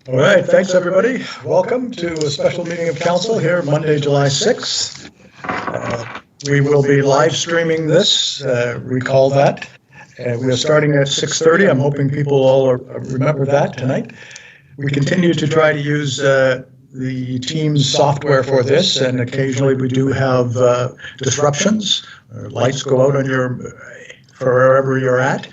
All right, thanks everybody. Welcome to a special meeting of council here Monday, July 6th. We will be live streaming this, recall that. We're starting at 6:30. I'm hoping people all remember that tonight. We continue to try to use the Teams software for this, and occasionally we do have disruptions. Lights go out on for wherever you're at.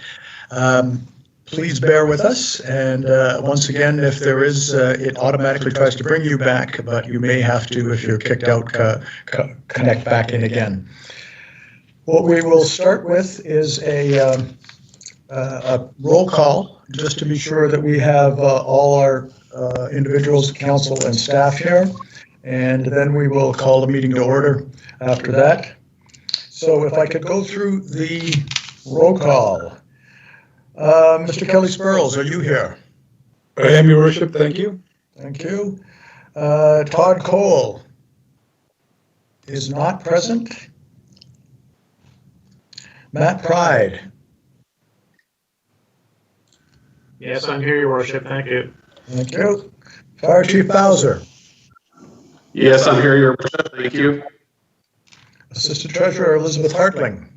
Please bear with us, and once again, if there is, it automatically tries to bring you back, but you may have to, if you're kicked out, connect back in again. What we will start with is a roll call, just to be sure that we have all our individuals, council, and staff here, and then we will call the meeting to order after that. So if I could go through the roll call. Mr. Kelly Spurls, are you here? I am, Your Worship. Thank you. Thank you. Todd Cole is not present. Matt Pride. Yes, I'm here, Your Worship. Thank you. Thank you. Fire Chief Bowser. Yes, I'm here, Your Worship. Thank you. Assistant Treasurer Elizabeth Hartling.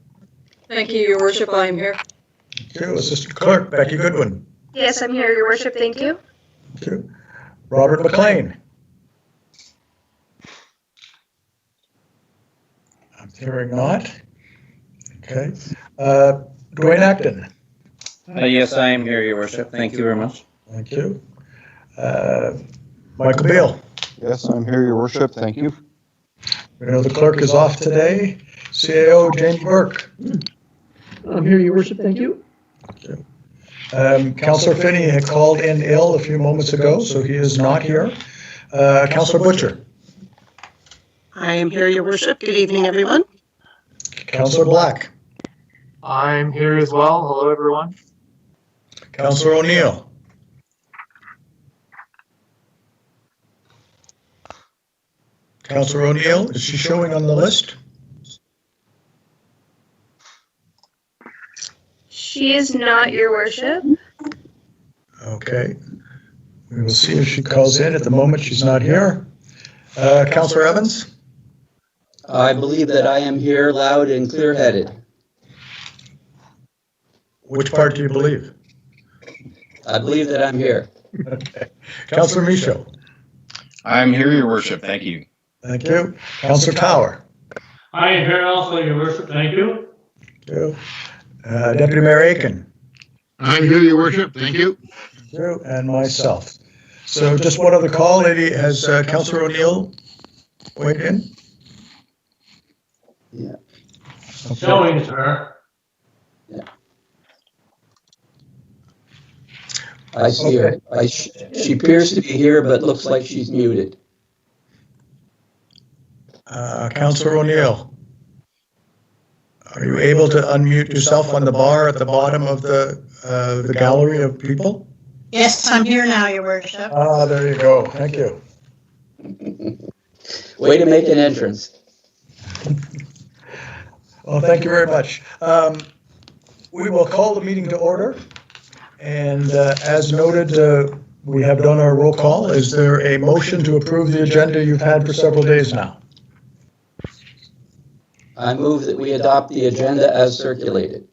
Thank you, Your Worship. I am here. Thank you. Assistant Clerk Becky Goodwin. Yes, I'm here, Your Worship. Thank you. Thank you. Robert McLean. I'm hearing not. Okay. Dwayne Acton. Yes, I am here, Your Worship. Thank you very much. Thank you. Michael Beale. Yes, I'm here, Your Worship. Thank you. We know the clerk is off today. CAO Jamie Burke. I'm here, Your Worship. Thank you. Councillor Finney had called in ill a few moments ago, so he is not here. Councillor Butcher. I am here, Your Worship. Good evening, everyone. Councillor Black. I'm here as well. Hello, everyone. Councillor O'Neill. Councillor O'Neill, is she showing on the list? She is not, Your Worship. Okay. We will see if she calls in. At the moment, she's not here. Councillor Evans? I believe that I am here loud and clear-headed. Which part do you believe? I believe that I'm here. Okay. Councillor Michaud? I'm here, Your Worship. Thank you. Thank you. Councillor Tower? I am here also, Your Worship. Thank you. Thank you. Deputy Mayor Aiken? I'm here, Your Worship. Thank you. Thank you. And myself. So just one other call. Has Councillor O'Neill weighed in? Yeah. Okay. Showing, sir. Yeah. I see her. She appears to be here, but looks like she's muted. Councillor O'Neill? Are you able to unmute yourself on the bar at the bottom of the gallery of people? Yes, I'm here now, Your Worship. Ah, there you go. Thank you. Way to make an entrance. Well, thank you very much. We will call the meeting to order. And as noted, we have done our roll call. Is there a motion to approve the agenda you've had for several days now? I move that we adopt the agenda as circulated.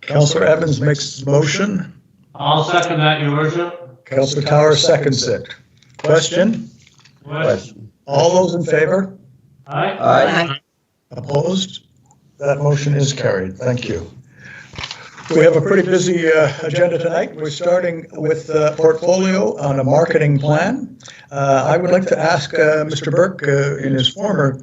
Councillor Evans makes the motion. I'll second that, Your Worship. Councillor Tower seconds it. Question? Question. All those in favor? Aye. Aye. Opposed? That motion is carried. Thank you. We have a pretty busy agenda tonight. We're starting with portfolio on a marketing plan. I would like to ask Mr. Burke, in his former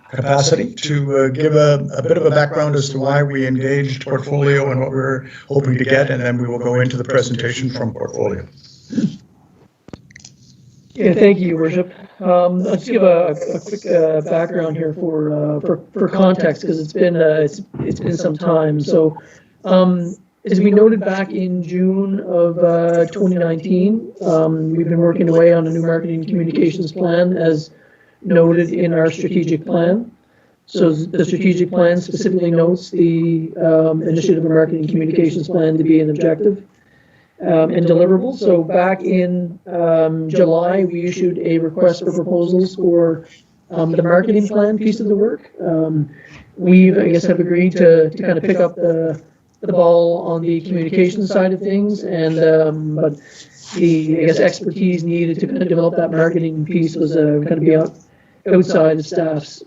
capacity, to give a bit of a background as to why we engaged portfolio and what we're hoping to get, and then we will go into the presentation from portfolio. Yeah, thank you, Your Worship. Let's give a quick background here for context, because it's been some time. So, as we noted back in June of 2019, we've been working away on a new marketing communications plan, as noted in our strategic plan. So the strategic plan specifically notes the initiative and marketing communications plan to be an objective and deliverable. So back in July, we issued a request for proposals for the marketing plan piece of the work. We've, I guess, have agreed to kind of pick up the ball on the communication side of things, and but the, I guess, expertise needed to kind of develop that marketing piece was kind of be outside of staff's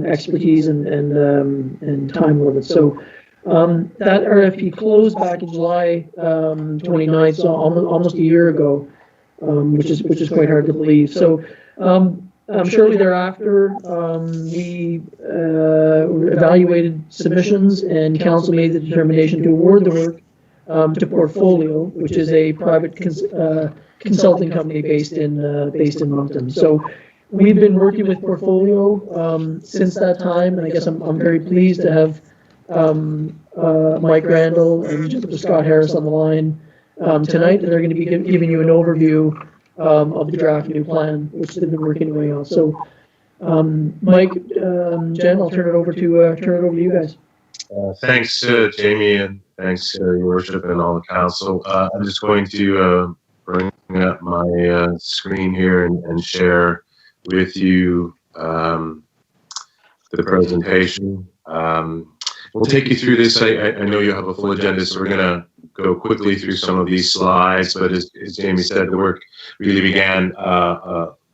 expertise and time limits. So that RFP closed back in July 29th, so almost a year ago, which is quite hard to believe. So shortly thereafter, we evaluated submissions, and council made the determination to award the work to Portfolio, which is a private consulting company based in Moncton. So we've been working with Portfolio since that time, and I guess I'm very pleased to have Mike Randall and Jennifer Scott Harris on the line tonight, and they're going to be giving you an overview of the draft new plan, which they've been working away on. So, Mike, Jen, I'll turn it over to you guys. Thanks, Jamie, and thanks, Your Worship, and all the council. I'm just going to bring up my screen here and share with you the presentation. We'll take you through this. I know you have a full agenda, so we're going to go quickly through some of these slides. But as Jamie said, the work really began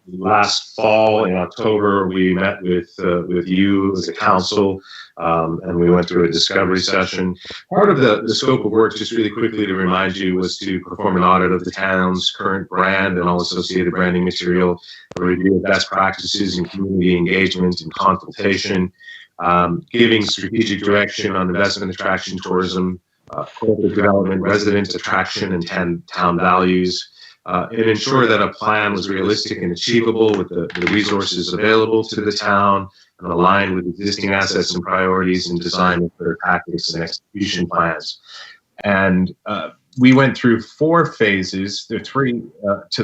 last fall in October. We met with you as a council, and we went through a discovery session. Part of the scope of work, just really quickly to remind you, was to perform an audit of the town's current brand and all associated branding material, a review of best practices in community engagement and consultation, giving strategic direction on investment, attraction, tourism, corporate development, resident attraction, and town values, and ensure that a plan was realistic and achievable with the resources available to the town and aligned with existing assets and priorities, and design their tactics and execution plans. And we went through 4 phases. There are 3 to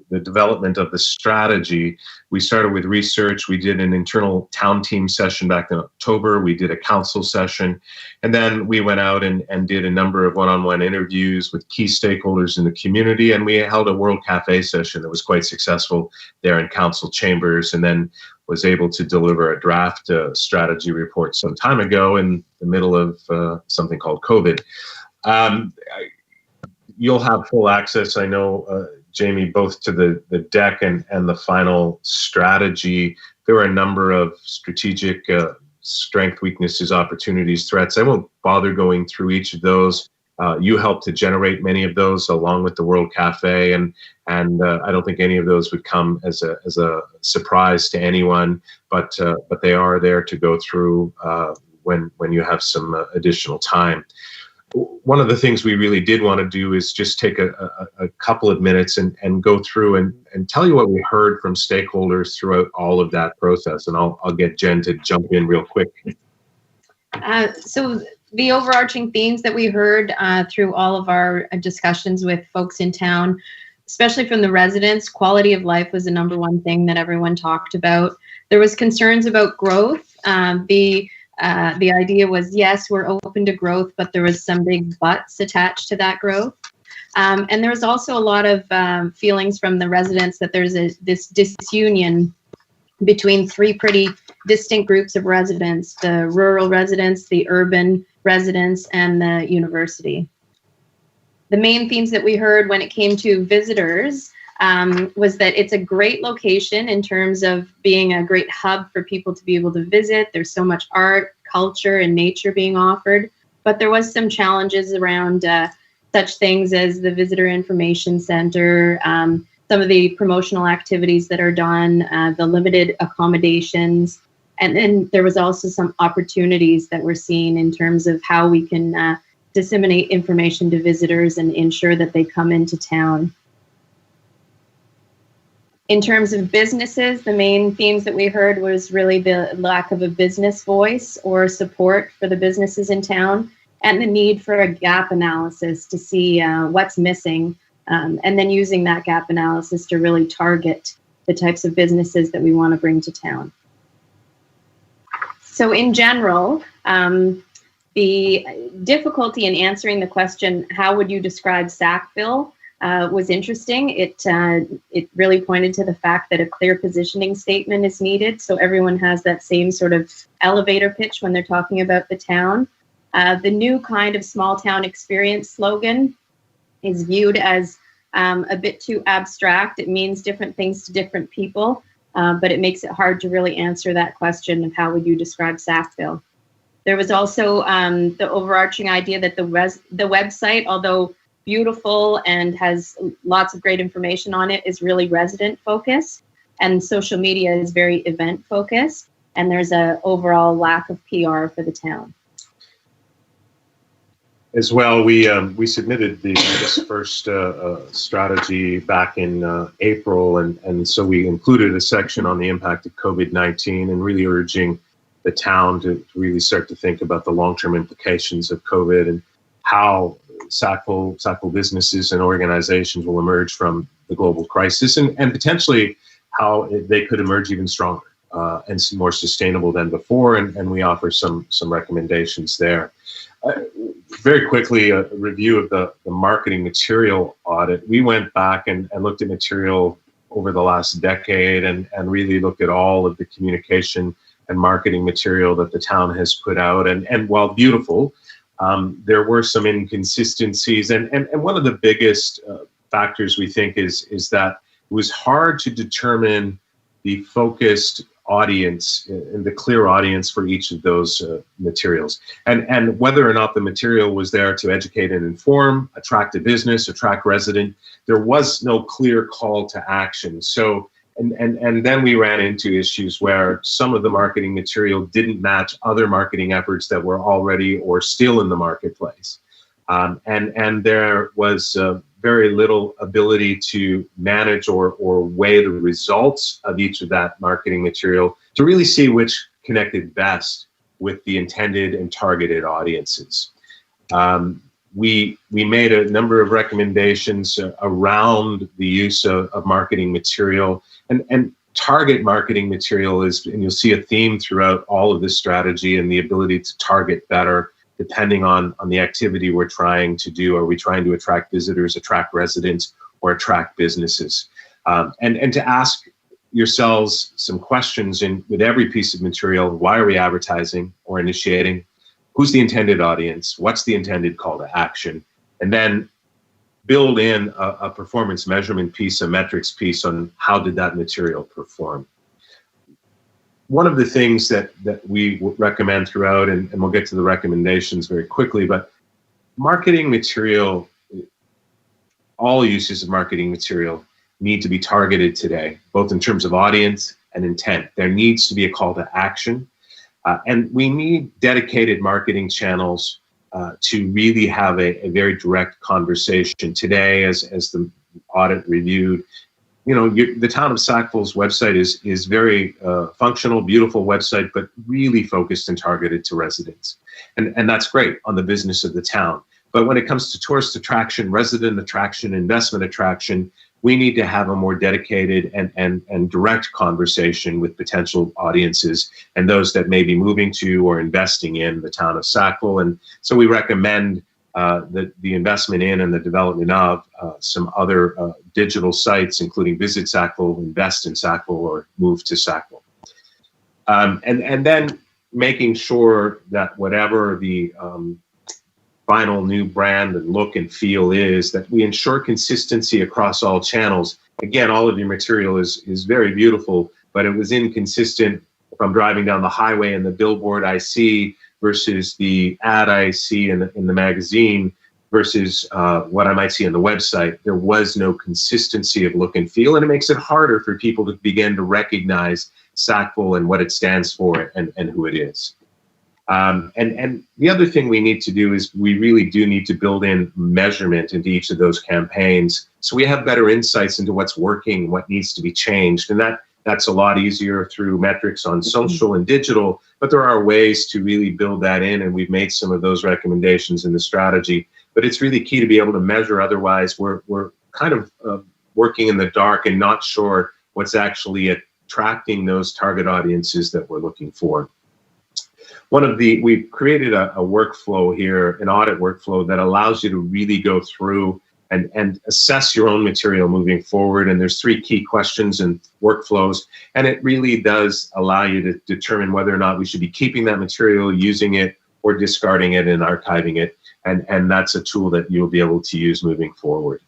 the development of the strategy. We started with research. We did an internal town team session back in October. We did a council session. And then we went out and did a number of one-on-one interviews with key stakeholders in the community. And we held a World Cafe session that was quite successful there in council chambers, and then was able to deliver a draft strategy report some time ago in the middle of something called COVID. You'll have full access, I know, Jamie, both to the deck and the final strategy. There were a number of strategic strength, weaknesses, opportunities, threats. I won't bother going through each of those. You helped to generate many of those along with the World Cafe, and I don't think any of those would come as a surprise to anyone, but they are there to go through when you have some additional time. One of the things we really did want to do is just take a couple of minutes and go through and tell you what we heard from stakeholders throughout all of that process. And I'll get Jen to jump in real quick. So the overarching themes that we heard through all of our discussions with folks in town, especially from the residents, quality of life was the #1 thing that everyone talked about. There was concerns about growth. The idea was, yes, we're open to growth, but there was some big buts attached to that growth. And there was also a lot of feelings from the residents that there's this disunion between 3 pretty distinct groups of residents: the rural residents, the urban residents, and the university. The main themes that we heard when it came to visitors was that it's a great location in terms of being a great hub for people to be able to visit. There's so much art, culture, and nature being offered, but there was some challenges around such things as the Visitor Information Center, some of the promotional activities that are done, the limited accommodations, and then there was also some opportunities that we're seeing in terms of how we can disseminate information to visitors and ensure that they come into town. In terms of businesses, the main themes that we heard was really the lack of a business voice or support for the businesses in town, and the need for a gap analysis to see what's missing, and then using that gap analysis to really target the types of businesses that we want to bring to town. So in general, the difficulty in answering the question, how would you describe Sackville, was interesting. It really pointed to the fact that a clear positioning statement is needed, so everyone has that same sort of elevator pitch when they're talking about the town. The new kind of small town experience slogan is viewed as a bit too abstract. It means different things to different people, but it makes it hard to really answer that question of how would you describe Sackville. There was also the overarching idea that the website, although beautiful and has lots of great information on it, is really resident focused, and social media is very event focused, and there's a overall lack of PR for the town. As well, we submitted the first strategy back in April, and so we included a section on the impact of COVID-19 and really urging the town to really start to think about the long-term implications of COVID and how Sackville businesses and organizations will emerge from the global crisis, and potentially how they could emerge even stronger and more sustainable than before, and we offer some recommendations there. Very quickly, a review of the marketing material audit. We went back and looked at material over the last decade and really looked at all of the communication and marketing material that the town has put out. And while beautiful, there were some inconsistencies. And one of the biggest factors we think is that it was hard to determine the focused audience and the clear audience for each of those materials, and whether or not the material was there to educate and inform, attract a business, attract resident. There was no clear call to action. So and then we ran into issues where some of the marketing material didn't match other marketing efforts that were already or still in the marketplace, and there was very little ability to manage or weigh the results of each of that marketing material to really see which connected best with the intended and targeted audiences. We made a number of recommendations around the use of marketing material, and target marketing material is, and you'll see a theme throughout all of this strategy, and the ability to target better depending on the activity we're trying to do. Are we trying to attract visitors, attract residents, or attract businesses? And to ask yourselves some questions with every piece of material. Why are we advertising or initiating? Who's the intended audience? What's the intended call to action? And then build in a performance measurement piece, a metrics piece on how did that material perform. One of the things that we recommend throughout, and we'll get to the recommendations very quickly, but marketing material, all uses of marketing material need to be targeted today, both in terms of audience and intent. There needs to be a call to action, and we need dedicated marketing channels to really have a very direct conversation. Today, as the audit reviewed, the town of Sackville's website is very functional, beautiful website, but really focused and targeted to residents. And that's great on the business of the town. But when it comes to tourist attraction, resident attraction, investment attraction, we need to have a more dedicated and direct conversation with potential audiences and those that may be moving to or investing in the town of Sackville. And so we recommend the investment in and the development of some other digital sites, including Visit Sackville, Invest in Sackville, or Move to Sackville. And then making sure that whatever the final new brand and look and feel is, that we ensure consistency across all channels. Again, all of your material is very beautiful, but it was inconsistent from driving down the highway and the billboard I see versus the ad I see in the magazine versus what I might see on the website. There was no consistency of look and feel, and it makes it harder for people to begin to recognize Sackville and what it stands for and who it is. And the other thing we need to do is we really do need to build in measurement into each of those campaigns, so we have better insights into what's working, what needs to be changed, and that's a lot easier through metrics on social and digital, but there are ways to really build that in, and we've made some of those recommendations in the strategy. But it's really key to be able to measure, otherwise we're kind of working in the dark and not sure what's actually attracting those target audiences that we're looking for. We've created a workflow here, an audit workflow that allows you to really go through and assess your own material moving forward. And there's 3 key questions and workflows. And it really does allow you to determine whether or not we should be keeping that material, using it, or discarding it and archiving it. And that's a tool that you'll be able to use moving forward.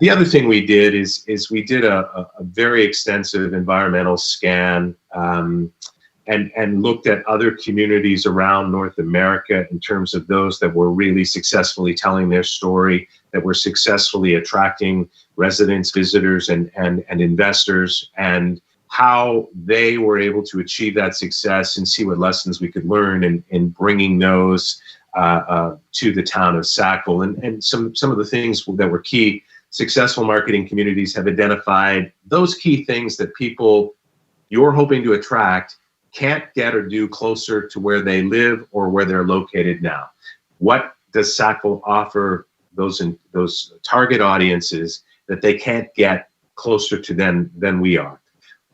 The other thing we did is we did a very extensive environmental scan and looked at other communities around North America in terms of those that were really successfully telling their story, that were successfully attracting residents, visitors, and investors, and how they were able to achieve that success and see what lessons we could learn in bringing those to the town of Sackville. And some of the things that were key. Successful marketing communities have identified those key things that people you're hoping to attract can't get or do closer to where they live or where they're located now. What does Sackville offer those target audiences that they can't get closer to than we are?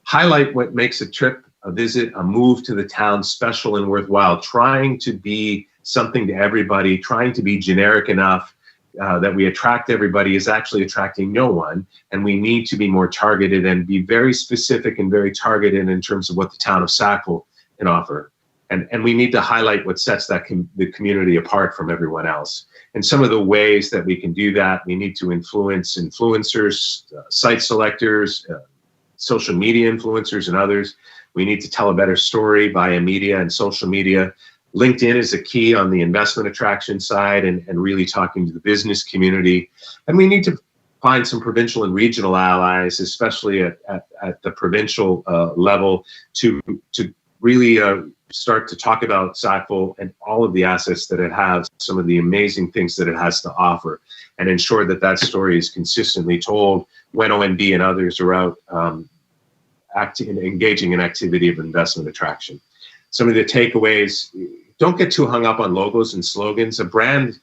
Highlight what makes a trip, a visit, a move to the town special and worthwhile, trying to be something to everybody, trying to be generic enough that we attract everybody is actually attracting no one, and we need to be more targeted and be very specific and very targeted in terms of what the town of Sackville can offer. And we need to highlight what sets the community apart from everyone else. And some of the ways that we can do that, we need to influence influencers, site selectors, social media influencers, and others. We need to tell a better story via media and social media. LinkedIn is a key on the investment attraction side and really talking to the business community. And we need to find some provincial and regional allies, especially at the provincial level, to really start to talk about Sackville and all of the assets that it has, some of the amazing things that it has to offer, and ensure that that story is consistently told when ONB and others are out engaging in activity of investment attraction. Some of the takeaways: don't get too hung up on logos and slogans. A brand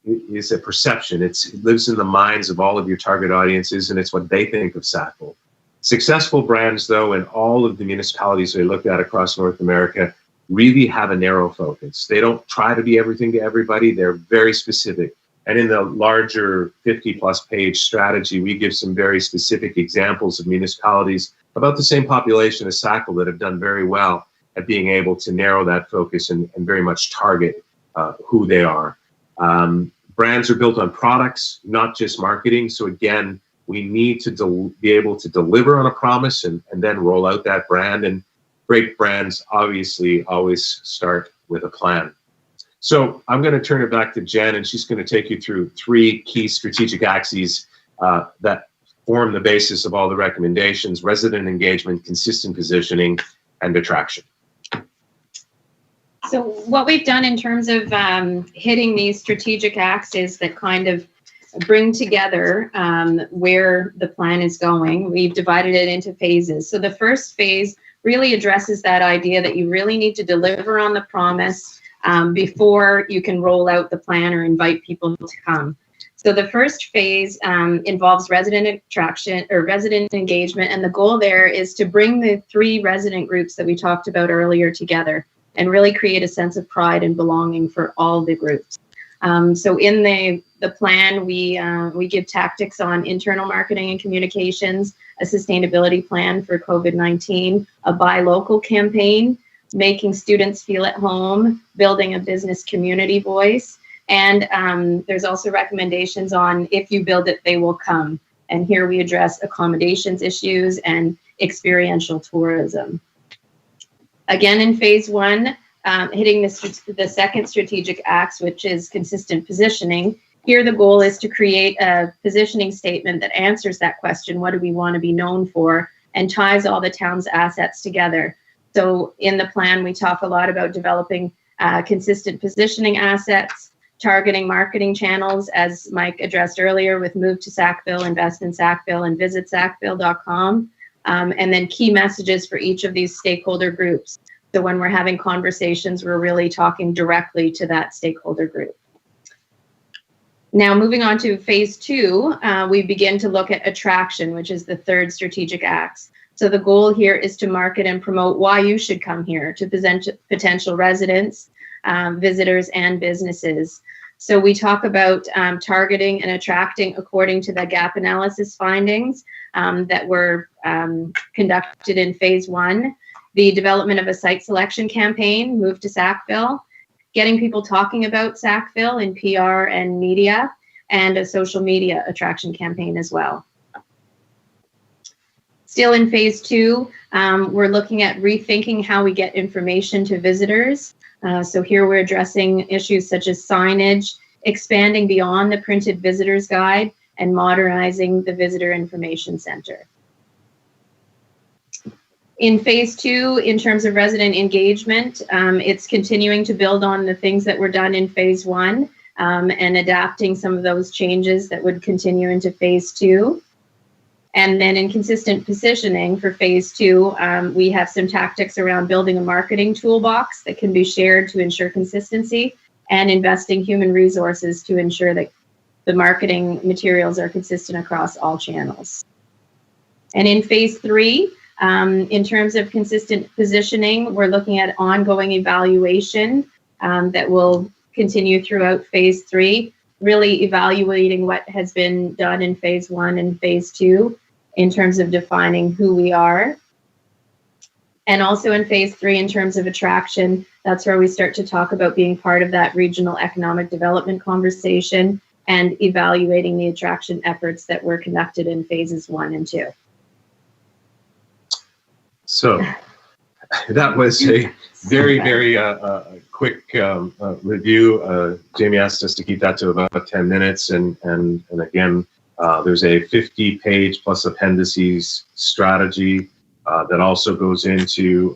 is a perception. It lives in the minds of all of your target audiences, and it's what they think of Sackville. Successful brands, though, in all of the municipalities we looked at across North America, really have a narrow focus. They don't try to be everything to everybody. They're very specific. And in the larger 50-plus page strategy, we give some very specific examples of municipalities about the same population as Sackville that have done very well at being able to narrow that focus and very much target who they are. Brands are built on products, not just marketing. So again, we need to be able to deliver on a promise and then roll out that brand. And great brands obviously always start with a plan. So I'm going to turn it back to Jen, and she's going to take you through 3 key strategic axes that form the basis of all the recommendations: resident engagement, consistent positioning, and attraction. So what we've done in terms of hitting these strategic axes that kind of bring together where the plan is going, we've divided it into phases. So the first phase really addresses that idea that you really need to deliver on the promise before you can roll out the plan or invite people to come. So the first phase involves resident attraction or resident engagement, and the goal there is to bring the 3 resident groups that we talked about earlier together and really create a sense of pride and belonging for all the groups. So in the plan, we give tactics on internal marketing and communications, a sustainability plan for COVID-19, a buy local campaign, making students feel at home, building a business community voice, and there's also recommendations on if you build it, they will come. And here we address accommodations issues and experiential tourism. Again, in phase 1, hitting the second strategic axe, which is consistent positioning. Here, the goal is to create a positioning statement that answers that question: what do we want to be known for, and ties all the town's assets together. So in the plan, we talk a lot about developing consistent positioning assets, targeting marketing channels, as Mike addressed earlier, with Move to Sackville, Invest in Sackville, and Visit Sackville.com. And then key messages for each of these stakeholder groups. So when we're having conversations, we're really talking directly to that stakeholder group. Now, moving on to phase 2, we begin to look at attraction, which is the third strategic axe. So the goal here is to market and promote why you should come here to potential residents, visitors, and businesses. So we talk about targeting and attracting according to the gap analysis findings that were conducted in phase 1, the development of a site selection campaign, move to Sackville, getting people talking about Sackville in PR and media, and a social media attraction campaign as well. Still in phase 2, we're looking at rethinking how we get information to visitors. So here we're addressing issues such as signage, expanding beyond the printed visitor's guide, and modernizing the visitor information center. In phase 2, in terms of resident engagement, it's continuing to build on the things that were done in phase 1 and adapting some of those changes that would continue into phase 2. And then in consistent positioning for phase 2, we have some tactics around building a marketing toolbox that can be shared to ensure consistency, and investing human resources to ensure that the marketing materials are consistent across all channels. And in phase 3, in terms of consistent positioning, we're looking at ongoing evaluation that will continue throughout phase 3, really evaluating what has been done in phase 1 and phase 2 in terms of defining who we are. And also in phase 3, in terms of attraction, that's where we start to talk about being part of that regional economic development conversation and evaluating the attraction efforts that were conducted in phases 1 and 2. So that was a very, very quick review. Jamie asked us to keep that to about 10 minutes. And again, there's a 50-page plus appendices strategy that also goes into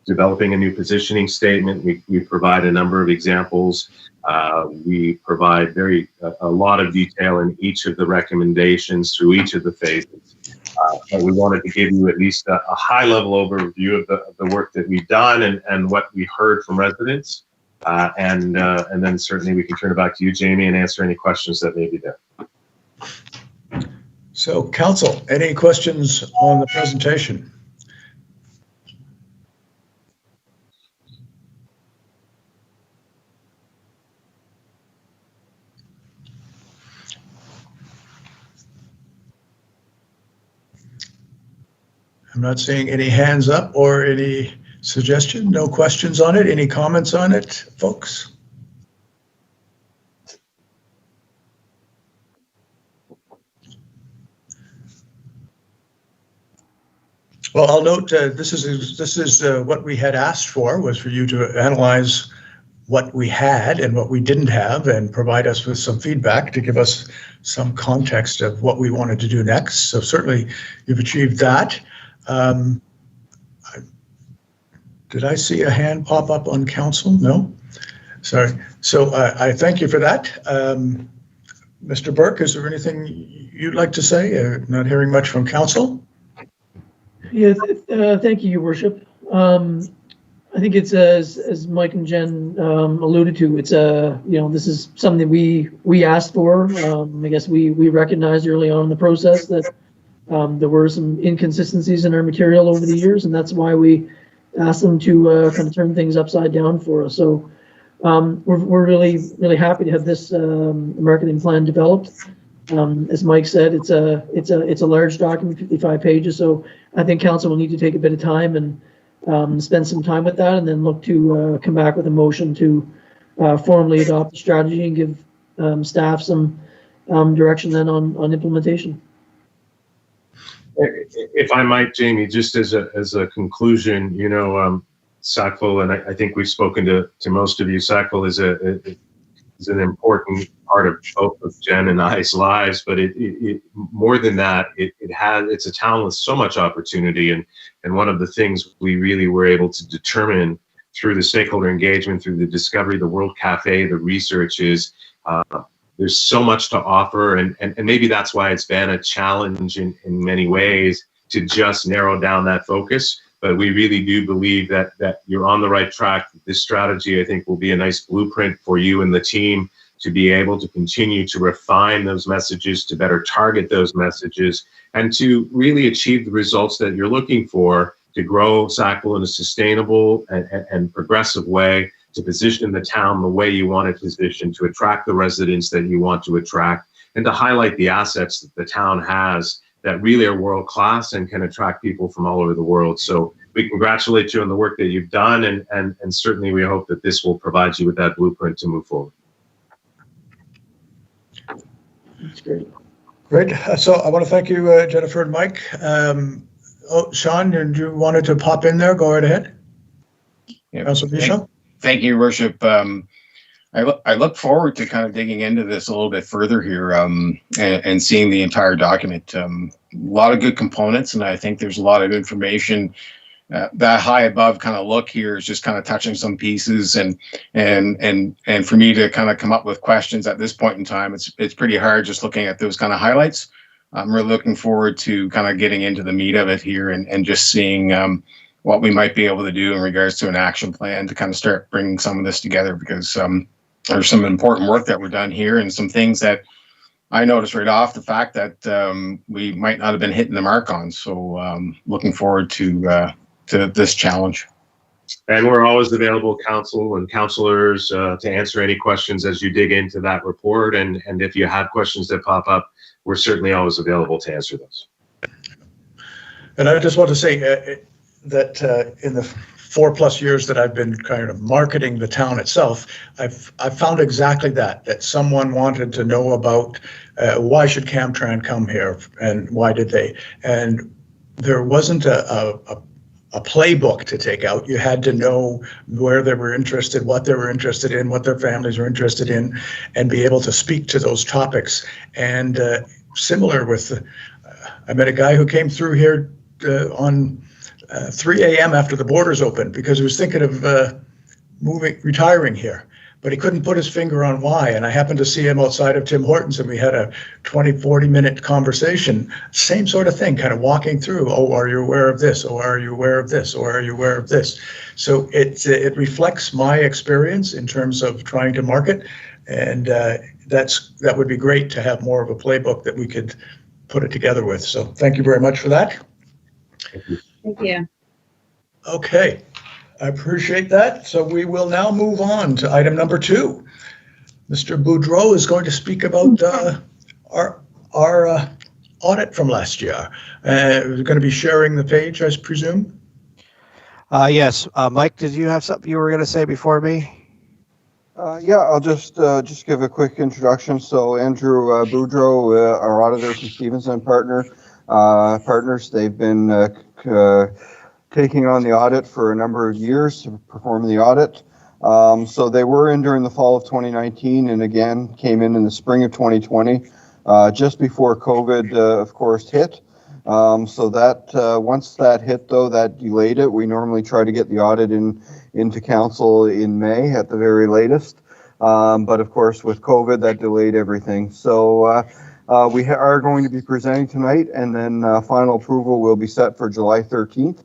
developing a new positioning statement. We provide a number of examples. We provide a lot of detail in each of the recommendations through each of the phases. But we wanted to give you at least a high-level overview of the work that we've done and what we heard from residents. And then certainly we can turn it back to you, Jamie, and answer any questions that may be there. So, Council, any questions on the presentation? I'm not seeing any hands up or any suggestion. No questions on it. Any comments on it, folks? Well, I'll note this is what we had asked for, was for you to analyze what we had and what we didn't have and provide us with some feedback to give us some context of what we wanted to do next. So certainly you've achieved that. Did I see a hand pop up on council? No? Sorry. So I thank you for that. Mr. Burke, is there anything you'd like to say? Not hearing much from council. Yeah, thank you, Your Worship. I think it's as Mike and Jen alluded to. It's this is something we asked for. I guess we recognized early on in the process that there were some inconsistencies in our material over the years, and that's why we asked them to kind of turn things upside down for us. So we're really happy to have this marketing plan developed. As Mike said, it's a large document, 55 pages. So I think council will need to take a bit of time and spend some time with that, and then look to come back with a motion to formally adopt the strategy and give staff some direction then on implementation. If I might, Jamie, just as a conclusion, Sackville, and I think we've spoken to most of you, Sackville is an important part of both of Jen and I's lives, but it more than that, it's a town with so much opportunity, and one of the things we really were able to determine through the stakeholder engagement, through the discovery, the World Cafe, the research is there's so much to offer, and maybe that's why it's been a challenge in many ways to just narrow down that focus. But we really do believe that you're on the right track. This strategy, I think, will be a nice blueprint for you and the team to be able to continue to refine those messages, to better target those messages, and to really achieve the results that you're looking for to grow Sackville in a sustainable and progressive way, to position the town the way you want it positioned, to attract the residents that you want to attract, and to highlight the assets that the town has that really are world-class and can attract people from all over the world. So we congratulate you on the work that you've done, and certainly we hope that this will provide you with that blueprint to move forward. That's great. Great. So I want to thank you, Jennifer and Mike. Sean, did you wanted to pop in there? Go right ahead. Yeah. Councilor Michaud? Thank you, Your Worship. I look forward to kind of digging into this a little bit further here and seeing the entire document. A lot of good components, and I think there's a lot of information. That high above kind of look here is just kind of touching some pieces, and for me to kind of come up with questions at this point in time, it's pretty hard just looking at those kind of highlights. I'm really looking forward to kind of getting into the meat of it here and just seeing what we might be able to do in regards to an action plan to kind of start bringing some of this together, because there's some important work that we've done here and some things that I noticed right off the fact that we might not have been hitting the mark on. So looking forward to this challenge. And we're always available, council and councilors, to answer any questions as you dig into that report. And if you have questions that pop up, we're certainly always available to answer those. And I just want to say that in the 4+ years that I've been kind of marketing the town itself, I've found exactly that someone wanted to know about why should Camtran come here and why did they? And there wasn't a playbook to take out. You had to know where they were interested, what they were interested in, what their families were interested in, and be able to speak to those topics. And similar with, I met a guy who came through here on 3 a.m. after the borders opened because he was thinking of retiring here, but he couldn't put his finger on why. And I happened to see him outside of Tim Hortons, and we had a 20-40 minute conversation. Same sort of thing, kind of walking through. Oh, are you aware of this? Oh, are you aware of this? Or are you aware of this? So it reflects my experience in terms of trying to market, and that would be great to have more of a playbook that we could put it together with. So thank you very much for that. Thank you. Okay, I appreciate that. So we will now move on to item number 2. Mr. Boudreau is going to speak about our audit from last year. We're going to be sharing the page, I presume. Yes. Mike, did you have something you were going to say before me? Yeah, I'll just give a quick introduction. So Andrew Boudreau, our auditor from Stevenson Partners, they've been taking on the audit for a number of years to perform the audit. So they were in during the fall of 2019 and again came in the spring of 2020, just before COVID, of course, hit. So that once that hit, though, that delayed it. We normally try to get the audit into council in May at the very latest. But of course, with COVID, that delayed everything. So we are going to be presenting tonight, and then final approval will be set for July 13th.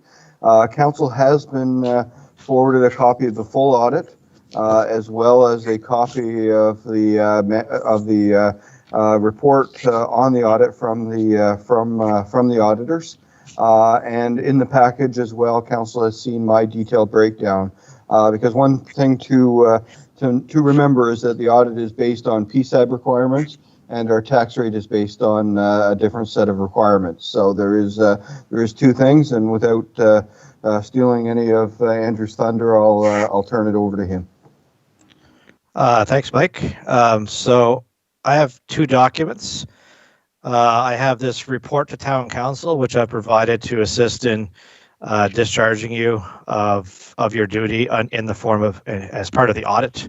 Council has been forwarded a copy of the full audit, as well as a copy of the report on the audit from the auditors. And in the package as well, Council has seen my detailed breakdown. Because one thing to remember is that the audit is based on PSAB requirements, and our tax rate is based on a different set of requirements. So there is two things, and without stealing any of Andrew's thunder, I'll turn it over to him. Thanks, Mike. So I have 2 documents. I have this report to Town Council, which I provided to assist in discharging you of your duty in the form of as part of the audit.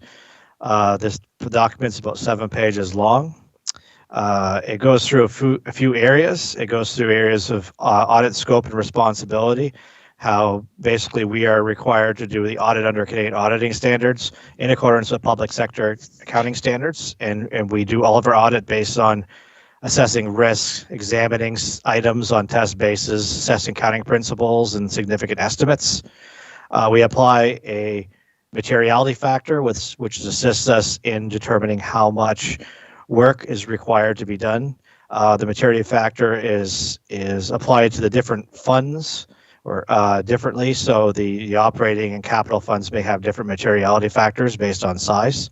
This document's about 7 pages long. It goes through a few areas. It goes through areas of audit scope and responsibility, how basically we are required to do the audit under Canadian auditing standards in accordance with public sector accounting standards. And we do all of our audit based on assessing risks, examining items on test bases, assessing accounting principles and significant estimates. We apply a materiality factor, which assists us in determining how much work is required to be done. The materiality factor is applied to the different funds or differently. So the operating and capital funds may have different materiality factors based on size.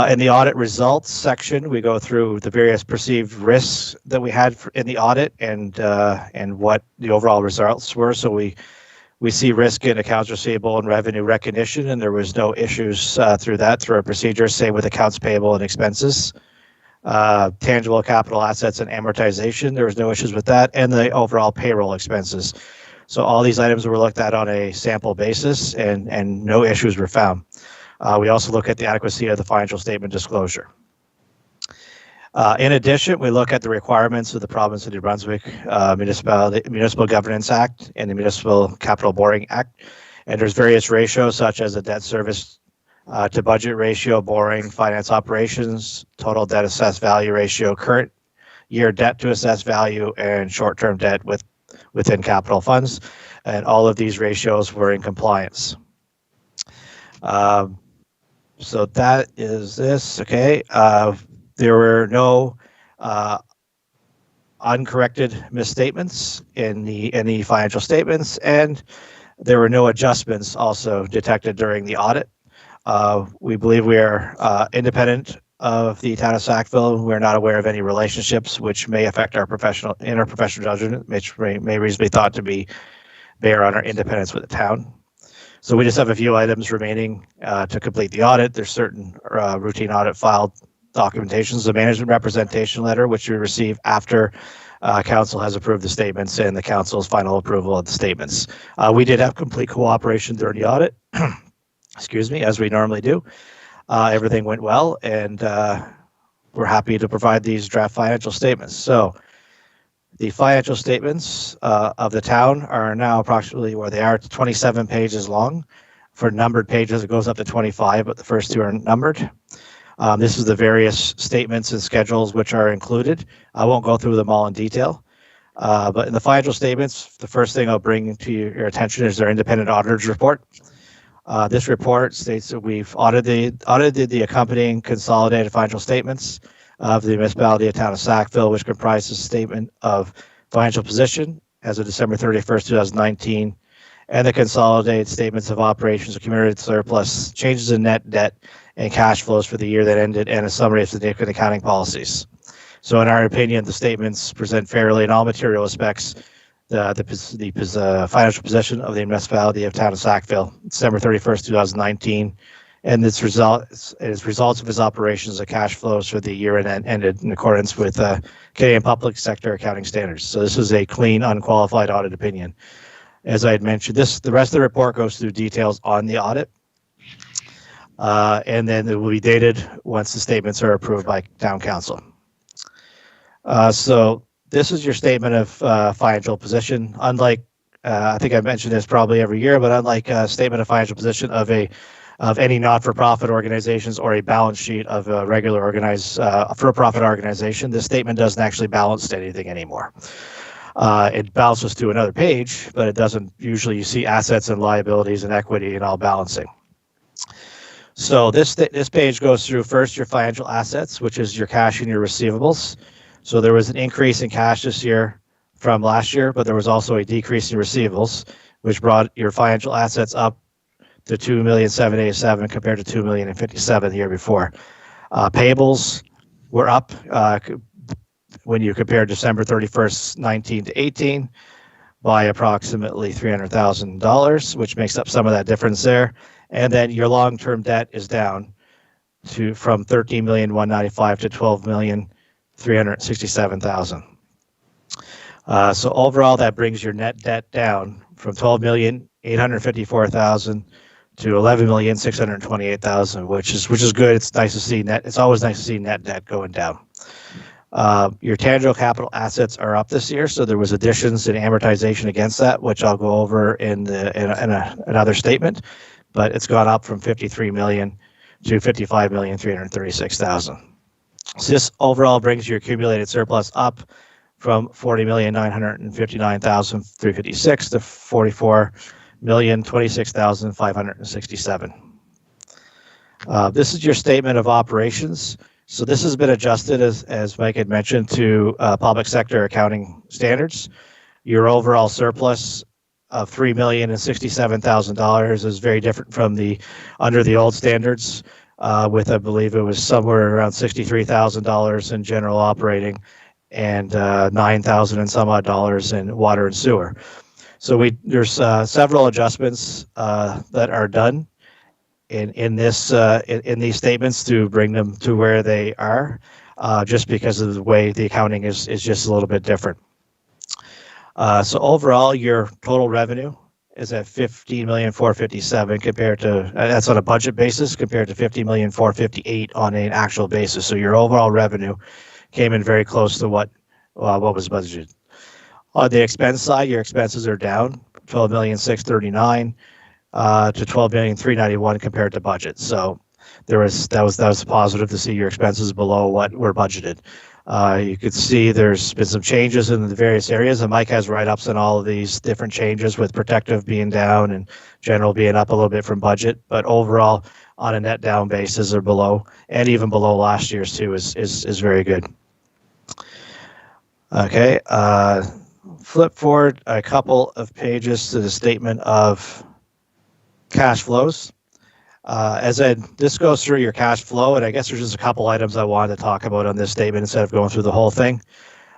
In the audit results section, we go through the various perceived risks that we had in the audit and what the overall results were. So we see risk in accounts receivable and revenue recognition, and there was no issues through our procedures. Same with accounts payable and expenses. Tangible capital assets and amortization, there was no issues with that, and the overall payroll expenses. So all these items were looked at on a sample basis, and no issues were found. We also look at the adequacy of the financial statement disclosure. In addition, we look at the requirements of the Province of New Brunswick Municipal Governance Act and the Municipal Capital Borrowing Act. And there's various ratios such as the debt service to budget ratio, borrowing, finance operations, total debt assessed value ratio, current year debt to assessed value, and short-term debt within capital funds. And all of these ratios were in compliance. So that is this, okay. There were no uncorrected misstatements in the financial statements, and there were no adjustments also detected during the audit. We believe we are independent of the town of Sackville. We're not aware of any relationships which may affect our professional judgment, which may reasonably thought to bear on our independence with the town. So we just have a few items remaining to complete the audit. There's certain routine audit filed documentations, the management representation letter, which we receive after council has approved the statements and the council's final approval of the statements. We did have complete cooperation during the audit, excuse me, as we normally do. Everything went well, and we're happy to provide these draft financial statements. So the financial statements of the town are now approximately where they are, 27 pages long. For numbered pages, it goes up to 25, but the first two are numbered. This is the various statements and schedules which are included. I won't go through them all in detail, but in the financial statements, the first thing I'll bring to your attention is their independent auditor's report. This report states that we've audited the accompanying consolidated financial statements of the municipality of town of Sackville, which comprises a statement of financial position as of December 31st, 2019, and the consolidated statements of operations, accumulated surplus, changes in net debt, and cash flows for the year that ended, and a summary of significant accounting policies. So in our opinion, the statements present fairly in all material respects the financial position of the municipality of town of Sackville, December 31st, 2019, and its results of its operations and cash flows for the year and ended in accordance with Canadian public sector accounting standards. So this is a clean, unqualified audit opinion. As I had mentioned, the rest of the report goes through details on the audit. And then it will be dated once the statements are approved by town council. So this is your statement of financial position. Unlike, I think I mentioned this probably every year, but unlike a statement of financial position of any not-for-profit organizations or a balance sheet of a regular organized for-profit organization, this statement doesn't actually balance anything anymore. It balances to another page, but it doesn't usually. You see assets and liabilities and equity and all balancing. So this page goes through first your financial assets, which is your cash and your receivables. So there was an increase in cash this year from last year, but there was also a decrease in receivables, which brought your financial assets up to $2,787,000 compared to $2,057,000 the year before. Payables were up when you compare December 31st, 19 to 18 by approximately $300,000, which makes up some of that difference there. And then your long-term debt is down from $13,195,000 to $12,367,000. So overall, that brings your net debt down from $12,854,000 to $11,628,000, which is good. It's nice to see net. It's always nice to see net debt going down. Your tangible capital assets are up this year, so there was additions and amortization against that, which I'll go over in another statement. But it's gone up from $53 million to $55,336,000. So this overall brings your accumulated surplus up from $40,959,356 to $1,026,567. This is your statement of operations. So this has been adjusted, as Mike had mentioned, to public sector accounting standards. Your overall surplus of $3,067,000 is very different from under the old standards, with, I believe it was somewhere around $63,000 in general operating and $9,000 and some odd dollars in water and sewer. So there's several adjustments that are done in these statements to bring them to where they are, just because of the way the accounting is just a little bit different. So overall, your total revenue is at $15,457,000 compared to, that's on a budget basis, compared to $50,458,000 on an actual basis. So your overall revenue came in very close to what was budgeted. On the expense side, your expenses are down $12,639,000 to $12,391,000 compared to budget. So that was positive to see your expenses below what were budgeted. You could see there's been some changes in the various areas, and Mike has write-ups on all of these different changes, with protective being down and general being up a little bit from budget. But overall, on a net down basis, are below, and even below last year's too, is very good. Okay, flip forward a couple of pages to the statement of cash flows. This goes through your cash flow, and I guess there's just a couple items I wanted to talk about on this statement instead of going through the whole thing.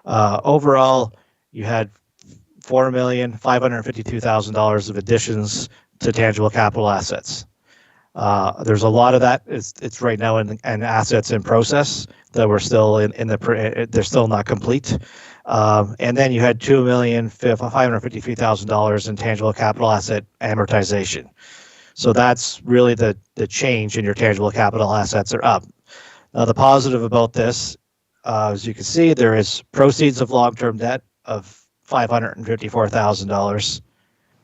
Overall, you had $4,552,000 of additions to tangible capital assets. There's a lot of that. It's right now in assets in process that we're still they're still not complete. And then you had $2,553,000 in tangible capital asset amortization. So that's really the change in your tangible capital assets are up. Now, the positive about this, as you can see, there is proceeds of long-term debt of $554,000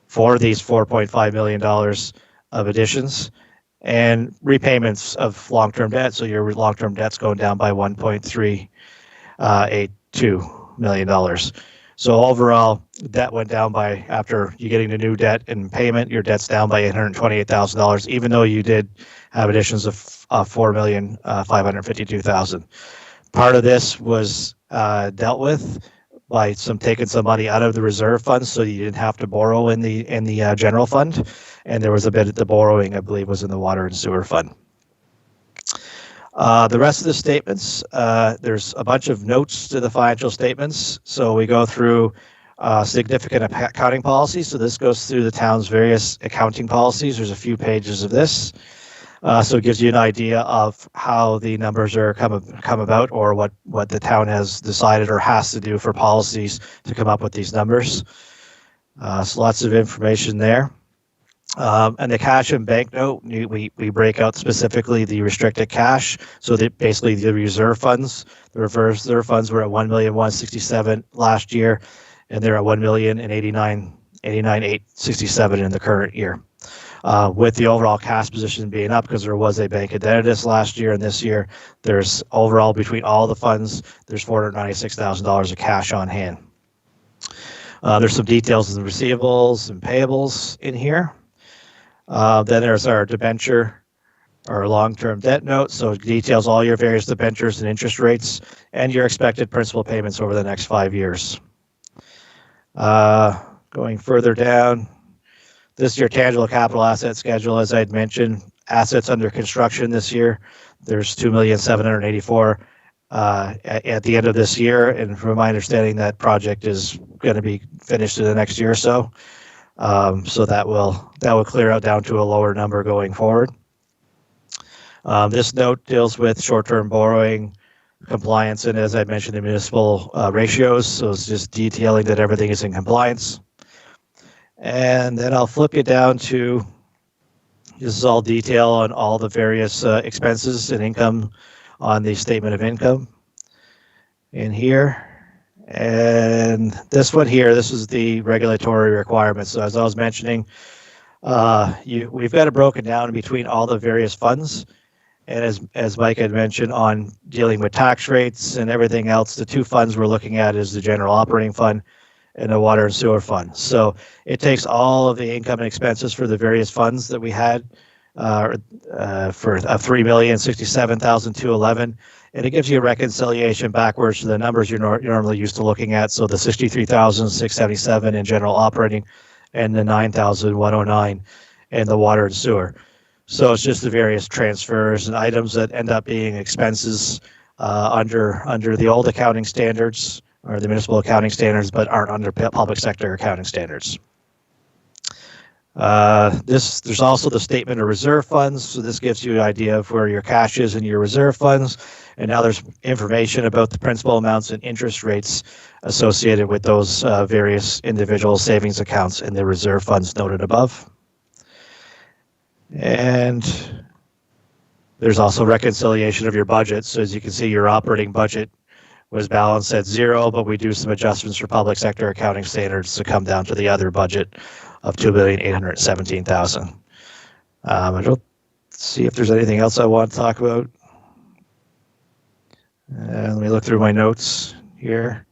for these $4.5 million of additions, and repayments of long-term debt. So your long-term debt's going down by $1.382 million. So overall, debt went down by, after you getting the new debt and payment, your debt's down by $828,000, even though you did have additions of $4,552,000. Part of this was dealt with by taking some money out of the reserve fund, so you didn't have to borrow in the general fund, and there was a bit of the borrowing, I believe, was in the water and sewer fund. The rest of the statements, there's a bunch of notes to the financial statements. So we go through significant accounting policies. So this goes through the town's various accounting policies. There's a few pages of this. So it gives you an idea of how the numbers are come about, or what the town has decided or has to do for policies to come up with these numbers. So lots of information there. And the cash and bank note, we break out specifically the restricted cash. So that basically the reserve funds, the reserve funds were at $1,167,000 last year, and they're at $1,089,867 in the current year. With the overall cash position being up because there was a bank indebtedness last year, and this year there's overall between all the funds, there's $496,000 of cash on hand. There's some details in the receivables and payables in here. Then there's our debenture, our long-term debt note. So it details all your various debentures and interest rates and your expected principal payments over the next 5 years. Going further down, this is your tangible capital asset schedule. As I'd mentioned, assets under construction this year, there's $2,784,000 at the end of this year. And from my understanding, that project is going to be finished in the next year or so. So that will clear out down to a lower number going forward. This note deals with short-term borrowing compliance, and as I mentioned, the municipal ratios. So it's just detailing that everything is in compliance. And then I'll flip you down to, this is all detail on all the various expenses and income on the statement of income in here. And this one here, this is the regulatory requirements. So as I was mentioning, we've got it broken down between all the various funds. And as Mike had mentioned, on dealing with tax rates and everything else, the two funds we're looking at is the general operating fund and the water and sewer fund. So it takes all of the income and expenses for the various funds that we had for $3,067,211, and it gives you a reconciliation backwards to the numbers you're normally used to looking at. So the $63,677 in general operating, and the $9,109 in the water and sewer. So it's just the various transfers and items that end up being expenses under the old accounting standards or the municipal accounting standards, but aren't under public sector accounting standards. There's also the statement of reserve funds. So this gives you an idea of where your cash is in your reserve funds. And now there's information about the principal amounts and interest rates associated with those various individual savings accounts in the reserve funds noted above. And there's also reconciliation of your budget. So as you can see, your operating budget was balanced at 0, but we do some adjustments for public sector accounting standards to come down to the other budget of $2,817,000. I don't see if there's anything else I want to talk about. Let me look through my notes here.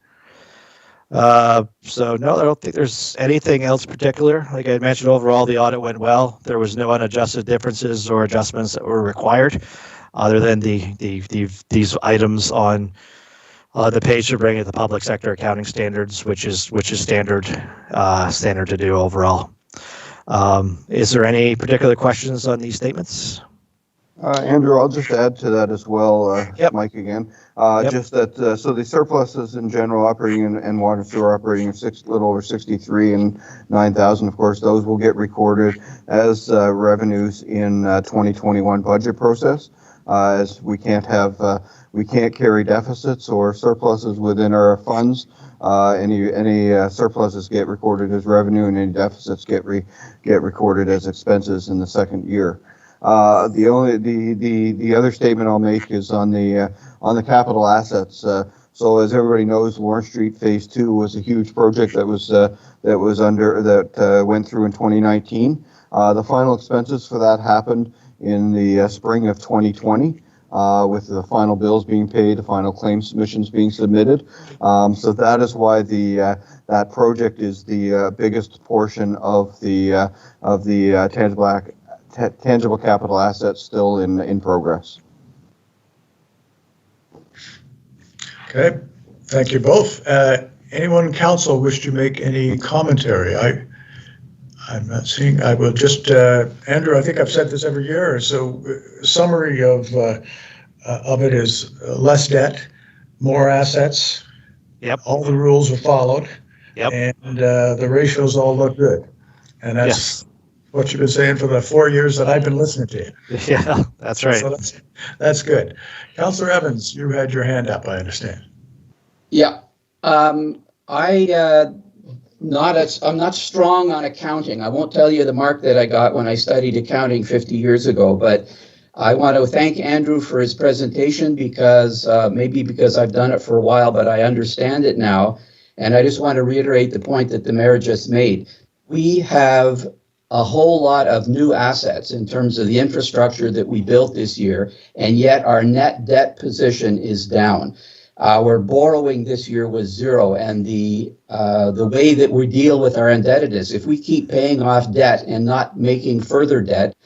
So no, I don't think there's anything else particular. Like I mentioned, overall the audit went well. There was no unadjusted differences or adjustments that were required, other than these items on the page to bring it to public sector accounting standards, which is standard to do overall. Is there any particular questions on these statements? Andrew, I'll just add to that as well, Yep. Mike again. Yep. Just that, so the surpluses in general operating and water sewer operating of little over 63 and 9,000, of course, those will get recorded as revenues in 2021 budget process, as we can't carry deficits or surpluses within our funds. Any surpluses get recorded as revenue, and any deficits get recorded as expenses in the second year. The other statement I'll make is on the capital assets. So as everybody knows, Lawrence Street Phase 2 was a huge project that went through in 2019. The final expenses for that happened in the spring of 2020. With the final bills being paid, the final claim submissions being submitted. So that is why that project is the biggest portion of the tangible capital assets still in progress. Okay, thank you both. Anyone in council wish to make any commentary? I'm not seeing. I will just, Andrew, I think I've said this every year. So summary of it is less debt, more assets. Yep. All the rules are followed. Yep. And the ratios all look good. And that's what you've been saying for the 4 years that I've been listening to you. Yeah, that's right. So that's good. Councillor Evans, you had your hand up, I understand. Yeah. I'm not strong on accounting. I won't tell you the mark that I got when I studied accounting 50 years ago, but I want to thank Andrew for his presentation because maybe because I've done it for a while, but I understand it now. And I just want to reiterate the point that the mayor just made. We have a whole lot of new assets in terms of the infrastructure that we built this year, and yet our net debt position is down. Our borrowing this year was 0, and the way that we deal with our indebtedness, if we keep paying off debt and not making further debt,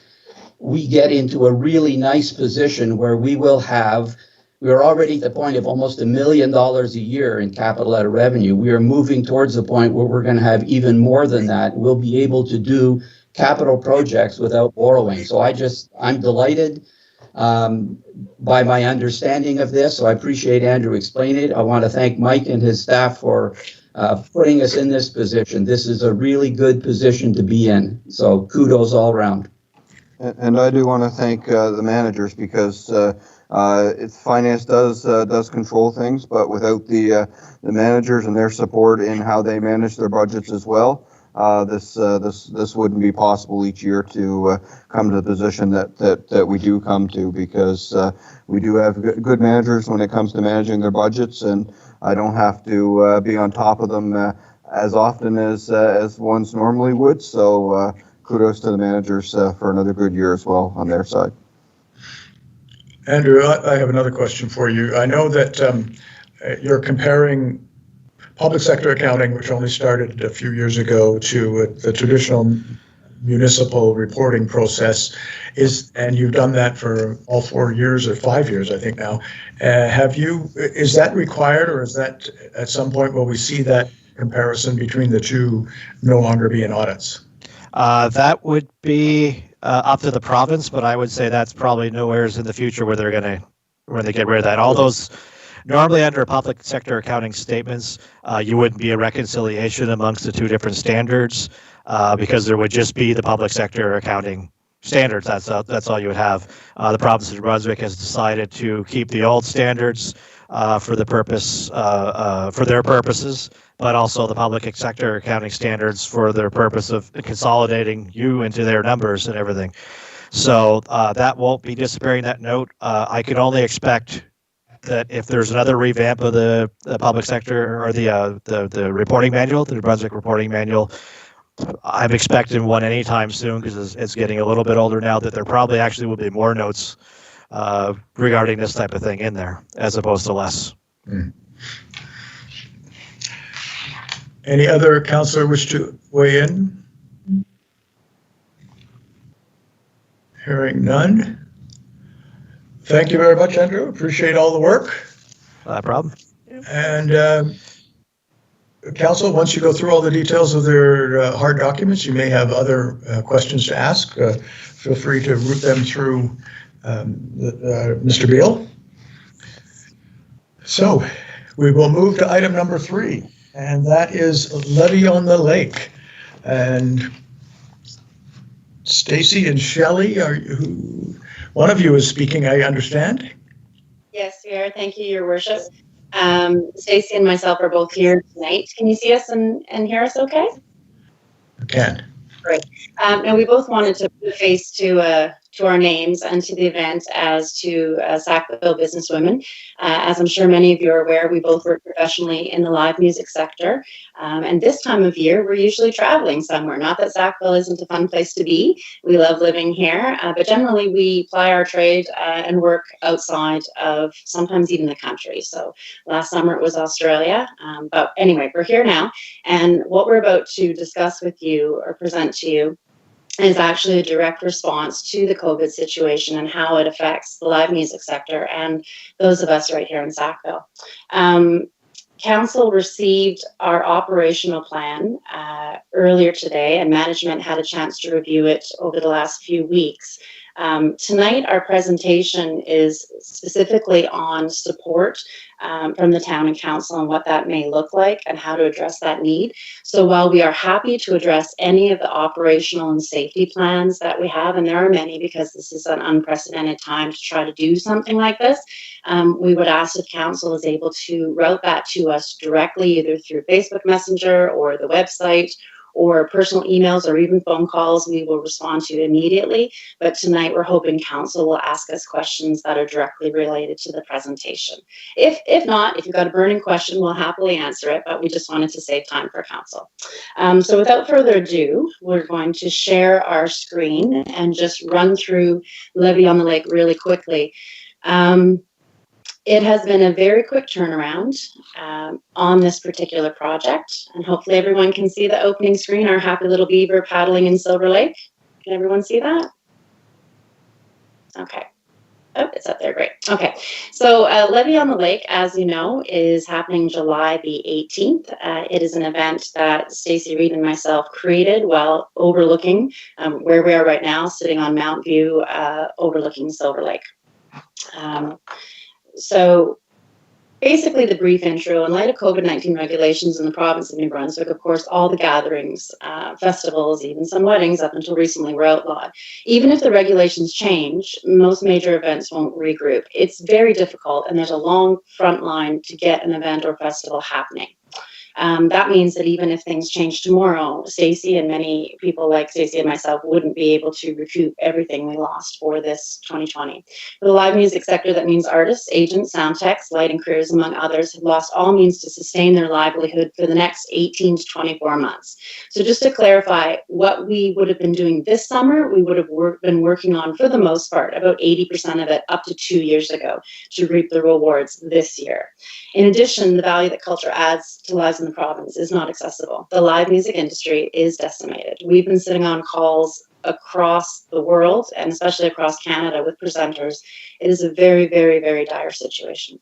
we get into a really nice position where we're already at the point of almost $1 million a year in capital out of revenue. We are moving towards the point where we're going to have even more than that. We'll be able to do capital projects without borrowing. So I'm delighted by my understanding of this. So I appreciate Andrew explaining it. I want to thank Mike and his staff for putting us in this position. This is a really good position to be in. So kudos all around. And I do want to thank the managers because finance does control things, but without the managers and their support in how they manage their budgets as well, this wouldn't be possible each year to come to the position that we do come to, because we do have good managers when it comes to managing their budgets, and I don't have to be on top of them as often as ones normally would. So kudos to the managers for another good year as well on their side. Andrew, I have another question for you. I know that you're comparing public sector accounting, which only started a few years ago, to the traditional municipal reporting process, and you've done that for all 4 years or 5 years, I think now. Is that required, or is that at some point will we see that comparison between the two no longer be in audits? That would be up to the province, but I would say that's probably nowhere in the future where they get rid of that. All those normally under public sector accounting statements, you wouldn't be a reconciliation amongst the two different standards because there would just be the public sector accounting standards. That's all you would have. The province of New Brunswick has decided to keep the old standards for their purposes, but also the public sector accounting standards for their purpose of consolidating you into their numbers and everything. So that won't be disappearing, that note. I can only expect that if there's another revamp of the public sector or the reporting manual, the New Brunswick reporting manual, I'm expecting one anytime soon because it's getting a little bit older now, that there probably actually will be more notes regarding this type of thing in there as opposed to less. Any other councillor wish to weigh in? Hearing none. Thank you very much, Andrew. Appreciate all the work. No problem. And council, once you go through all the details of their hard documents, you may have other questions to ask. Feel free to route them through Mr. Beal. So we will move to item number 3, and that is levy on the lake. And Stacy and Shelley, one of you is speaking, I understand. Yes, we are. Thank you, Your Worship. Stacy and myself are both here tonight. Can you see us and hear us okay? I can. Great. Now, we both wanted to put a face to our names and to the event as to Sackville businesswomen. As I'm sure many of you are aware, we both work professionally in the live music sector. And this time of year, we're usually traveling somewhere. Not that Sackville isn't a fun place to be. We love living here. But generally, we ply our trade and work outside of sometimes even the country. So last summer it was Australia. But anyway, we're here now. And what we're about to discuss with you or present to you is actually a direct response to the COVID situation and how it affects the live music sector and those of us right here in Sackville. Council received our operational plan earlier today, and management had a chance to review it over the last few weeks. Tonight, our presentation is specifically on support from the town and council and what that may look like and how to address that need. So while we are happy to address any of the operational and safety plans that we have, and there are many because this is an unprecedented time to try to do something like this, we would ask if council is able to route that to us directly, either through Facebook Messenger or the website, or personal emails or even phone calls. We will respond to immediately. But tonight we're hoping council will ask us questions that are directly related to the presentation. If not, if you've got a burning question, we'll happily answer it, but we just wanted to save time for council. So without further ado, we're going to share our screen and just run through Levy on the Lake really quickly. It has been a very quick turnaround on this particular project, and hopefully everyone can see the opening screen, our happy little beaver paddling in Silver Lake. Can everyone see that? Okay. Oh, it's up there, great. Okay, so Levy on the Lake, as you know, is happening July the 18th. It is an event that Stacey Reed and myself created while overlooking where we are right now, sitting on Mount View, overlooking Silver Lake. So basically the brief intro, in light of COVID-19 regulations in the province of New Brunswick, of course, all the gatherings, festivals, even some weddings up until recently were outlawed. Even if the regulations change, most major events won't regroup. It's very difficult, and there's a long front line to get an event or festival happening. That means that even if things change tomorrow, Stacey and many people like Stacey and myself wouldn't be able to recoup everything we lost for this 2020. For the live music sector, that means artists, agents, sound techs, lighting crews, among others, have lost all means to sustain their livelihood for the next 18 to 24 months. So just to clarify, what we would have been doing this summer, we would have been working on, for the most part, about 80% of it up to 2 years ago to reap the rewards this year. In addition, the value that culture adds to lives in the province is not accessible. The live music industry is decimated. We've been sitting on calls across the world and especially across Canada with presenters. It is a very, very, very dire situation.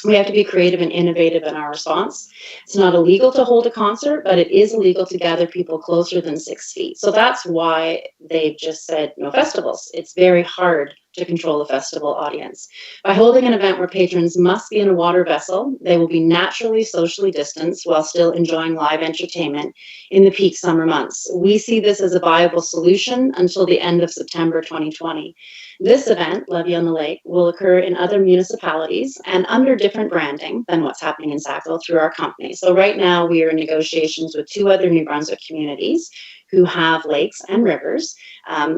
We have to be creative and innovative in our response. It's not illegal to hold a concert, but it is illegal to gather people closer than 6 feet. So that's why they've just said no festivals. It's very hard to control a festival audience. By holding an event where patrons must be in a water vessel, they will be naturally socially distanced while still enjoying live entertainment in the peak summer months. We see this as a viable solution until the end of September 2020. This event, Levy on the Lake, will occur in other municipalities and under different branding than what's happening in Sackville through our company. So right now we are in negotiations with 2 other New Brunswick communities who have lakes and rivers.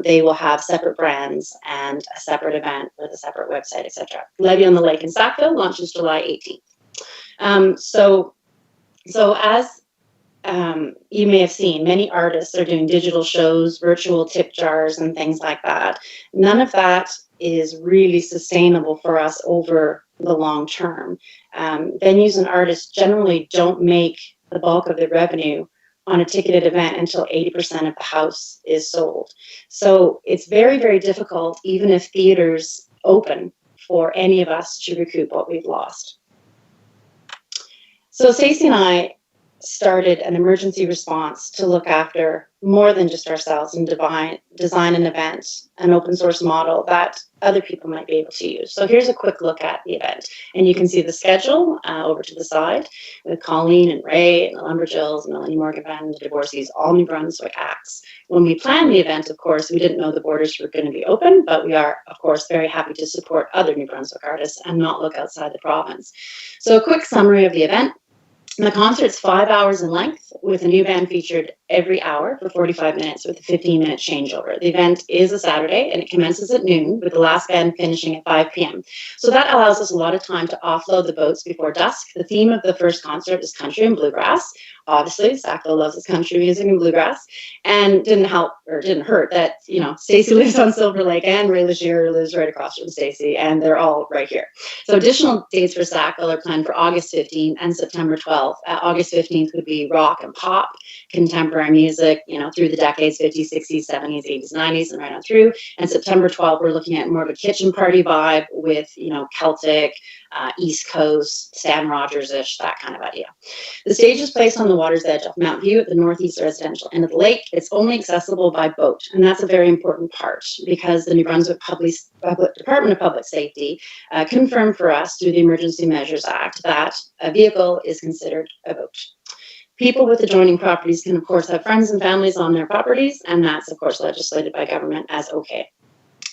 They will have separate brands and a separate event with a separate website, etc. Levy on the Lake in Sackville launches July 18th. So as you may have seen, many artists are doing digital shows, virtual tip jars, and things like that. None of that is really sustainable for us over the long term. Venues and artists generally don't make the bulk of their revenue on a ticketed event until 80% of the house is sold. So it's very, very difficult, even if theaters open, for any of us to recoup what we've lost. So Stacey and I started an emergency response to look after more than just ourselves and design an event, an open source model that other people might be able to use. So here's a quick look at the event. And you can see the schedule over to the side with Colleen and Ray and the Lumberjills, Melanie Morgan, the Divorcees, all New Brunswick acts. When we planned the event, of course, we didn't know the borders were going to be open, but we are, of course, very happy to support other New Brunswick artists and not look outside the province. So a quick summary of the event. The concert's 5 hours in length with a new band featured every hour for 45 minutes with a 15-minute changeover. The event is a Saturday and it commences at noon with the last band finishing at 5 p.m. So that allows us a lot of time to offload the boats before dusk. The theme of the first concert is country and bluegrass. Obviously, Sackville loves its country music and bluegrass, and didn't hurt that, you know, Stacey lives on Silver Lake and Ray Legier lives right across from Stacey, and they're all right here. So additional dates for Sackville are planned for August 15th and September 12th. August 15th would be rock and pop, contemporary music, you know, through the decades, 50s, 60s, 70s, 80s, 90s, and right on through. And September 12th, we're looking at more of a kitchen party vibe with, you know, Celtic, East Coast, Stan Rogers-ish, that kind of idea. The stage is placed on the water's edge of Mount View at the northeast residential end of the lake. It's only accessible by boat, and that's a very important part because the New Brunswick Department of Public Safety confirmed for us through the Emergency Measures Act that a vehicle is considered a boat. People with adjoining properties can, of course, have friends and families on their properties, and that's, of course, legislated by government as okay.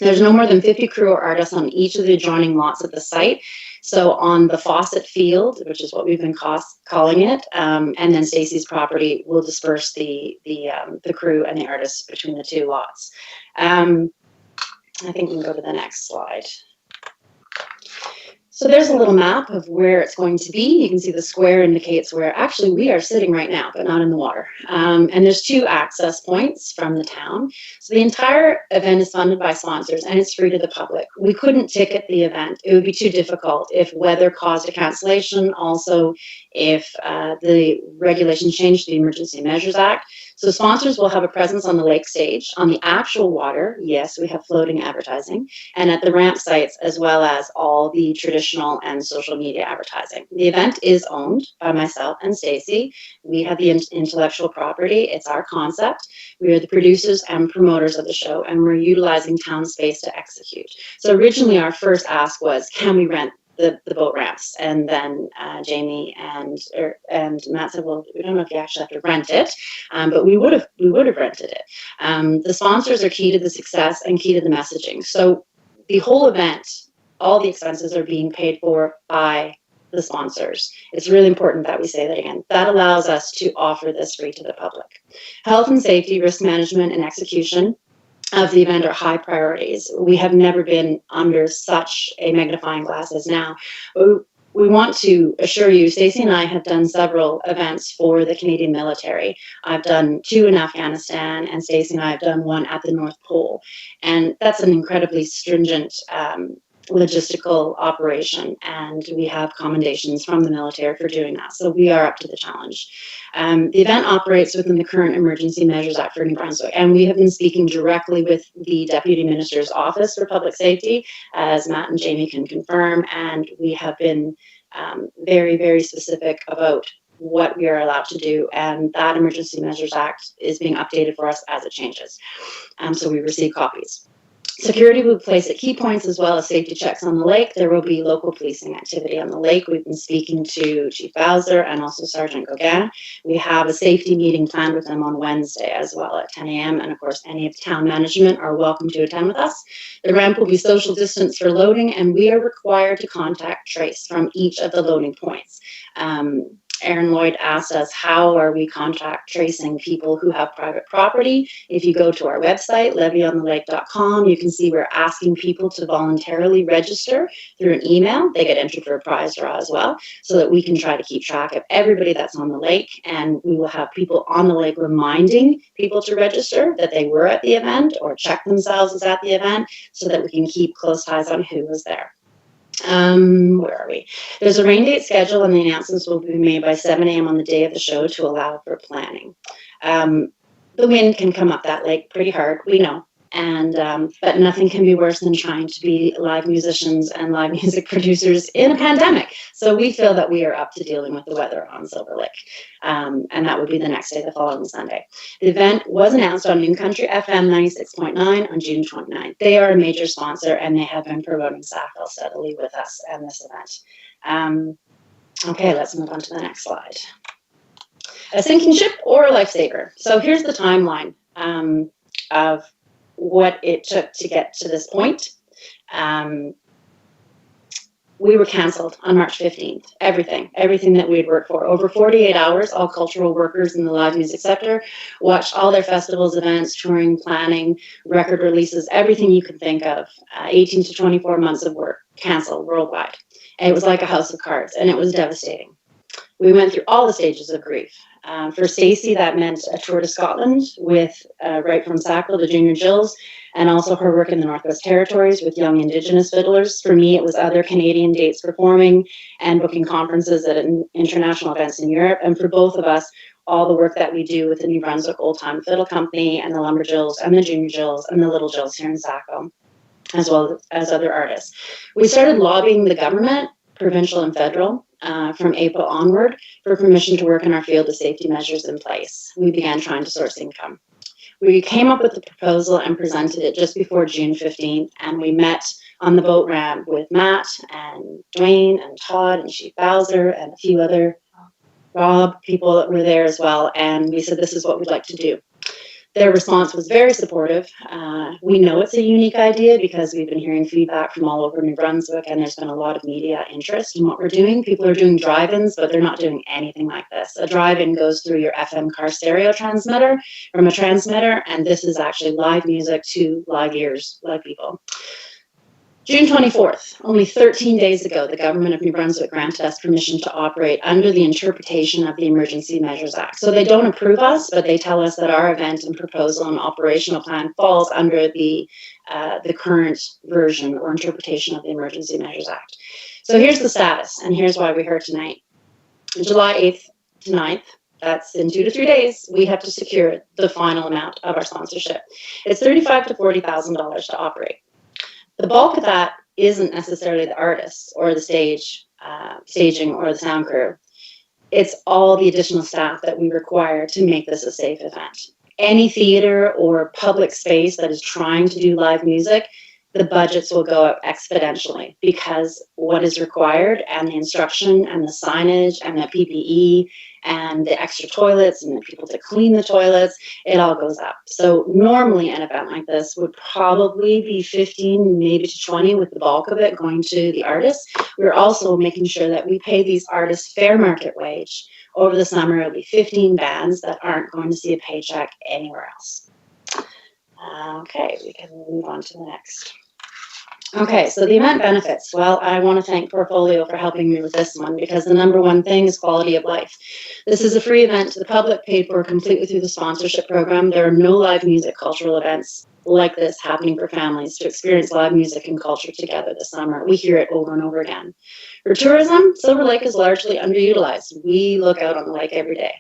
There's no more than 50 crew or artists on each of the adjoining lots at the site. So on the Fawcett Field, which is what we've been calling it, and then Stacey's property will disperse the crew and the artists between the 2 lots. I think we can go to the next slide. So there's a little map of where it's going to be. You can see the square indicates where actually we are sitting right now, but not in the water. And there's 2 access points from the town. So the entire event is funded by sponsors and it's free to the public. We couldn't ticket the event. It would be too difficult if weather caused a cancellation. Also, if the regulations changed the Emergency Measures Act. So sponsors will have a presence on the lake stage, on the actual water. Yes, we have floating advertising, and at the ramp sites, as well as all the traditional and social media advertising. The event is owned by myself and Stacey. We have the intellectual property. It's our concept. We are the producers and promoters of the show, and we're utilizing town space to execute. So originally our first ask was, can we rent the boat ramps? And then Jamie and Matt said, well, we don't know if you actually have to rent it, but we would have rented it. The sponsors are key to the success and key to the messaging. So the whole event, all the expenses are being paid for by the sponsors. It's really important that we say that again. That allows us to offer this free to the public. Health and safety, risk management, and execution of the event are high priorities. We have never been under such a magnifying glass as now. We want to assure you, Stacey and I have done several events for the Canadian military. I've done 2 in Afghanistan, and Stacey and I have done 1 at the North Pole. And that's an incredibly stringent logistical operation, and we have commendations from the military for doing that. So we are up to the challenge. The event operates within the current Emergency Measures Act for New Brunswick, and we have been speaking directly with the Deputy Minister's Office for Public Safety, as Matt and Jamie can confirm, and we have been very, very specific about what we are allowed to do, and that Emergency Measures Act is being updated for us as it changes. So we receive copies. Security will be placed at key points as well as safety checks on the lake. There will be local policing activity on the lake. We've been speaking to Chief Bowser and also Sergeant Gauguin. We have a safety meeting planned with them on Wednesday as well at 10 a.m. And of course, any of the town management are welcome to attend with us. The ramp will be social distance for loading, and we are required to contact trace from each of the loading points. Aaron Lloyd asked us, how are we contact tracing people who have private property? If you go to our website, levyonthelake.com, you can see we're asking people to voluntarily register through an email. They get entered for a prize draw as well, so that we can try to keep track of everybody that's on the lake. And we will have people on the lake reminding people to register that they were at the event or check themselves as at the event, so that we can keep close ties on who was there. Where are we? There's a rain date schedule, and the announcements will be made by 7 a.m. on the day of the show to allow for planning. The wind can come up that lake pretty hard, we know. And but nothing can be worse than trying to be live musicians and live music producers in a pandemic. So we feel that we are up to dealing with the weather on Silver Lake. And that would be the next day, the following Sunday. The event was announced on New Country FM 96.9 on June 29th. They are a major sponsor, and they have been promoting Sackville steadily with us and this event. Okay, let's move on to the next slide. A sinking ship or a lifesaver. So here's the timeline of what it took to get to this point. We were canceled on March 15th. Everything that we had worked for. Over 48 hours, all cultural workers in the live music sector watched all their festivals, events, touring, planning, record releases, everything you could think of. 18 to 24 months of work canceled worldwide. And it was like a house of cards, and it was devastating. We went through all the stages of grief. For Stacey, that meant a tour to Scotland with right from Sackville to Junior Jills, and also her work in the Northwest Territories with young Indigenous fiddlers. For me, it was other Canadian dates performing and booking conferences at international events in Europe. And for both of us, all the work that we do with the New Brunswick Old Time Fiddle Company and the Lumber Jills and the Junior Jills and the Little Jills here in Sackville, as well as other artists. We started lobbying the government, provincial and federal, from April onward for permission to work in our field of safety measures in place. We began trying to source income. We came up with the proposal and presented it just before June 15th, and we met on the boat ramp with Matt and Dwayne and Todd and Chief Bowser and a few other Rob people that were there as well, and we said, this is what we'd like to do. Their response was very supportive. We know it's a unique idea because we've been hearing feedback from all over New Brunswick, and there's been a lot of media interest in what we're doing. People are doing drive-ins, but they're not doing anything like this. A drive-in goes through your FM car stereo transmitter from a transmitter, and this is actually live music to live ears, live people. June 24th, only 13 days ago, the government of New Brunswick granted us permission to operate under the interpretation of the Emergency Measures Act. So they don't approve us, but they tell us that our event and proposal and operational plan falls under the current version or interpretation of the Emergency Measures Act. So here's the status, and here's why we're here tonight. July 8th to 9th, that's in 2 to 3 days, we have to secure the final amount of our sponsorship. It's $35,000 to $40,000 to operate. The bulk of that isn't necessarily the artists or the staging or the sound crew. It's all the additional staff that we require to make this a safe event. Any theater or public space that is trying to do live music, the budgets will go up exponentially because what is required and the instruction and the signage and the PPE and the extra toilets and the people to clean the toilets, it all goes up. So normally an event like this would probably be 15, maybe to 20 with the bulk of it going to the artists. We're also making sure that we pay these artists fair market wage. Over the summer, it'll be 15 bands that aren't going to see a paycheck anywhere else. Okay, we can move on to the next. Okay, so the event benefits. Well, I want to thank Portfolio for helping me with this one because the number one thing is quality of life. This is a free event to the public, paid for completely through the sponsorship program. There are no live music cultural events like this happening for families to experience live music and culture together this summer. We hear it over and over again. For tourism, Silver Lake is largely underutilized. We look out on the lake every day.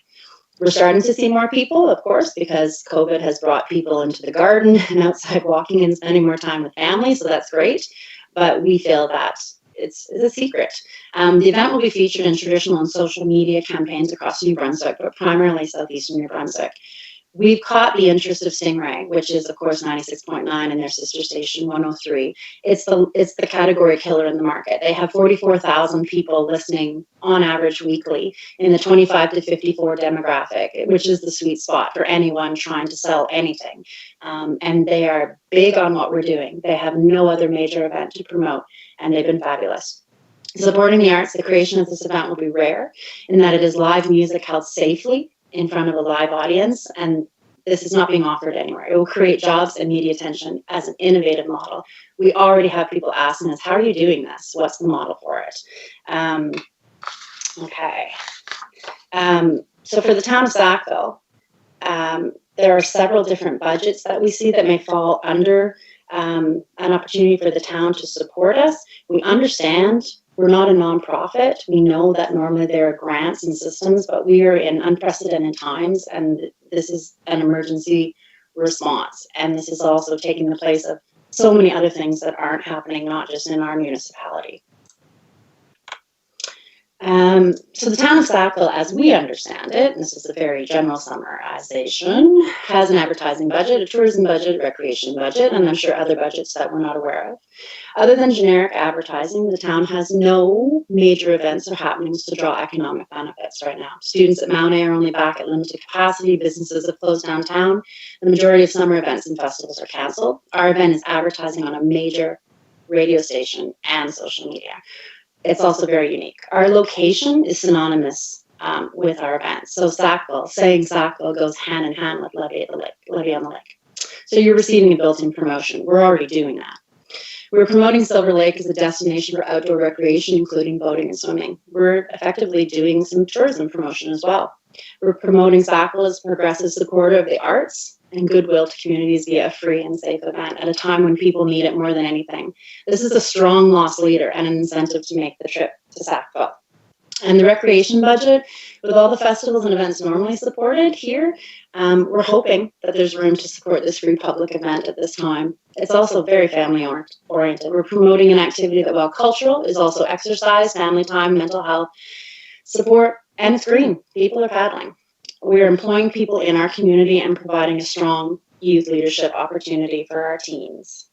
We're starting to see more people, of course, because COVID has brought people into the garden and outside walking and spending more time with family, so that's great. But we feel that it's a secret. The event will be featured in traditional and social media campaigns across New Brunswick, but primarily southeastern New Brunswick. We've caught the interest of Stingray, which is, of course, 96.9 and their sister station 103. It's the category killer in the market. They have 44,000 people listening on average weekly in the 25 to 54 demographic, which is the sweet spot for anyone trying to sell anything. And they are big on what we're doing. They have no other major event to promote, and they've been fabulous. Supporting the arts, the creation of this event will be rare in that it is live music held safely in front of a live audience, and this is not being offered anywhere. It will create jobs and media attention as an innovative model. We already have people asking us, how are you doing this? What's the model for it? So for the town of Sackville, there are several different budgets that we see that may fall under an opportunity for the town to support us. We understand we're not a nonprofit. We know that normally there are grants and systems, but we are in unprecedented times, and this is an emergency response. And this is also taking the place of so many other things that aren't happening, not just in our municipality. So the town of Sackville, as we understand it, and this is a very general summarization, has an advertising budget, a tourism budget, a recreation budget, and I'm sure other budgets that we're not aware of. Other than generic advertising, the town has no major events or happenings to draw economic benefits right now. Students at Mount A are only back at limited capacity. Businesses have closed downtown. The majority of summer events and festivals are canceled. Our event is advertising on a major radio station and social media. It's also very unique. Our location is synonymous with our events. So Sackville, saying Sackville goes hand in hand with Levy on the Lake. So you're receiving a built-in promotion. We're already doing that. We're promoting Silver Lake as a destination for outdoor recreation, including boating and swimming. We're effectively doing some tourism promotion as well. We're promoting Sackville as a progressive supporter of the arts and goodwill to communities via a free and safe event at a time when people need it more than anything. This is a strong loss leader and an incentive to make the trip to Sackville. And the recreation budget, with all the festivals and events normally supported here, we're hoping that there's room to support this free public event at this time. It's also very family oriented. We're promoting an activity that, while cultural, is also exercise, family time, mental health, support, and it's green. People are paddling. We're employing people in our community and providing a strong youth leadership opportunity for our teens.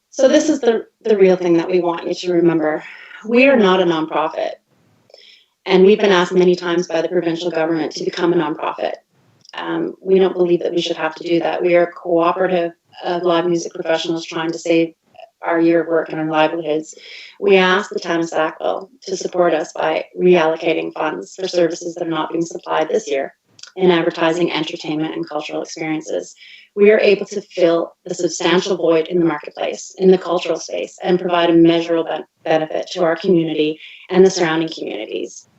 So this is the real thing that we want you to remember. We are not a nonprofit, and we've been asked many times by the provincial government to become a nonprofit. We don't believe that we should have to do that. We are a cooperative of live music professionals trying to save our year of work and our livelihoods. We ask the town of Sackville to support us by reallocating funds for services that are not being supplied this year in advertising, entertainment, and cultural experiences. We are able to fill the substantial void in the marketplace, in the cultural space, and provide a measurable benefit to our community and the surrounding communities.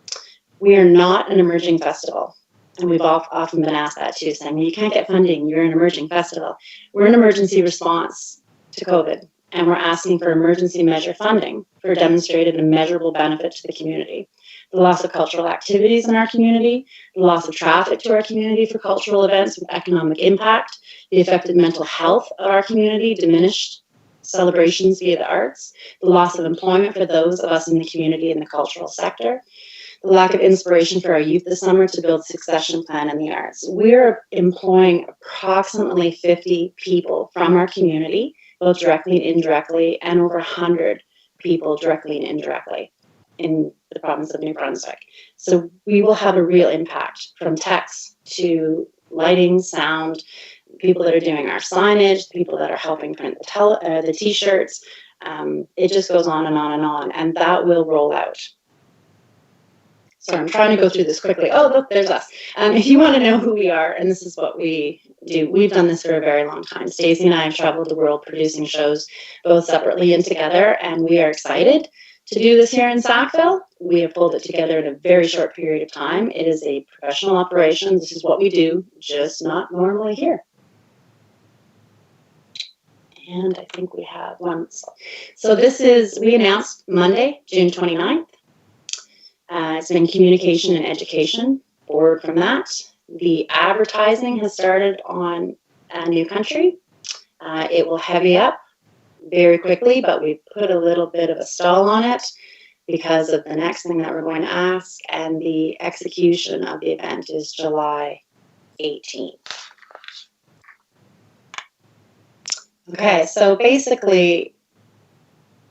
We are not an emerging festival. And we've often been asked that too, saying, you can't get funding, you're an emerging festival. We're an emergency response to COVID, and we're asking for emergency measure funding for demonstrated and measurable benefit to the community. The loss of cultural activities in our community, the loss of traffic to our community for cultural events with economic impact, the affected mental health of our community, diminished celebrations via the arts, the loss of employment for those of us in the community in the cultural sector, the lack of inspiration for our youth this summer to build succession plan in the arts. We're employing approximately 50 people from our community, both directly and indirectly, and over 100 people directly and indirectly in the province of New Brunswick. So we will have a real impact, from text to lighting, sound, people that are doing our signage, people that are helping print the t-shirts. It just goes on and on and on, and that will roll out. So I'm trying to go through this quickly. Oh, look, there's us. If you want to know who we are, and this is what we do, we've done this for a very long time. Stacey and I have traveled the world producing shows both separately and together, and we are excited To do this here in Sackville, we have pulled it together in a very short period of time. It is a professional operation. This is what we do, just not normally here. And I think we have one. So this is, we announced Monday, June 29th. It's been communication and education. Forward from that, the advertising has started on New Country. It will heavy up very quickly, but we put a little bit of a stall on it because of the next thing that we're going to ask, and the execution of the event is July 18th. Okay, so basically,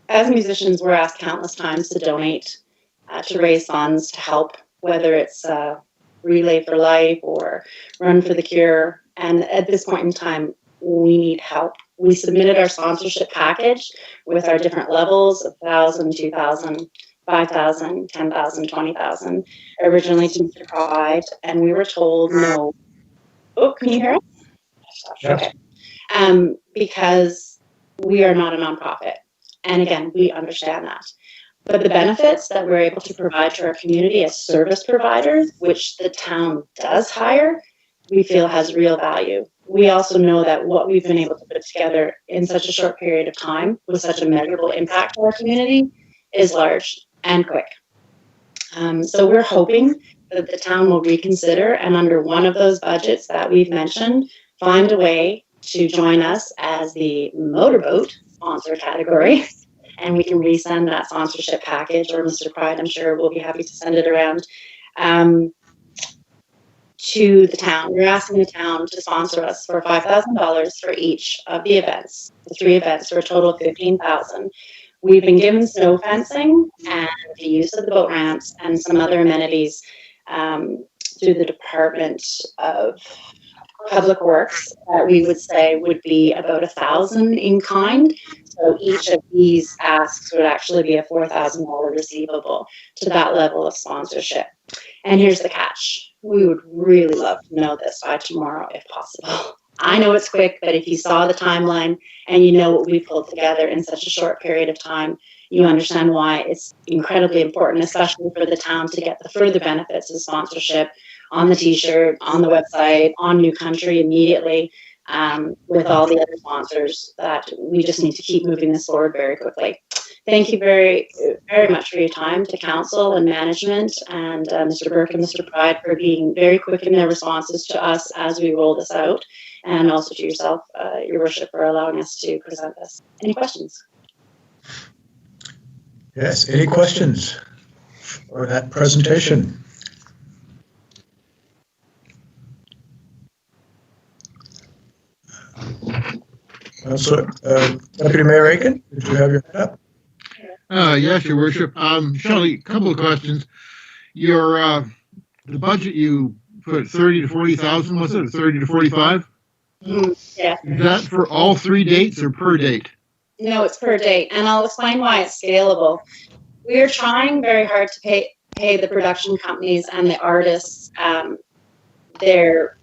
as musicians, we're asked countless times to donate, to raise funds to help, whether it's Relay for Life or Run for the Cure. And at this point in time, we need help. We submitted our sponsorship package with our different levels of 1,000, 2,000, 5,000, 10,000, 20,000, originally to Mr. Pride, and we were told no. Oh, can you hear us? Okay. Because we are not a nonprofit. And again, we understand that. But the benefits that we're able to provide to our community as service providers, which the town does hire, we feel has real value. We also know that what we've been able to put together in such a short period of time with such a measurable impact to our community is large and quick. So we're hoping that the town will reconsider, and under one of those budgets that we've mentioned, find a way to join us as the motorboat sponsor category. And we can resend that sponsorship package, or Mr. Pride, I'm sure, will be happy to send it around to the town. We're asking the town to sponsor us for $5,000 for each of the events, the 3 events, for a total of $15,000. We've been given snow fencing and the use of the boat ramps and some other amenities through the Department of Public Works that we would say would be about $1,000 in kind. So each of these asks would actually be a $4,000 receivable to that level of sponsorship. And here's the catch. We would really love to know this by tomorrow if possible. I know it's quick, but if you saw the timeline and you know what we pulled together in such a short period of time, you understand why it's incredibly important, especially for the town, to get the further benefits of sponsorship on the t-shirt, on the website, on New Country immediately, with all the other sponsors, that we just need to keep moving this forward very quickly. Thank you very, very much for your time to council and management, and Mr. Burke and Mr. Pride for being very quick in their responses to us as we roll this out, and also to yourself, Your Worship, for allowing us to present this. Any questions? Yes, any questions for that presentation? So, Deputy Mayor Aiken, did you have your hand up? Yes, Your Worship. Shelley, a couple of questions. Your the budget you put 30 to 40,000, was it, or 30 to 45? Yeah. Is that for all 3 dates or per date? No, it's per date, and I'll explain why it's scalable. We are trying very hard to pay the production companies and the artists their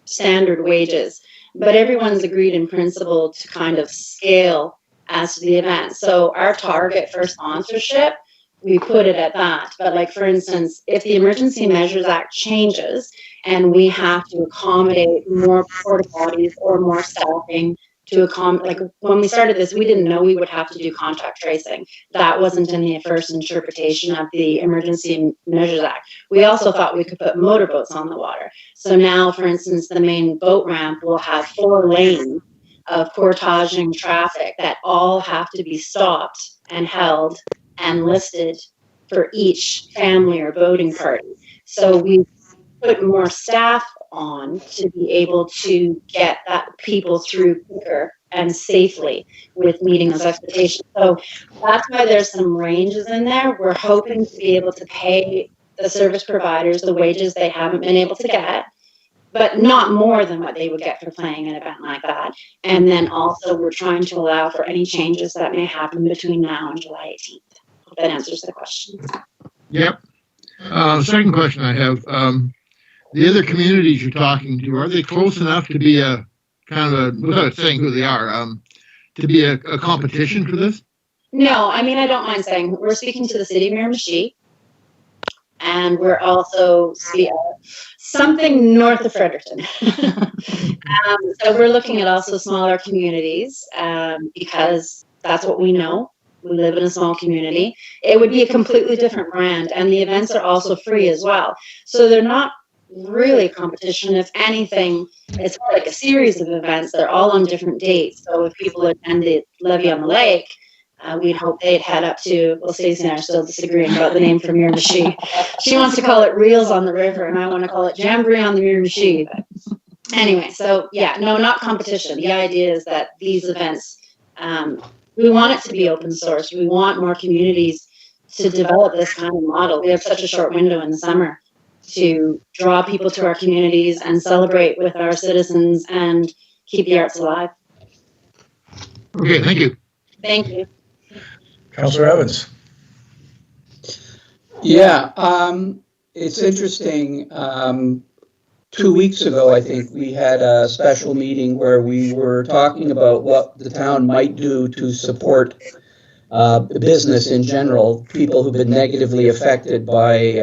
standard wages, but everyone's agreed in principle to kind of scale as to the event. So our target for sponsorship, we put it at that. But like, for instance, if the Emergency Measures Act changes and we have to accommodate more porta potties or more staffing to accommodate, like when we started this, we didn't know we would have to do contact tracing. That wasn't in the first interpretation of the Emergency Measures Act. We also thought we could put motorboats on the water. So now, for instance, the main boat ramp will have 4 lanes of portaging traffic that all have to be stopped and held and listed for each family or boating party. So we put more staff on to be able to get that people through quicker and safely with meeting those expectations. So that's why there's some ranges in there. We're hoping to be able to pay the service providers the wages they haven't been able to get, but not more than what they would get for playing an event like that. And then also we're trying to allow for any changes that may happen between now and July 18th. Hope that answers the question. Yep. Second question I have, the other communities you're talking to, are they close enough to be a kind of a, without saying who they are, to be a competition for this? No, I mean, I don't mind saying we're speaking to the city of Miramichi, and we're also something north of Fredericton. So we're looking at also smaller communities because that's what we know. We live in a small community. It would be a completely different brand, and the events are also free as well. So they're not really a competition. If anything, it's like a series of events. They're all on different dates. So if people attend the Levy on the Lake, we'd hope they'd head up to, well, Stacey and I are still disagreeing about the name for Miramichi. She wants to call it Reels on the River, and I want to call it Jamboree on the Miramichi. Anyway, so yeah, no, not competition. The idea is that these events, we want it to be open source. We want more communities to develop this kind of model. We have such a short window in the summer to draw people to our communities and celebrate with our citizens and keep the arts alive. Okay, thank you. Thank you. Councillor Evans. Yeah, it's interesting. 2 weeks ago, I think, we had a special meeting where we were talking about what the town might do to support business in general, people who've been negatively affected by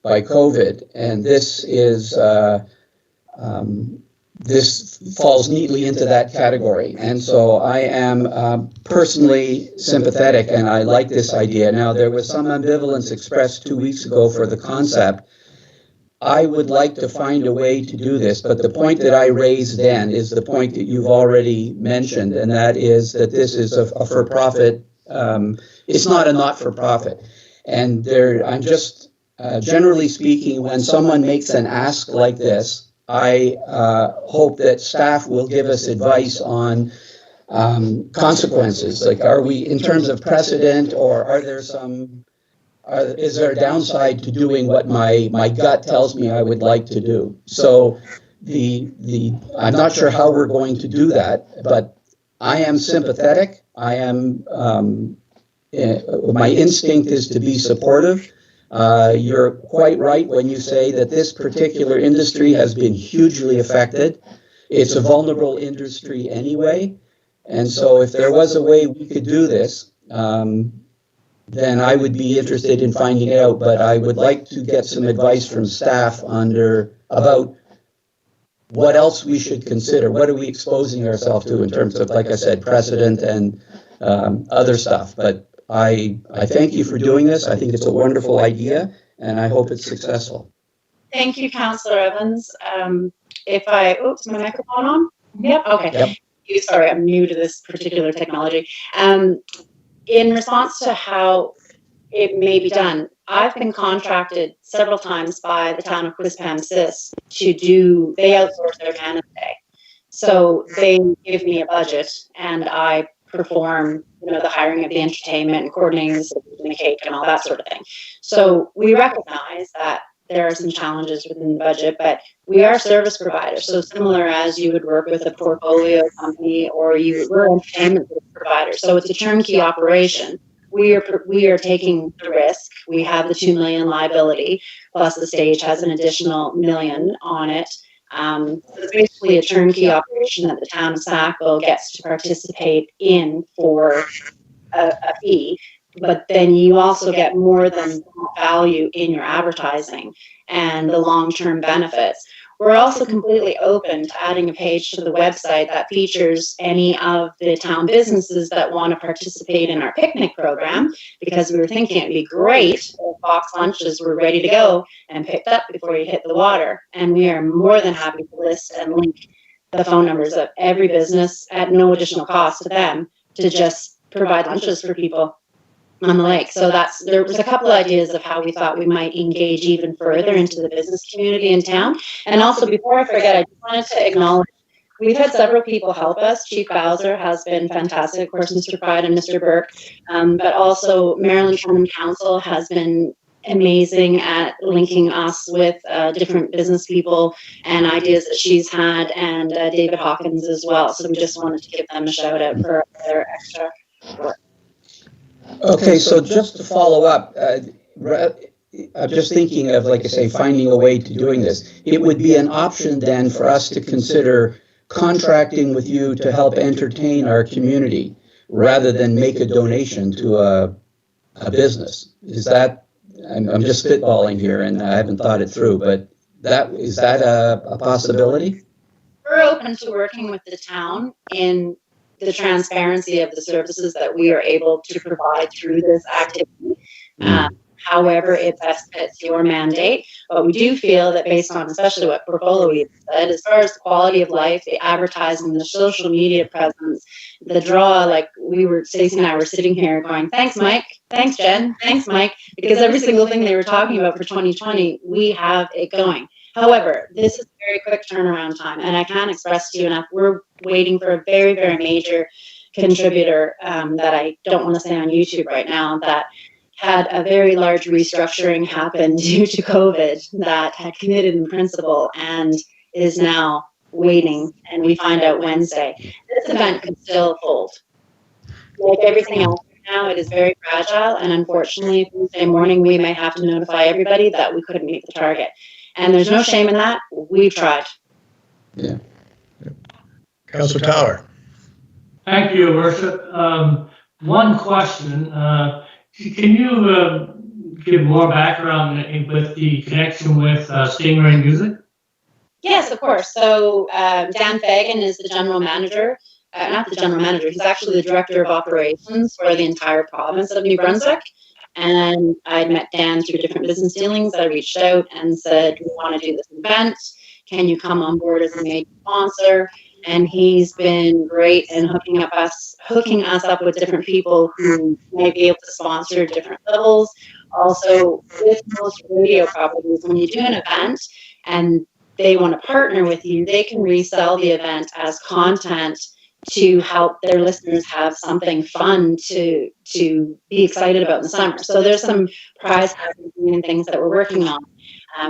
COVID. And this is this falls neatly into that category. And so I am personally sympathetic, and I like this idea. Now, there was some ambivalence expressed 2 weeks ago for the concept. I would like to find a way to do this, but the point that I raised then is the point that you've already mentioned, and that is that this is a for-profit. It's not a not-for-profit. And I'm just, generally speaking, when someone makes an ask like this, I hope that staff will give us advice on consequences. Like, are we, in terms of precedent, or are there some, is there a downside to doing what my gut tells me I would like to do? So I'm not sure how we're going to do that, but I am sympathetic. I am, my instinct is to be supportive. You're quite right when you say that this particular industry has been hugely affected. It's a vulnerable industry anyway. And so if there was a way we could do this, then I would be interested in finding it out. But I would like to get some advice from staff about what else we should consider. What are we exposing ourselves to in terms of, like I said, precedent and other stuff. But I thank you for doing this. I think it's a wonderful idea, and I hope it's successful. Thank you, Councillor Evans. Oops, my microphone on? Yep, okay. Yep. Sorry, I'm new to this particular technology. In response to how it may be done, I've been contracted several times by the town of Quispamsis they outsource their Canada Day. So they give me a budget, and I perform, the hiring of the entertainment and coordinating the cake and all that sort of thing. So we recognize that there are some challenges within the budget, but we are service providers. So similar as you would work with a portfolio company, or we're an entertainment provider. So it's a turnkey operation. We are taking the risk. We have the $2 million liability, plus the stage has an additional $1 million on it. So it's basically a turnkey operation that the town of Sackville gets to participate in for a fee. But then you also get more than value in your advertising and the long-term benefits. We're also completely open to adding a page to the website that features any of the town businesses that want to participate in our picnic program, because we were thinking it'd be great if box lunches were ready to go and picked up before you hit the water. And we are more than happy to list and link the phone numbers of every business at no additional cost to them to just provide lunches for people on the lake. So there was a couple of ideas of how we thought we might engage even further into the business community in town. And also, before I forget, I just wanted to acknowledge we've had several people help us. Chief Bowser has been fantastic, of course, Mr. Pride and Mr. Burke, but also Maryland Town Council has been amazing at linking us with different business people and ideas that she's had, and David Hawkins as well. So we just wanted to give them a shout out for their extra work. Okay, so just to follow up, I'm just thinking of, like I say, finding a way to doing this. It would be an option then for us to consider contracting with you to help entertain our community. rather than make a donation to a business. Is that, I'm just spitballing here and I haven't thought it through, but is that a possibility? We're open to working with the town in the transparency of the services that we are able to provide through this activity. However, it best fits your mandate. But we do feel that based on especially what Portfolio said, as far as the quality of life, the advertising, the social media presence, the draw, like Stacey and I were sitting here going, thanks, Mike. Thanks, Jen. Thanks, Mike. Because every single thing they were talking about for 2020, we have it going. However, this is a very quick turnaround time, and I can't express to you enough. We're waiting for a very, very major contributor that I don't want to say on YouTube right now that had a very large restructuring happen due to COVID that had committed in principle and is now waiting, and we find out Wednesday. This event could still fold. Like everything else now, it is very fragile, and unfortunately, Tuesday morning, we may have to notify everybody that we couldn't meet the target. And there's no shame in that. We've tried. Yeah. Councillor Tower. Thank you, Your Worship. One question. Can you give more background with the connection with Stingray Music? Yes, of course. So Dan Fagan is the general manager. Not the general manager. He's actually the director of operations for the entire province of New Brunswick. And I met Dan through different business dealings. I reached out and said, we want to do this event. Can you come on board as a major sponsor? And he's been great in hooking us up with different people who may be able to sponsor different levels. Also, with most radio properties, when you do an event and they want to partner with you, they can resell the event as content to help their listeners have something fun to be excited about in the summer. So there's some prize packaging and things that we're working on.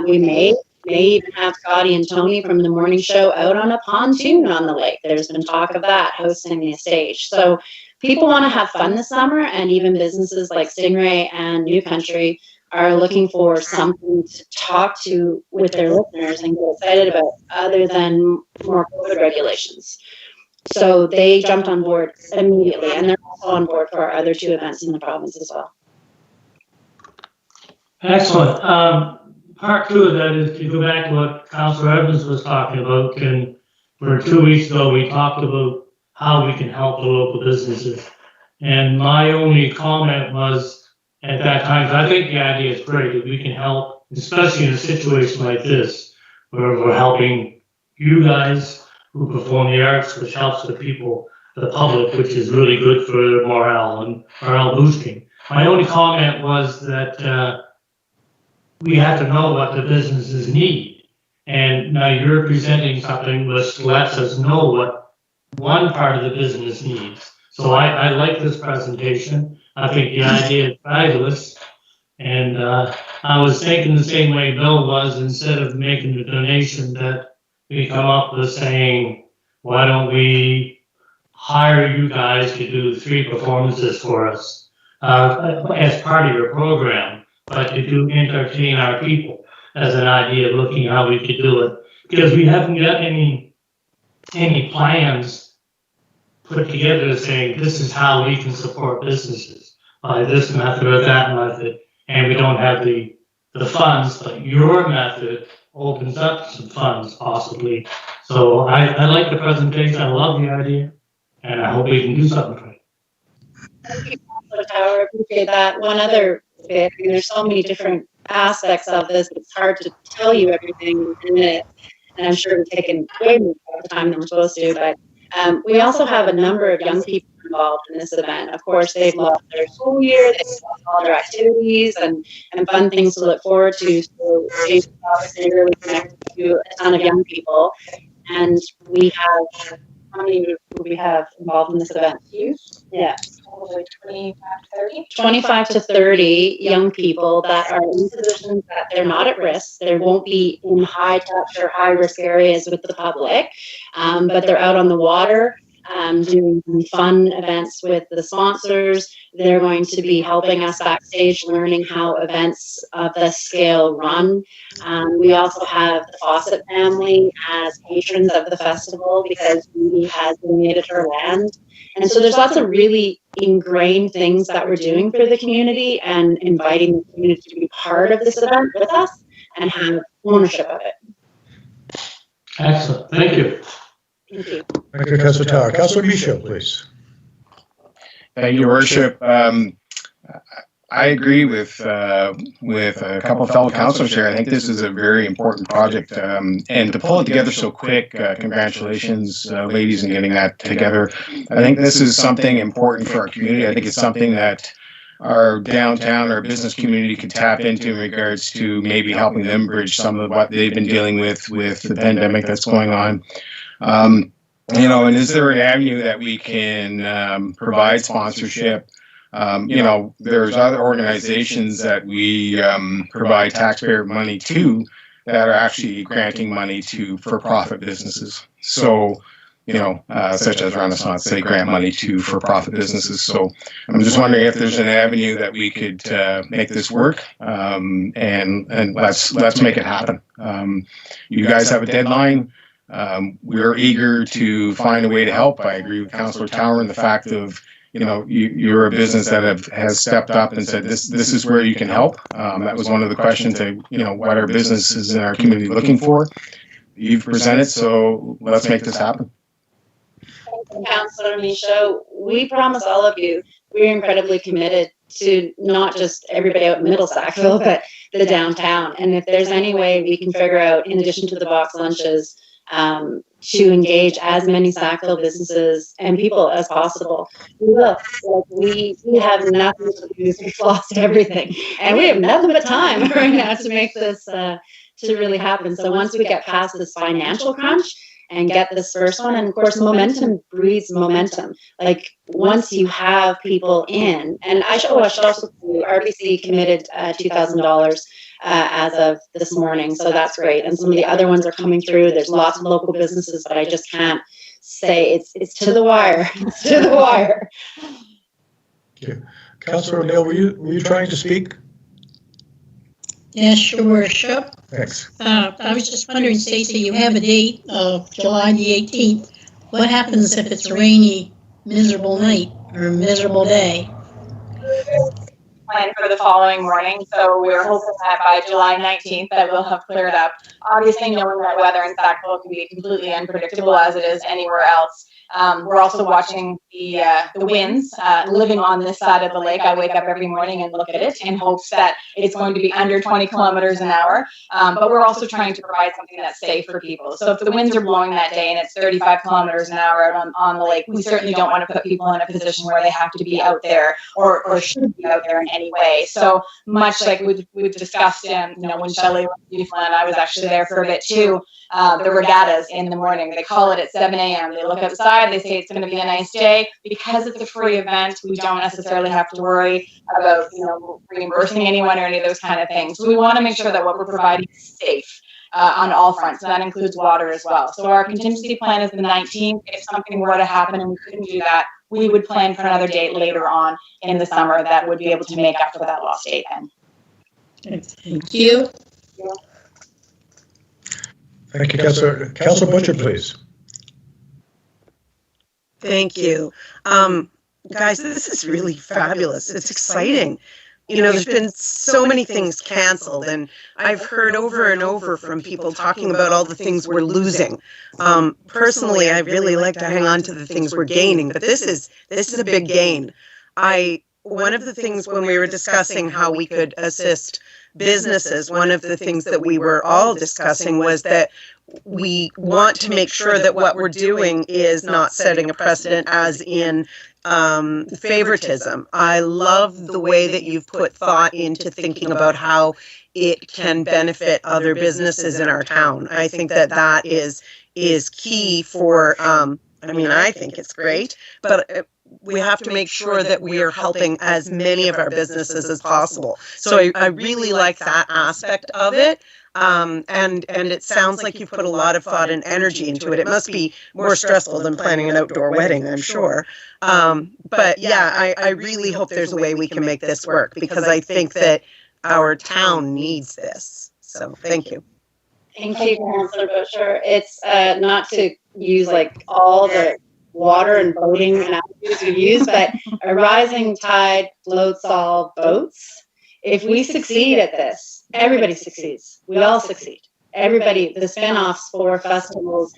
We may even have Scotty and Tony from the morning show out on a pontoon on the lake. There's been talk of that, hosting the stage. So people want to have fun this summer, and even businesses like Stingray and New Country are looking for something to talk to with their listeners and get excited about other than more COVID regulations. So they jumped on board immediately, and they're also on board for our other two events in the province as well. Excellent. Part two of that is to go back to what Councillor Evans was talking about. And for 2 weeks ago, we talked about how we can help the local businesses. And my only comment was at that time, 'cause I think the idea is great, that we can help, especially in a situation like this, where we're helping you guys who perform the arts, which helps the people, the public, which is really good for morale and morale boosting. My only comment was that we have to know what the businesses need. And now you're presenting something which lets us know what one part of the business needs. So I like this presentation. I think the idea is fabulous. And I was thinking the same way Bill was, instead of making the donation, that we come up with saying, why don't we hire you guys to do 3 performances for us as part of your program, but to do entertain our people as an idea of looking how we could do it. Because we haven't got any plans put together saying this is how we can support businesses by this method or that method, and we don't have the funds, but your method opens up some funds possibly. So I like the presentation, I love the idea, and I hope we can do something for it. Thank you, Councillor Tower. I appreciate that. One other bit, I mean, there's so many different aspects of this, it's hard to tell you everything in a minute, and I'm sure we've taken way more time than we're supposed to, but we also have a number of young people involved in this event. Of course, they've lost their school year, they've lost all their activities and fun things to look forward to. So Stacey's obviously really connected to a ton of young people. And we have, how many do we have involved in this event? You? Yeah. 25 to 30 young people that are in positions that they're not at risk. They won't be in high touch or high risk areas with the public, but they're out on the water. doing some fun events with the sponsors. They're going to be helping us backstage, learning how events of this scale run. We also have the Fawcett family as patrons of the festival because Judy has donated her land. And so there's lots of really ingrained things that we're doing for the community and inviting the community to be part of this event with us and have ownership of it. Excellent, thank you. Thank you. Thank you, Councillor Tower. Councillor Michaud, please. Thank you, Your Worship. I agree with a couple of fellow councillors here. I think this is a very important project, and to pull it together so quick, congratulations, ladies, in getting that together. I think this is something important for our community. I think it's something that our downtown, our business community could tap into in regards to maybe helping them bridge some of what they've been dealing with the pandemic that's going on. You know, and is there an avenue that we can provide sponsorship? You know, there's other organizations that we provide taxpayer money to that are actually granting money to for-profit businesses. So, you know, such as Renaissance, they grant money to for-profit businesses. So I'm just wondering if there's an avenue that we could make this work, and let's make it happen. You guys have a deadline. We're eager to find a way to help. I agree with Councillor Tower in the fact of, you know, you're a business that has stepped up and said this is where you can help. That was one of the questions that, you know, what our businesses in our community looking for. You've presented, so let's make this happen. Councillor Michaud, we promise all of you, we're incredibly committed to not just everybody out in Middle Sackville, but the downtown. And if there's any way we can figure out, in addition to the box lunches, to engage as many Sackville businesses and people as possible, we will. Like we have nothing to lose. We've lost everything, and we have nothing but time right now to make this to really happen. So once we get past this financial crunch and get this first one, and of course momentum breeds momentum. Like once you have people in, and I should also say RBC committed $2,000 as of this morning, so that's great. And some of the other ones are coming through. There's lots of local businesses, but I just can't say it's to the wire. It's to the wire. Okay. Councillor O'Neill, were you trying to speak? Yes, Your Worship. Thanks. I was just wondering, Stacey, you have a date of July the 18th. What happens if it's a rainy, miserable night or miserable day? Plan for the following morning, so we're hoping that by July 19th that we'll have cleared up. Obviously, knowing that weather in Sackville can be completely unpredictable as it is anywhere else. We're also watching the winds. Living on this side of the lake, I wake up every morning and look at it in hopes that it's going to be under 20 kilometers an hour. But we're also trying to provide something that's safe for people. So if the winds are blowing that day and it's 35 kilometers an hour out on the lake, we certainly don't want to put people in a position where they have to be out there or should be out there in any way. So much like we've discussed in, you know, when Shelley was beautiful, and I was actually there for a bit too, the regattas in the morning. They call it at 7 a.m. They look outside, they say it's going to be a nice day. Because it's a free event, we don't necessarily have to worry about, you know, reimbursing anyone or any of those kind of things. So we want to make sure that what we're providing is safe on all fronts. So that includes water as well. So our contingency plan is the 19th. If something were to happen and we couldn't do that, we would plan for another date later on in the summer that would be able to make up for that lost date then. Thank you. Thank you, Councillor. Councillor Butcher, please. Thank you. Guys, this is really fabulous. It's exciting. You know, there's been so many things canceled, and I've heard over and over from people talking about all the things we're losing. Personally, I really like to hang on to the things we're gaining, but this is a big gain. One of the things when we were discussing how we could assist businesses, one of the things that we were all discussing was that we want to make sure that what we're doing is not setting a precedent as in favoritism. I love the way that you've put thought into thinking about how it can benefit other businesses in our town. I think that is key for, I think it's great, but we have to make sure that we are helping as many of our businesses as possible. So I really like that aspect of it. And it sounds like you've put a lot of thought and energy into it. It must be more stressful than planning an outdoor wedding, I'm sure. But yeah, I really hope there's a way we can make this work, because I think that our town needs this. So thank you. Thank you, Councillor Butcher. It's not to use like all the water and boating analogies we use, but a rising tide floats all boats. If we succeed at this, everybody succeeds. We all succeed. Everybody, the spin-offs for festivals,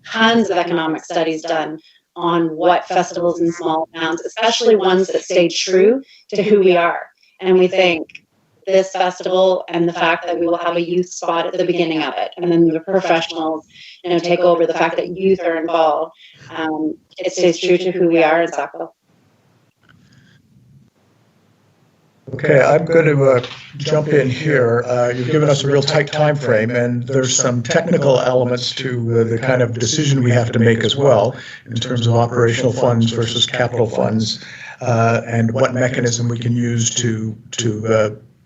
tons of economic studies done on what festivals in small towns, especially ones that stay true to who we are. And we think this festival and the fact that we will have a youth spot at the beginning of it, and then the professionals, take over, the fact that youth are involved, it stays true to who we are in Sackville. Okay, I'm going to jump in here. You've given us a real tight time frame, and there's some technical elements to the kind of decision we have to make as well, in terms of operational funds versus capital funds, and what mechanism we can use to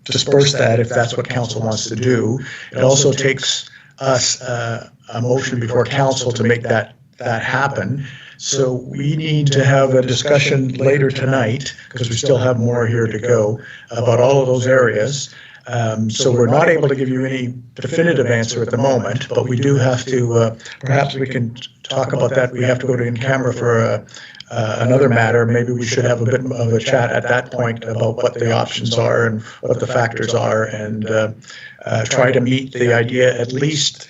disperse that if that's what council wants to do. It also takes us a motion before council to make that happen. So we need to have a discussion later tonight, because we still have more here to go, about all of those areas. So we're not able to give you any definitive answer at the moment, but we do have to, perhaps we can talk about that. We have to go to in camera for another matter. Maybe we should have a bit of a chat at that point about what the options are and what the factors are, and try to meet the idea. At least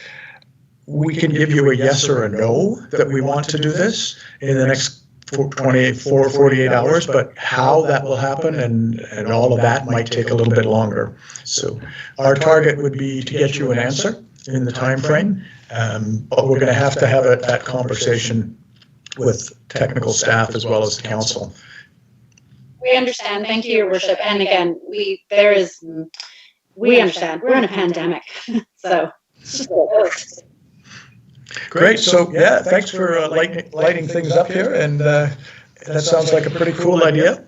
we can give you a yes or a no that we want to do this in the next 48 hours, but how that will happen and all of that might take a little bit longer. So our target would be to get you an answer in the time frame, but we're going to have that conversation with technical staff as well as the council. We understand. Thank you, Your Worship. And again, we understand. We're in a pandemic, so it's just what it is. Great. So yeah, thanks for lighting things up here, and that sounds like a pretty cool idea.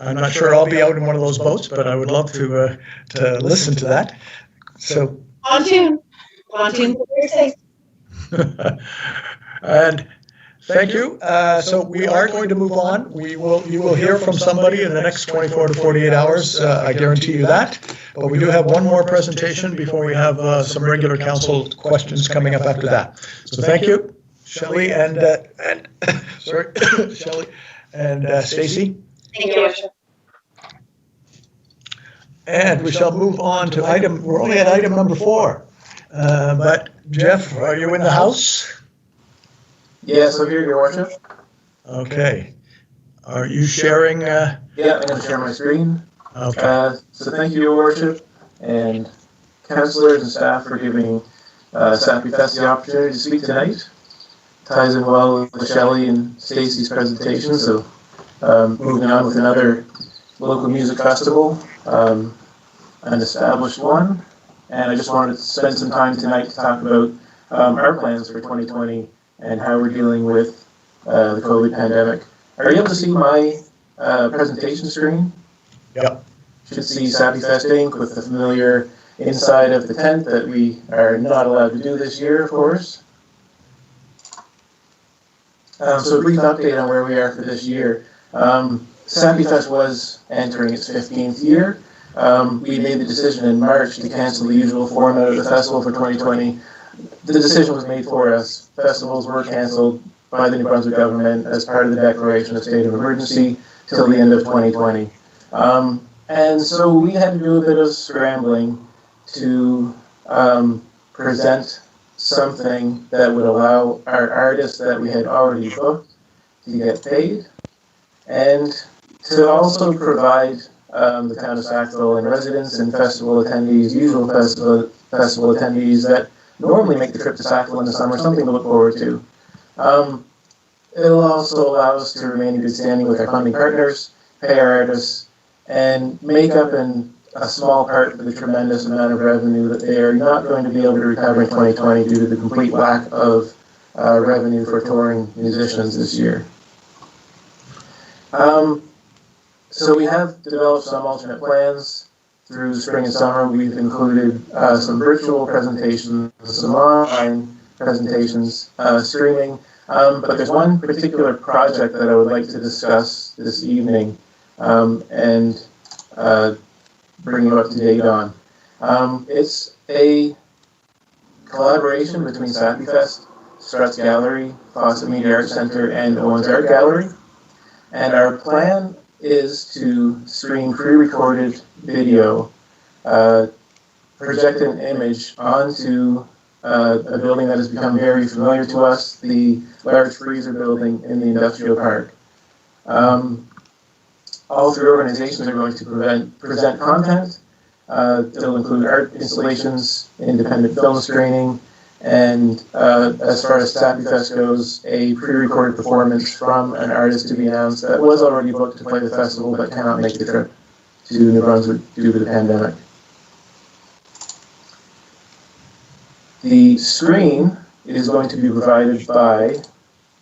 I'm not sure I'll be out in one of those boats, but I would love to listen to that. So pontoon, very safe. And thank you. So we are going to move on. You will hear from somebody in the next 24 to 48 hours. I guarantee you that. But we do have one more presentation before we have some regular council questions coming up after that. So thank you, Shelley and sorry, Shelley and Stacy. Thank you, Worship. And we shall move on to we're only at item number 4. But Jeff, are you in the house? Yes, I'm here, Your Worship. Okay. Are you sharing? Yeah, I'm going to share my screen. Okay. So thank you, Your Worship, and councillors and staff for giving Sackville Fest the opportunity to speak tonight. Ties in well with Shelley and Stacey's presentation, so moving on with another local music festival, an established one, and I just wanted to spend some time tonight to talk about our plans for 2020 and how we're dealing with the COVID pandemic. Are you able to see my presentation screen? Yep. You should see Sackville Fest Inc. with the familiar inside of the tent that we are not allowed to do this year, of course. So a brief update on where we are for this year. Sackville Fest was entering its 15th year. We made the decision in March to cancel the usual format of the festival for 2020. The decision was made for us. Festivals were canceled by the New Brunswick government as part of the declaration of state of emergency till the end of 2020. And so we had to do a bit of scrambling to present something that would allow our artists that we had already booked to get paid, and to also provide the town of Sackville and residents and festival attendees, usual festival attendees that normally make the trip to Sackville in the summer, something to look forward to. It'll also allow us to remain in good standing with our funding partners, pay our artists, and make up in a small part for the tremendous amount of revenue that they are not going to be able to recover in 2020 due to the complete lack of revenue for touring musicians this year. So we have developed some alternate plans through spring and summer, we've included some virtual presentations, some online presentations, streaming. But there's one particular project that I would like to discuss this evening and bring you up to date on. It's a collaboration between Sackville, Struts Gallery, Fawcett Media Art Center, and Owens Art Gallery. And our plan is to stream pre-recorded video, project an image onto a building that has become very familiar to us, the large freezer building in the industrial park. All three organizations are going to present content. It'll include art installations, independent film screening, and as far as Sackville goes, a pre-recorded performance from an artist to be announced that was already booked to play the festival but cannot make the trip to New Brunswick due to the pandemic. The screen is going to be provided by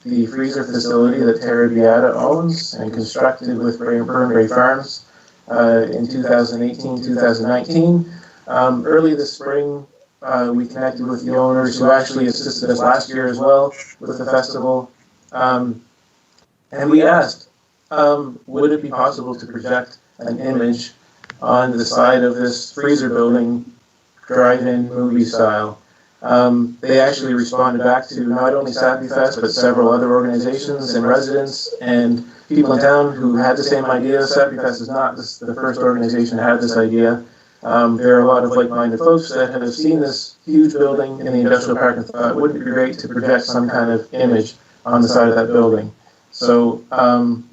the freezer facility that Terra Beata owns and constructed with Burnbrae Farms in 2018-2019. Early this spring, we connected with the owners who actually assisted us last year as well with the festival. And we asked, would it be possible to project an image on the side of this freezer building, drive-in movie style? They actually responded back to not only Sackville, but several other organizations and residents and people in town who had the same idea. Sackville is not the first organization to have this idea. There are a lot of like-minded folks that have seen this huge building in the industrial park and thought, wouldn't it be great to project some kind of image on the side of that building? So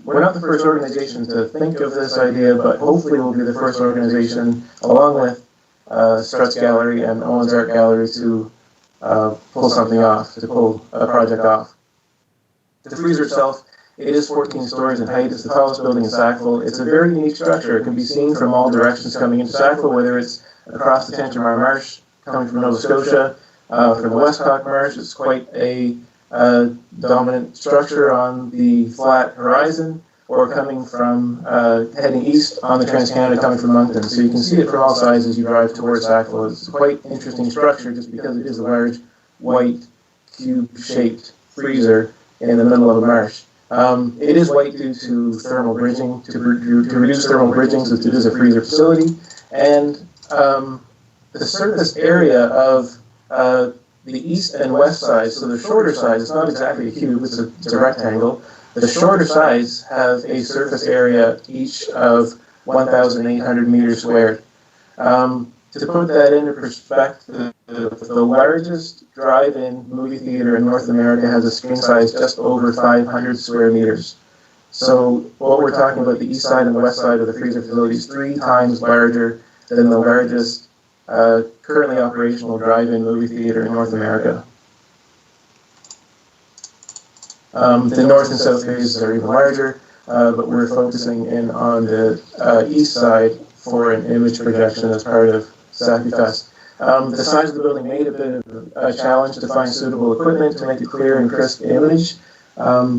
we're not the first organization to think of this idea, but hopefully we'll be the first organization, along with Struts Gallery and Owens Art Gallery, to pull something off, to pull a project off. The freezer itself, it is 14 stories in height. It's the tallest building in Sackville. It's a very unique structure. It can be seen from all directions coming into Sackville, whether it's across the Tantramar Marsh, coming from Nova Scotia, from the Westcock Marsh. It's quite a dominant structure on the flat horizon, or coming from heading east on the Trans-Canada coming from Moncton. So you can see it from all sides as you drive towards Sackville. It's a quite interesting structure just because it is a large, white, cube-shaped freezer in the middle of a marsh. It is white due to thermal bridging, to reduce thermal bridging, since it is a freezer facility. And the surface area of the east and west sides, so the shorter sides, it's not exactly a cube, it's a rectangle. The shorter sides have a surface area each of 1,800 meters squared. To put that into perspective, the largest drive-in movie theater in North America has a screen size just over 500 square meters. So what we're talking about, the east side and the west side of the freezer facility is 3 times larger than the largest currently operational drive-in movie theater in North America. The north and south phases are even larger, but we're focusing in on the east side for an image projection as part of Sackville. The size of the building made a bit of a challenge to find suitable equipment to make a clear and crisp image.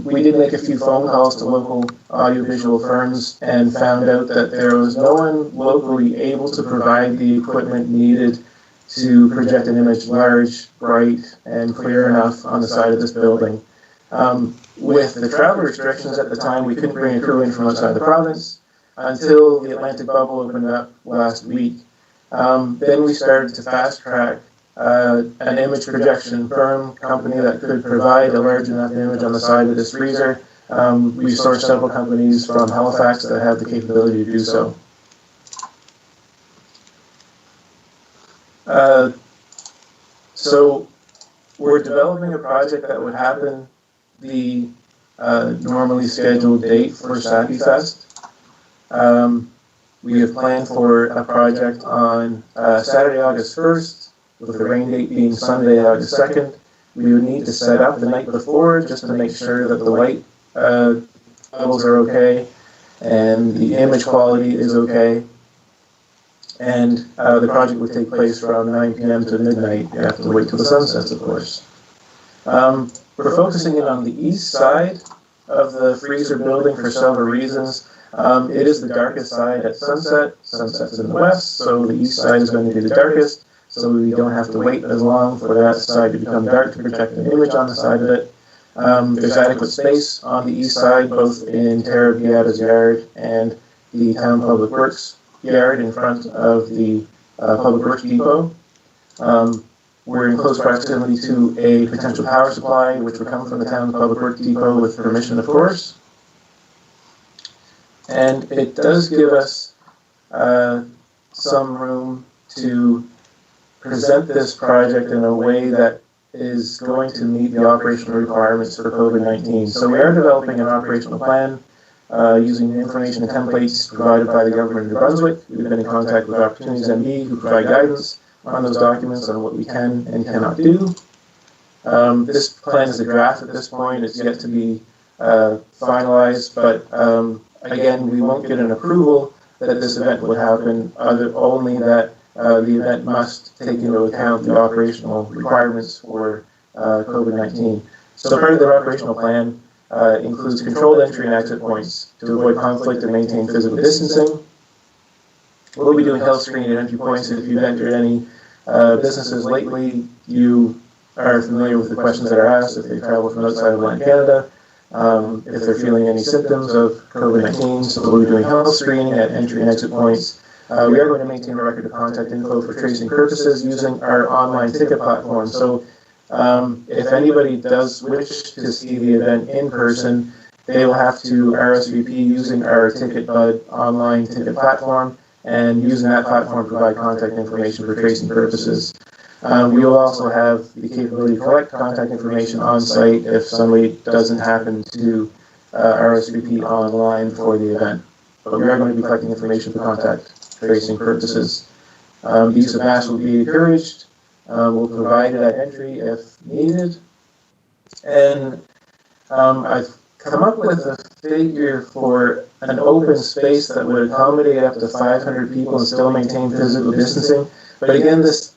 We did make a few phone calls to local audiovisual firms and found out that there was no one locally able to provide the equipment needed to project an image large, bright, and clear enough on the side of this building. With the travel restrictions at the time, we couldn't bring a crew in from outside the province until the Atlantic bubble opened up last week. Then we started to fast track an image projection firm company that could provide a large enough image on the side of this freezer. We sourced several companies from Halifax that have the capability to do so. So we're developing a project that would happen the normally scheduled date for Sackville. We have planned for a project on Saturday, August 1st, with the rain date being Sunday, August 2nd. We would need to set up the night before just to make sure that the light levels are okay and the image quality is okay. And the project would take place from 9 p.m. to midnight. You have to wait till the sun sets, of course. We're focusing in on the east side of the freezer building for several reasons. It is the darkest side at sunset. Sunset's in the west, so the east side is going to be the darkest. So we don't have to wait as long for that side to become dark to project an image on the side of it. There's adequate space on the east side, both in Tara Beata's yard and the Town Public Works yard in front of the Public Works Depot. We're in close proximity to a potential power supply, which would come from the Town Public Works Depot with permission, of course. And it does give us some room to present this project in a way that is going to meet the operational requirements for COVID-19. So we are developing an operational plan using information and templates provided by the government of New Brunswick. We've been in contact with Opportunities MB, who provide guidance on those documents on what we can and cannot do. This plan is a draft at this point. It's yet to be finalized, but again, we won't get an approval that this event would happen, only that the event must take into account the operational requirements for COVID-19. So part of the operational plan includes controlled entry and exit points to avoid conflict and maintain physical distancing. We'll be doing health screening at entry points. If you've entered any businesses lately, you are familiar with the questions that are asked if they travel from outside of Atlantic Canada, if they're feeling any symptoms of COVID-19. So we'll be doing health screening at entry and exit points. We are going to maintain a record of contact info for tracing purposes using our online ticket platform. So if anybody does wish to see the event in person, they will have to RSVP using our TicketBud online ticket platform, and using that platform provide contact information for tracing purposes. We will also have the capability to collect contact information on site if somebody doesn't happen to RSVP online for the event. But we are going to be collecting information for contact tracing purposes. The use of masks will be encouraged. We'll provide it at entry if needed. And I've come up with a figure for an open space that would accommodate up to 500 people and still maintain physical distancing. But again, this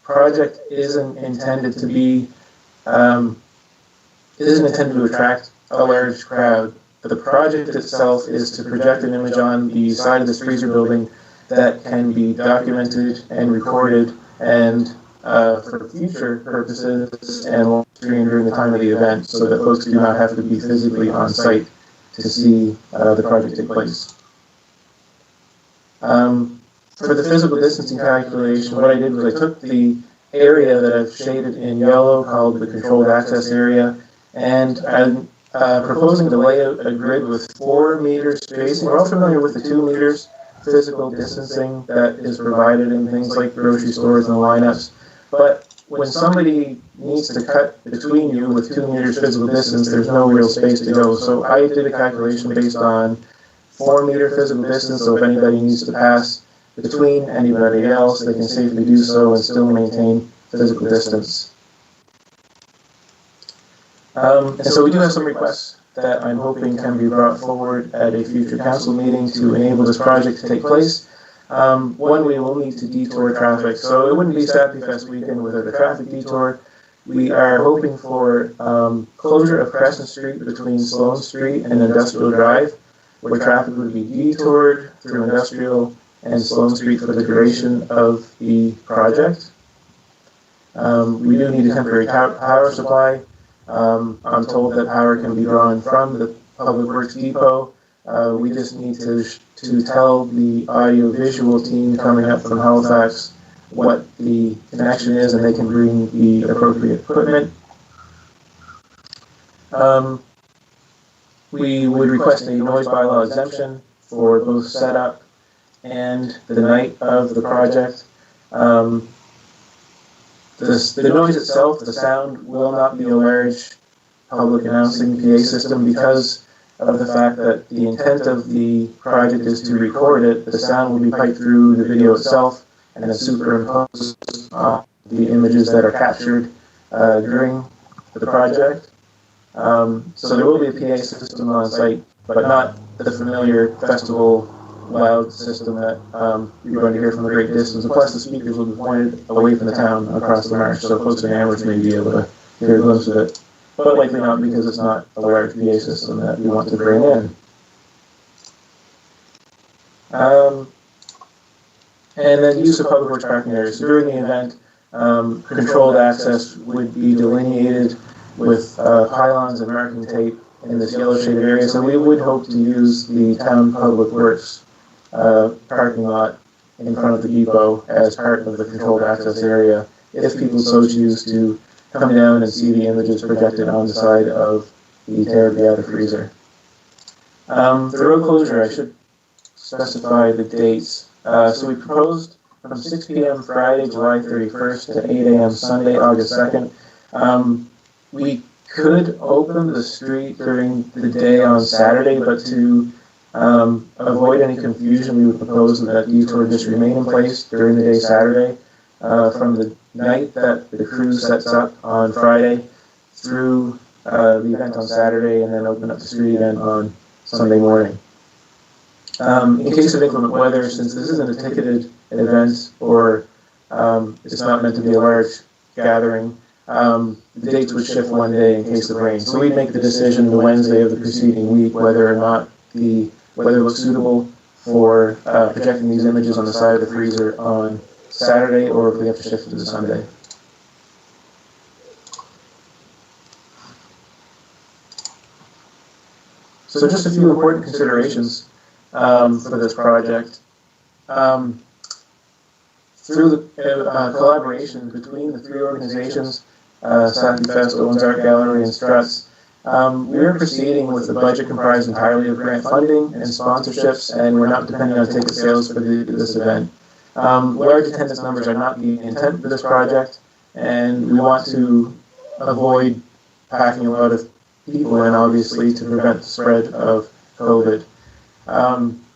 project isn't intended to be, isn't intended to attract a large crowd. But the project itself is to project an image on the side of this freezer building that can be documented and recorded and for future purposes and streamed during the time of the event, so that folks do not have to be physically on site to see the project take place. For the physical distancing calculation, what I did was I took the area that I've shaded in yellow, called the controlled access area, and I'm proposing to lay out a grid with 4 meters spacing. We're all familiar with the 2 meters physical distancing that is provided in things like grocery stores and lineups. But when somebody needs to cut between you with 2 meters physical distance, there's no real space to go. So I did a calculation based on 4 meter physical distance. So if anybody needs to pass between anybody else, they can safely do so and still maintain physical distance. And so we do have some requests that I'm hoping can be brought forward at a future council meeting to enable this project to take place. One, we will need to detour traffic. So it wouldn't be Sackville Fest weekend without a traffic detour. We are hoping for closure of Crescent Street between Sloane Street and Industrial Drive, where traffic would be detoured through Industrial and Sloane Street for the duration of the project. We do need a temporary power supply. I'm told that power can be drawn from the Public Works Depot. We just need to tell the audio-visual team coming up from Halifax what the connection is, and they can bring the appropriate equipment. We would request a noise bylaw exemption for both setup and the night of the project. The noise itself, the sound, will not be a large public announcing PA system because of the fact that the intent of the project is to record it. The sound will be piped through the video itself and then superimposed on the images that are captured during the project. So there will be a PA system on site, but not the familiar festival loud system that you're going to hear from a great distance. And plus, the speakers will be pointed away from the town across the marsh, so folks in Amherst may be able to hear a glimpse of it. but likely not because it's not a large PA system that we want to bring in. And then use of public works parking areas. So during the event, controlled access would be delineated with pylons and marking tape in this yellow shaded area. So we would hope to use the town public works parking lot in front of the depot as part of the controlled access area, if people so choose to come down and see the images projected on the side of the Terra Beata freezer. The road closure, I should specify the dates. So we proposed from 6 p.m. Friday, July 31st to 8 a.m. Sunday, August 2nd. We could open the street during the day on Saturday, but to avoid any confusion, we would propose that that detour just remain in place during the day Saturday, from the night that the crew sets up on Friday through the event on Saturday, and then open up the street again on Sunday morning. In case of inclement weather, since this isn't a ticketed event or it's not meant to be a large gathering, the dates would shift one day in case of rain. So we'd make the decision the Wednesday of the preceding week whether or not the weather looks suitable for projecting these images on the side of the freezer on Saturday, or if we have to shift it to Sunday. So just a few important considerations for this project. Through the collaboration between the three organizations, Sackville, Owens Art Gallery, and Struts, we are proceeding with a budget comprised entirely of grant funding and sponsorships, and we're not depending on ticket sales for this event. Large attendance numbers are not the intent for this project, and we want to avoid packing a lot of people in, obviously, to prevent the spread of COVID.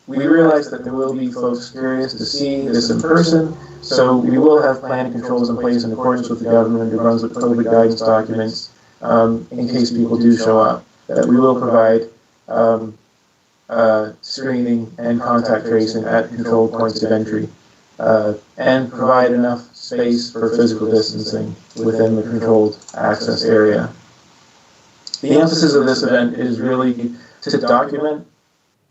We realize that there will be folks curious to see this in person, so we will have plan controls in place in accordance with the government of New Brunswick COVID guidance documents in case people do show up. That we will provide screening and contact tracing at controlled points of entry, and provide enough space for physical distancing within the controlled access area. The emphasis of this event is really to document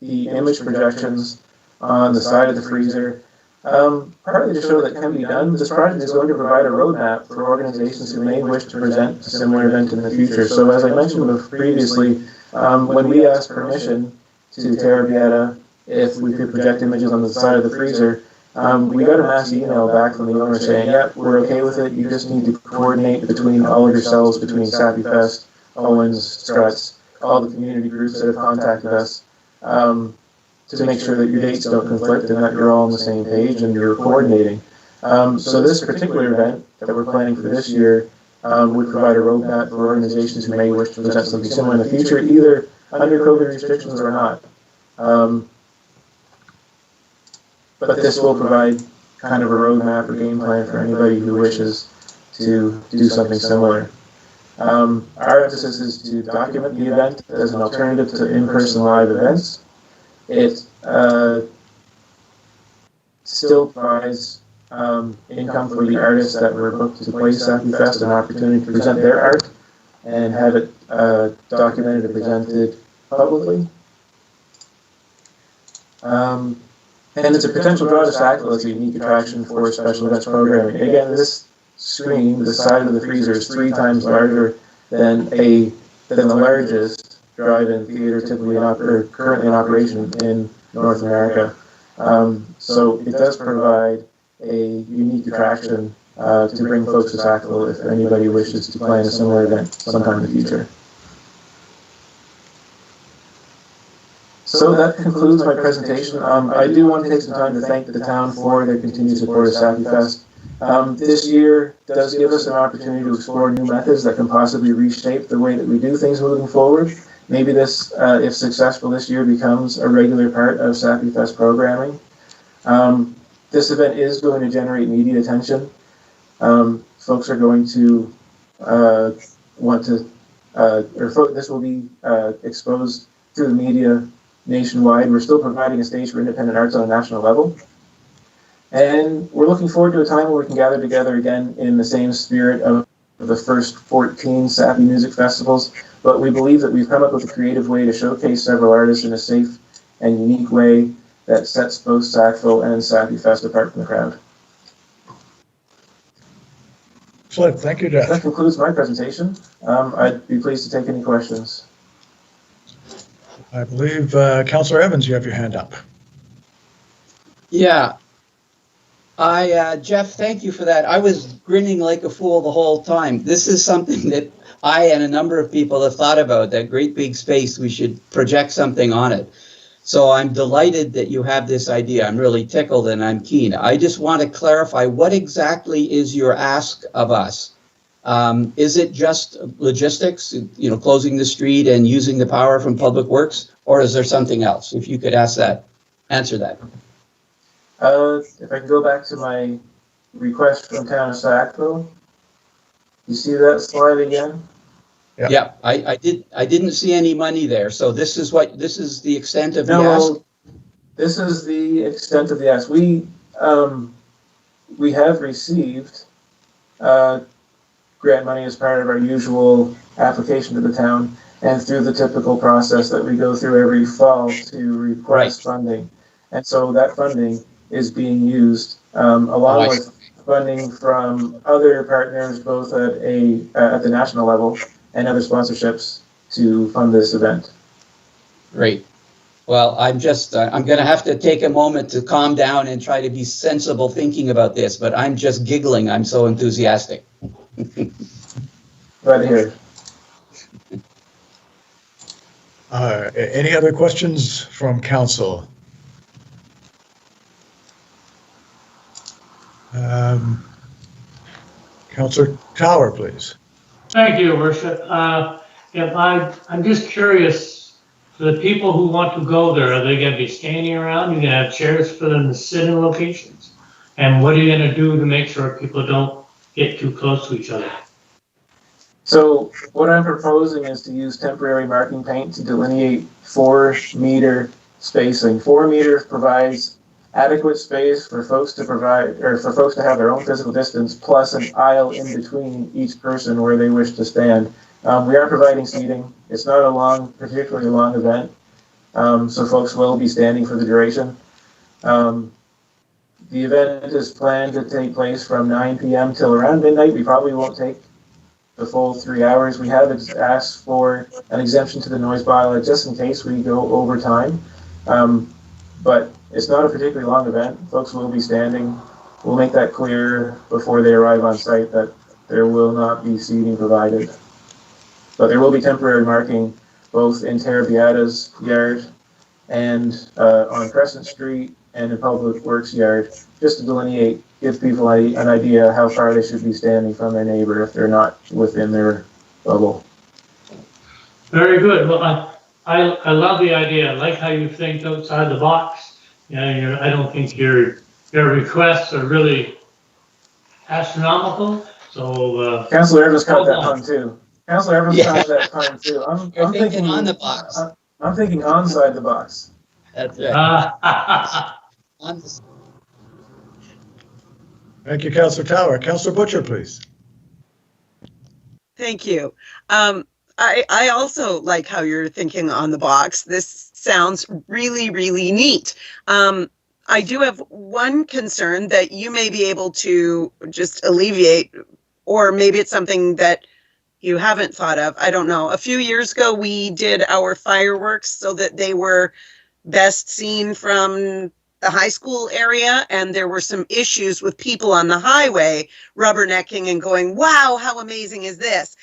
the image projections on the side of the freezer, partly to show that can be done. This project is going to provide a roadmap for organizations who may wish to present a similar event in the future. So as I mentioned previously, when we asked permission to Terra Beata if we could project images on the side of the freezer, we got a mass email back from the owner saying, yeah, we're okay with it, you just need to coordinate between all of yourselves, between Sappy Fest, Owens, Struts, all the community groups that have contacted us, to make sure that your dates don't conflict and that you're all on the same page and you're coordinating. So this particular event that we're planning for this year would provide a roadmap for organizations who may wish to present something similar in the future, either under COVID restrictions or not. But this will provide kind of a roadmap or game plan for anybody who wishes to do something similar. Our emphasis is to document the event as an alternative to in-person live events. It still provides income for the artists that were booked to play Sappy Fest, an opportunity to present their art and have it documented and presented publicly. And it's a potential draw to Sackville as a unique attraction for special events programming. Again, this screen, the side of the freezer, is 3 times larger than the largest drive-in theater typically currently in operation in North America. So it does provide a unique attraction to bring folks to Sackville if anybody wishes to plan a similar event sometime in the future. So that concludes my presentation. I do want to take some time to thank the town for their continued support of Sappy Fest. This year does give us an opportunity to explore new methods that can possibly reshape the way that we do things moving forward. Maybe this, if successful this year, becomes a regular part of Sappy Fest programming. This event is going to generate media attention. Folks are going to want to, this will be exposed through the media nationwide. We're still providing a stage for independent arts on a national level. And we're looking forward to a time where we can gather together again in the same spirit of the first 14 Sappy music festivals, but we believe that we've come up with a creative way to showcase several artists in a safe and unique way that sets both Sackville and Sappy Fest apart from the crowd. Excellent. Thank you, Jeff. That concludes my presentation. I'd be pleased to take any questions. I believe, Councillor Evans, you have your hand up. Yeah. Jeff, thank you for that. I was grinning like a fool the whole time. This is something that I and a number of people have thought about, that great big space, we should project something on it. So I'm delighted that you have this idea. I'm really tickled and I'm keen. I just want to clarify, what exactly is your ask of us? Is it just logistics, closing the street and using the power from Public Works, or is there something else? If you could answer that. If I can go back to my request from Town of Sackville, you see that slide again? Yeah, I didn't see any money there. So this is the extent of the ask? This is the extent of the ask. We have received grant money as part of our usual application to the town, and through the typical process that we go through every fall to request funding. And so that funding is being used along with funding from other partners, both at the national level and other sponsorships, to fund this event. Great. Well, I'm going to have to take a moment to calm down and try to be sensible thinking about this, but I'm just giggling. I'm so enthusiastic. Right here. Any other questions from council? Councillor Tower, please. Thank you, Your Worship. I'm just curious, for the people who want to go there, are they going to be standing around? You're going to have chairs for them to sit in locations? And what are you going to do to make sure people don't get too close to each other? So what I'm proposing is to use temporary marking paint to delineate 4-meter spacing. 4 meters provides adequate space for folks to have their own physical distance, plus an aisle in between each person where they wish to stand. We are providing seating. It's not a particularly long event, so folks will be standing for the duration. The event is planned to take place from 9 p.m. till around midnight. We probably won't take the full 3 hours. We have asked for an exemption to the noise bylaw just in case we go over time. But it's not a particularly long event. Folks will be standing. We'll make that clear before they arrive on site that there will not be seating provided. But there will be temporary marking both in Terra Beata's yard and on Crescent Street and in Public Works yard, just to delineate, give people an idea how far they should be standing from their neighbor if they're not within their bubble. Very good. Well, I love the idea. I like how you think outside the box. I don't think your requests are really astronomical. So Councillor Evans caught that pun too. Councillor Evans caught that pun too. I'm thinking on the box. I'm thinking onside the box. That's right. Thank you, Councillor Tower. Councillor Butcher, please. Thank you. I also like how you're thinking on the box. This sounds really, really neat. I do have one concern that you may be able to just alleviate, or maybe it's something that you haven't thought of. I don't know. A few years ago, we did our fireworks so that they were best seen from the high school area, and there were some issues with people on the highway rubbernecking and going, wow, how amazing is this?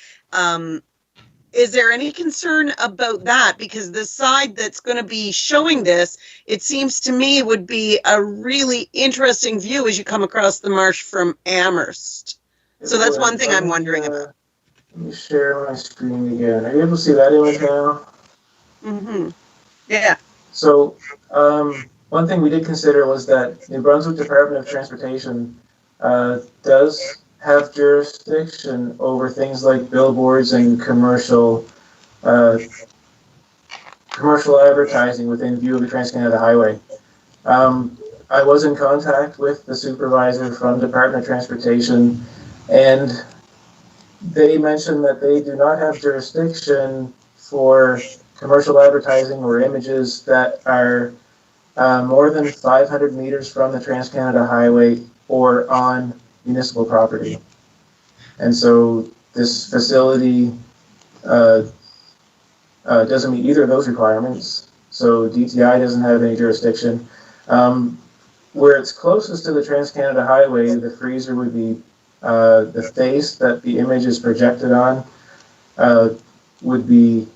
Is there any concern about that? Because the side that's going to be showing this, it seems to me would be a really interesting view as you come across the marsh from Amherst. So that's one thing I'm wondering about. Let me share my screen again. Are you able to see that image now? Mm-hmm. Yeah. So one thing we did consider was that New Brunswick Department of Transportation does have jurisdiction over things like billboards and commercial advertising within view of the Trans-Canada Highway. I was in contact with the supervisor from Department of Transportation, and They mentioned that they do not have jurisdiction for commercial advertising or images that are more than 500 meters from the Trans-Canada Highway or on municipal property. And so this facility doesn't meet either of those requirements. So DTI doesn't have any jurisdiction. Where it's closest to the Trans-Canada Highway, the freezer would be the face that the image is projected on would be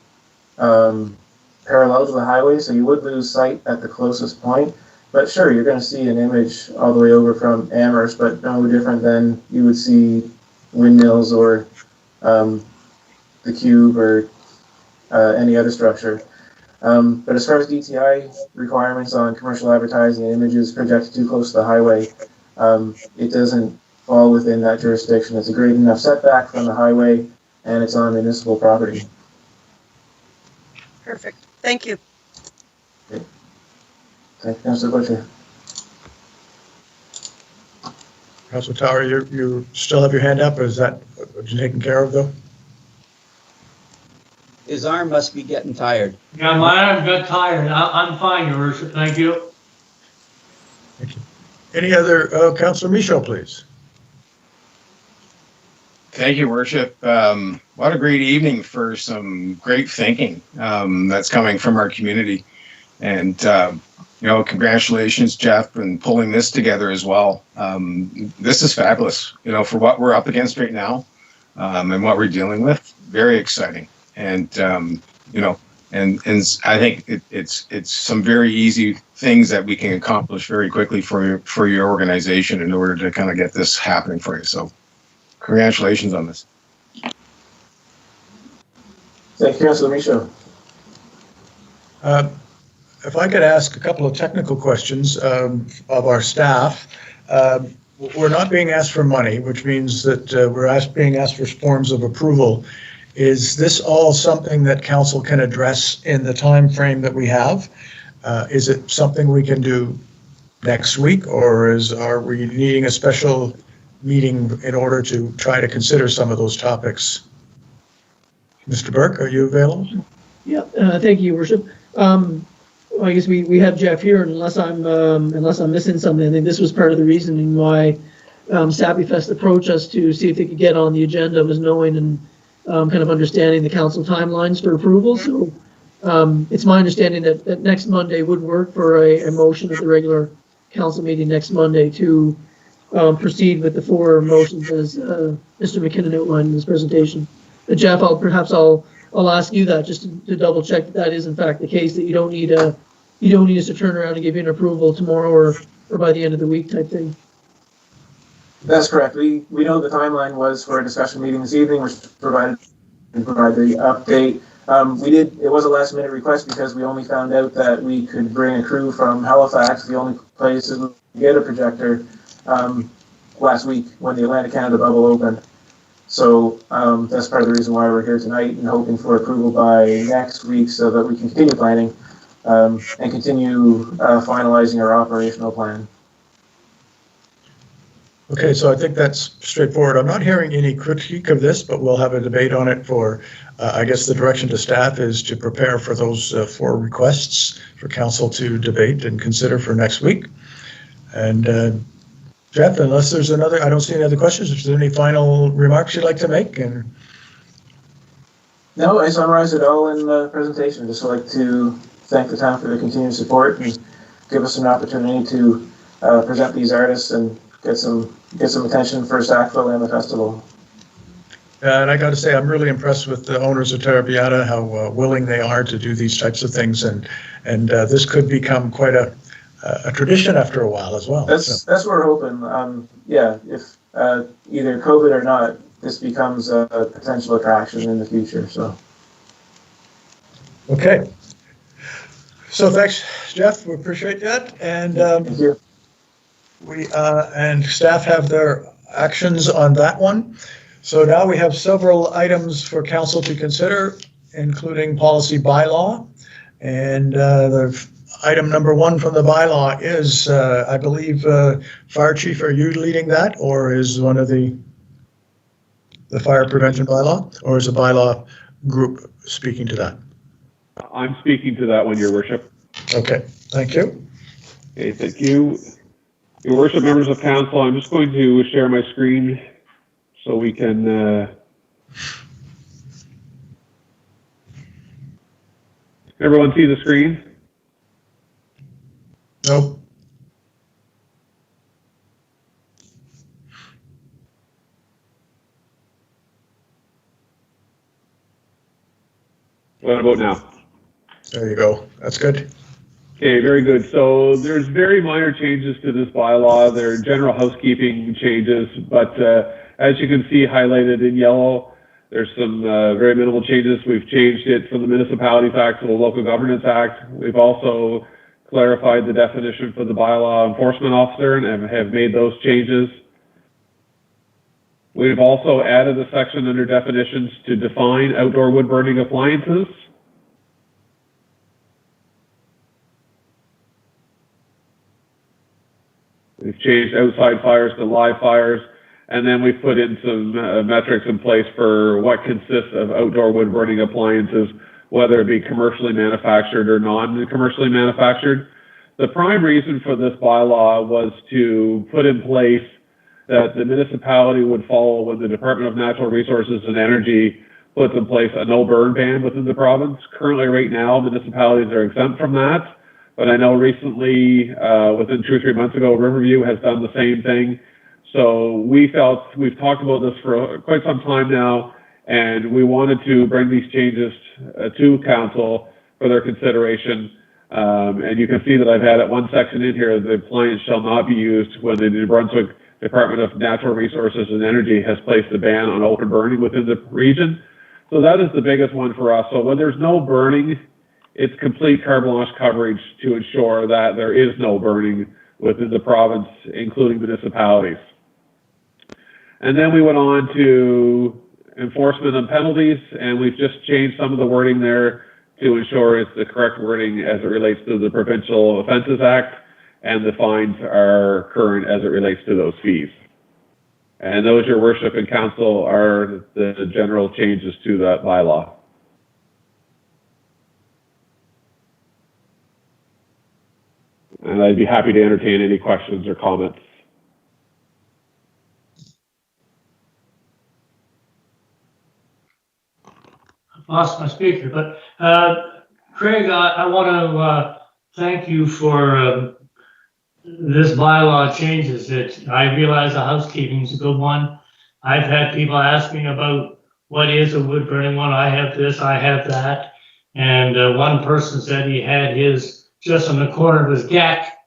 parallel to the highway, so you would lose sight at the closest point. But sure, you're going to see an image all the way over from Amherst, but no different than you would see windmills or the Cube or any other structure. But as far as DTI requirements on commercial advertising and images projected too close to the highway, it doesn't fall within that jurisdiction. It's a great enough setback from the highway, and it's on municipal property. Perfect. Thank you. Okay. Thank you, Councilor Butcher. Councilor Tower, you still have your hand up, or is that taken care of, though? His arm must be getting tired. Yeah, my arm got tired. I'm fine, Your Worship. Thank you. Thank you. Any other, Councilor Michaud, please? Thank you, Worship. What a great evening for some great thinking that's coming from our community. And, congratulations, Jeff, in pulling this together as well. This is fabulous, for what we're up against right now and what we're dealing with. Very exciting. And, and I think it's some very easy things that we can accomplish very quickly for your organization in order to kind of get this happening for you. So congratulations on this. Thank you, Councilor Michaud. If I could ask a couple of technical questions of our staff. We're not being asked for money, which means that we're being asked for forms of approval. Is this all something that council can address in the time frame that we have? Is it something we can do next week, or are we needing a special meeting in order to try to consider some of those topics? Mr. Burke, are you available? Yeah, thank you, Your Worship. Well, I guess we have Jeff here, unless I'm missing something. I think this was part of the reasoning why Sappyfest approached us to see if they could get on the agenda, was knowing and kind of understanding the council timelines for approval. So it's my understanding that next Monday would work for a motion at the regular council meeting next Monday to proceed with the four motions as Mr. McKinnon outlined in his presentation. Jeff, I'll ask you that just to double check that is in fact the case, that you don't need us to turn around and give you an approval tomorrow or by the end of the week type thing. That's correct. We know the timeline was for a discussion meeting this evening, which provide the update. It was a last minute request because we only found out that we could bring a crew from Halifax, the only places we could get a projector, last week when the Atlantic Canada bubble opened. So that's part of the reason why we're here tonight and hoping for approval by next week so that we can continue planning and continue finalizing our operational plan. Okay, so I think that's straightforward. I'm not hearing any critique of this, but we'll have a debate on it for, I guess the direction to staff is to prepare for those four requests for council to debate and consider for next week. And Jeff, unless there's I don't see any other questions. If there's any final remarks you'd like to make? No, I summarized it all in the presentation. Just like to thank the town for their continued support and give us an opportunity to present these artists and get some attention for Sackville and the festival. And I got to say, I'm really impressed with the owners of Terra Piata, how willing they are to do these types of things, and this could become quite a tradition after a while as well. That's what we're hoping. Yeah, if either COVID or not, this becomes a potential attraction in the future. So. Okay. So thanks, Jeff. We appreciate that, and thank you. We and staff have their actions on that one. So now we have several items for council to consider, including policy bylaw, and the item number one from the bylaw is, I believe, Fire Chief, are you leading that, or is one of the the fire prevention bylaw, or is the bylaw group speaking to that? I'm speaking to that one, Your Worship. Okay, thank you. Okay, thank you. Your Worship, members of council, I'm just going to share my screen so we can everyone see the screen? Nope. What about now? There you go. That's good. Okay, very good. So there's very minor changes to this bylaw. They're general housekeeping changes, but as you can see highlighted in yellow, there's some very minimal changes. We've changed it from the Municipalities Act to the Local Governance Act. We've also clarified the definition for the bylaw enforcement officer and have made those changes. We've also added a section under definitions to define outdoor wood burning appliances. We've changed outside fires to live fires, and then we've put in some metrics in place for what consists of outdoor wood burning appliances, whether it be commercially manufactured or non-commercially manufactured. The prime reason for this bylaw was to put in place that the municipality would follow when the Department of Natural Resources and Energy puts in place a no burn ban within the province. Currently, right now, municipalities are exempt from that. But I know recently, within 2 or 3 months ago, Riverview has done the same thing. So we felt, we've talked about this for quite some time now, and we wanted to bring these changes to council for their consideration. And you can see that I've added one section in here: the appliance shall not be used when the New Brunswick Department of Natural Resources and Energy has placed a ban on open burning within the region. So that is the biggest one for us. So when there's no burning, it's complete carte blanche coverage to ensure that there is no burning within the province, including municipalities. And then we went on to enforcement and penalties, and we've just changed some of the wording there to ensure it's the correct wording as it relates to the Provincial Offences Act, and the fines are current as it relates to those fees. And those, Your Worship and Council, are the general changes to that bylaw. And I'd be happy to entertain any questions or comments. I've lost my speaker, but Craig, I want to thank you for this bylaw changes. I realize the housekeeping is a good one. I've had people ask me about what is a wood burning one. I have this, I have that. And one person said he had his just on the corner of his deck.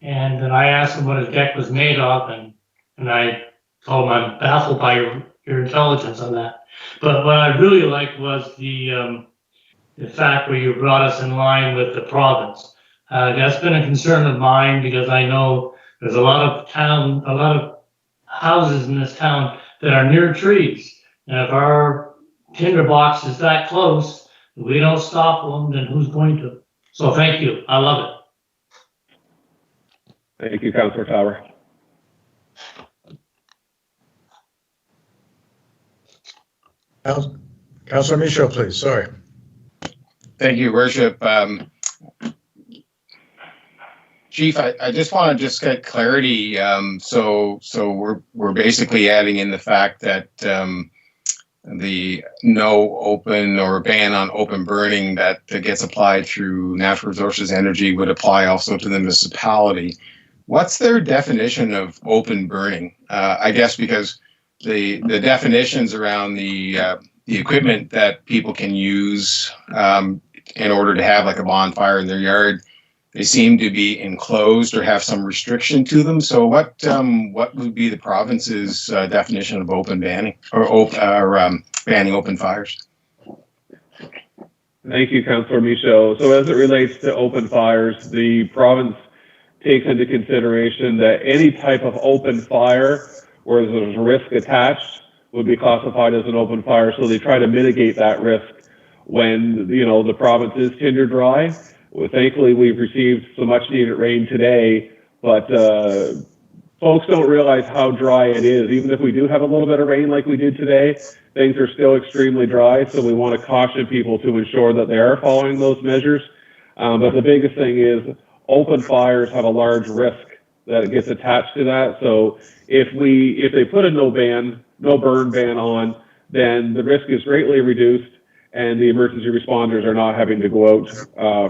And then I asked him what his deck was made of, and I told him I'm baffled by your intelligence on that. But what I really liked was the fact where you brought us in line with the province. That's been a concern of mine because I know there's a lot of houses in this town that are near trees. And if our tinder box is that close, if we don't stop them, then who's going to? So thank you. I love it. Thank you, Councillor Tower. Councillor Michaud, please. Sorry. Thank you, Worship. Chief, I just want to just get clarity. So we're basically adding in the fact that the no open or ban on open burning that gets applied through Natural Resources Energy would apply also to the municipality. What's their definition of open burning? I guess because the definitions around the equipment that people can use in order to have like a bonfire in their yard, they seem to be enclosed or have some restriction to them. So what would be the province's definition of open banning or banning open fires? Thank you, Councillor Michaud. So as it relates to open fires, the province takes into consideration that any type of open fire where there's a risk attached would be classified as an open fire. So they try to mitigate that risk when, you know, the province is tinder dry. Well, thankfully, we've received some much needed rain today, but folks don't realize how dry it is. Even if we do have a little bit of rain like we did today, things are still extremely dry. So we want to caution people to ensure that they are following those measures. But the biggest thing is open fires have a large risk that gets attached to that. So if they put a no burn ban on, then the risk is greatly reduced, and the emergency responders are not having to go out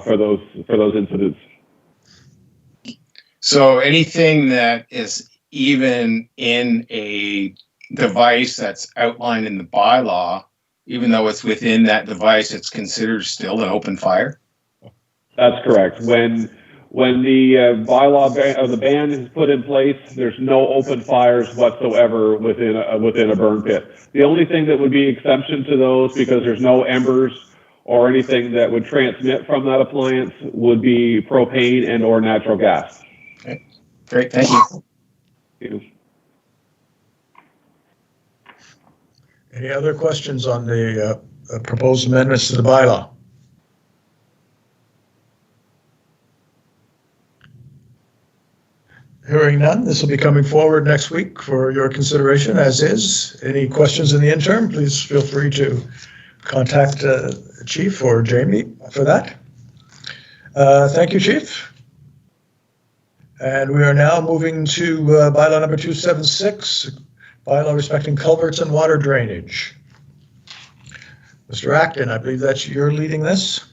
for those incidents. So anything that is even in a device that's outlined in the bylaw, even though it's within that device, it's considered still an open fire? That's correct. When the bylaw or the ban is put in place, there's no open fires whatsoever within a burn pit. The only thing that would be exception to those, because there's no embers or anything that would transmit from that appliance, would be propane and or natural gas. Okay. Great, thank you. Thank you. Any other questions on the proposed amendments to the bylaw? Hearing none, this will be coming forward next week for your consideration, as is. Any questions in the interim, please feel free to contact Chief or Jamie for that. Thank you, Chief. And we are now moving to bylaw number 276, bylaw respecting culverts and water drainage. Mr. Acton, I believe you're leading this.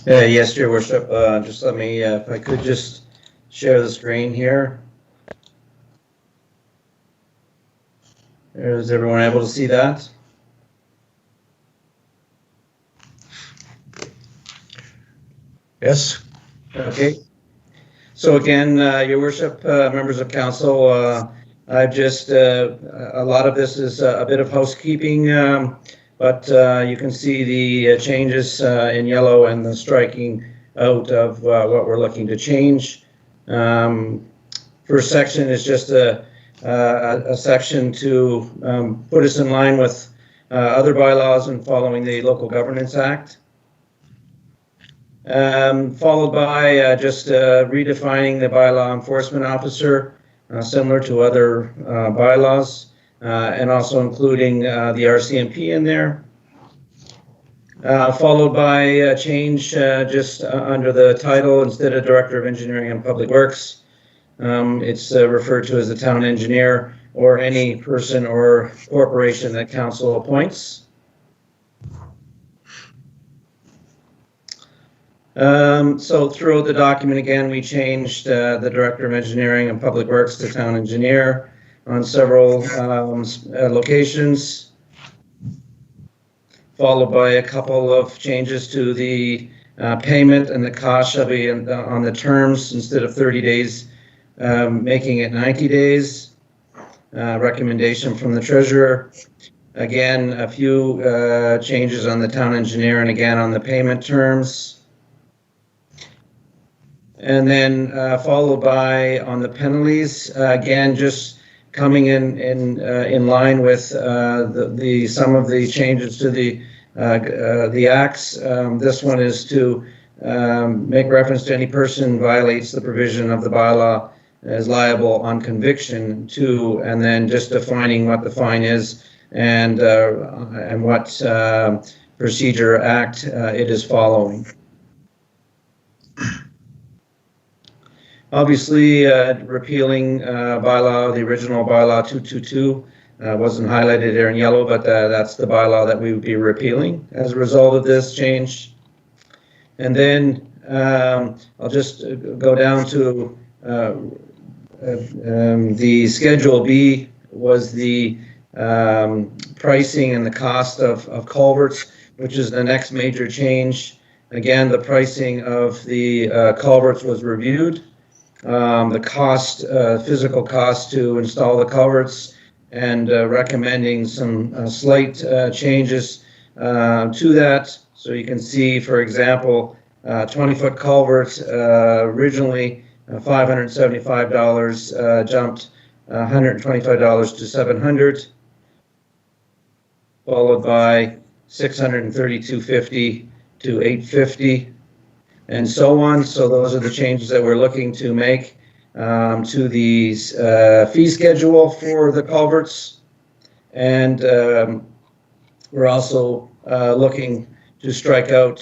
Yes, Your Worship. Just let me, if I could just share the screen here. Is everyone able to see that? Yes. Okay. So again, Your Worship, members of council, I've just, a lot of this is a bit of housekeeping, but you can see the changes in yellow and the striking out of what we're looking to change. First section is just a section to put us in line with other bylaws and following the Local Governance Act. Followed by just redefining the bylaw enforcement officer, similar to other bylaws, and also including the RCMP in there. Followed by a change just under the title, instead of Director of Engineering and Public Works, it's referred to as the town engineer or any person or corporation that council appoints. So throughout the document, again, we changed the Director of Engineering and Public Works to Town Engineer on several locations, followed by a couple of changes to the payment, and the cost shall be on the terms, instead of 30 days, making it 90 days. Recommendation from the Treasurer. Again, a few changes on the Town Engineer, and again on the payment terms. And then followed by on the penalties, again, just coming in line with some of the changes to the acts. This one is to make reference to any person violates the provision of the bylaw as liable on conviction to, and then just defining what the fine is and what procedure act it is following. Obviously, repealing bylaw, the original bylaw 222 wasn't highlighted there in yellow, but that's the bylaw that we would be repealing as a result of this change. And then I'll just go down to the Schedule B was the pricing and the cost of culverts, which is the next major change. Again, the pricing of the culverts was reviewed. The cost, physical cost to install the culverts, and recommending some slight changes to that. So you can see, for example, 20-foot culvert, originally $575, jumped $125 to $700, followed by $632.50 to $850. and so on. So those are the changes that we're looking to make to the fee schedule for the culverts. And we're also looking to strike out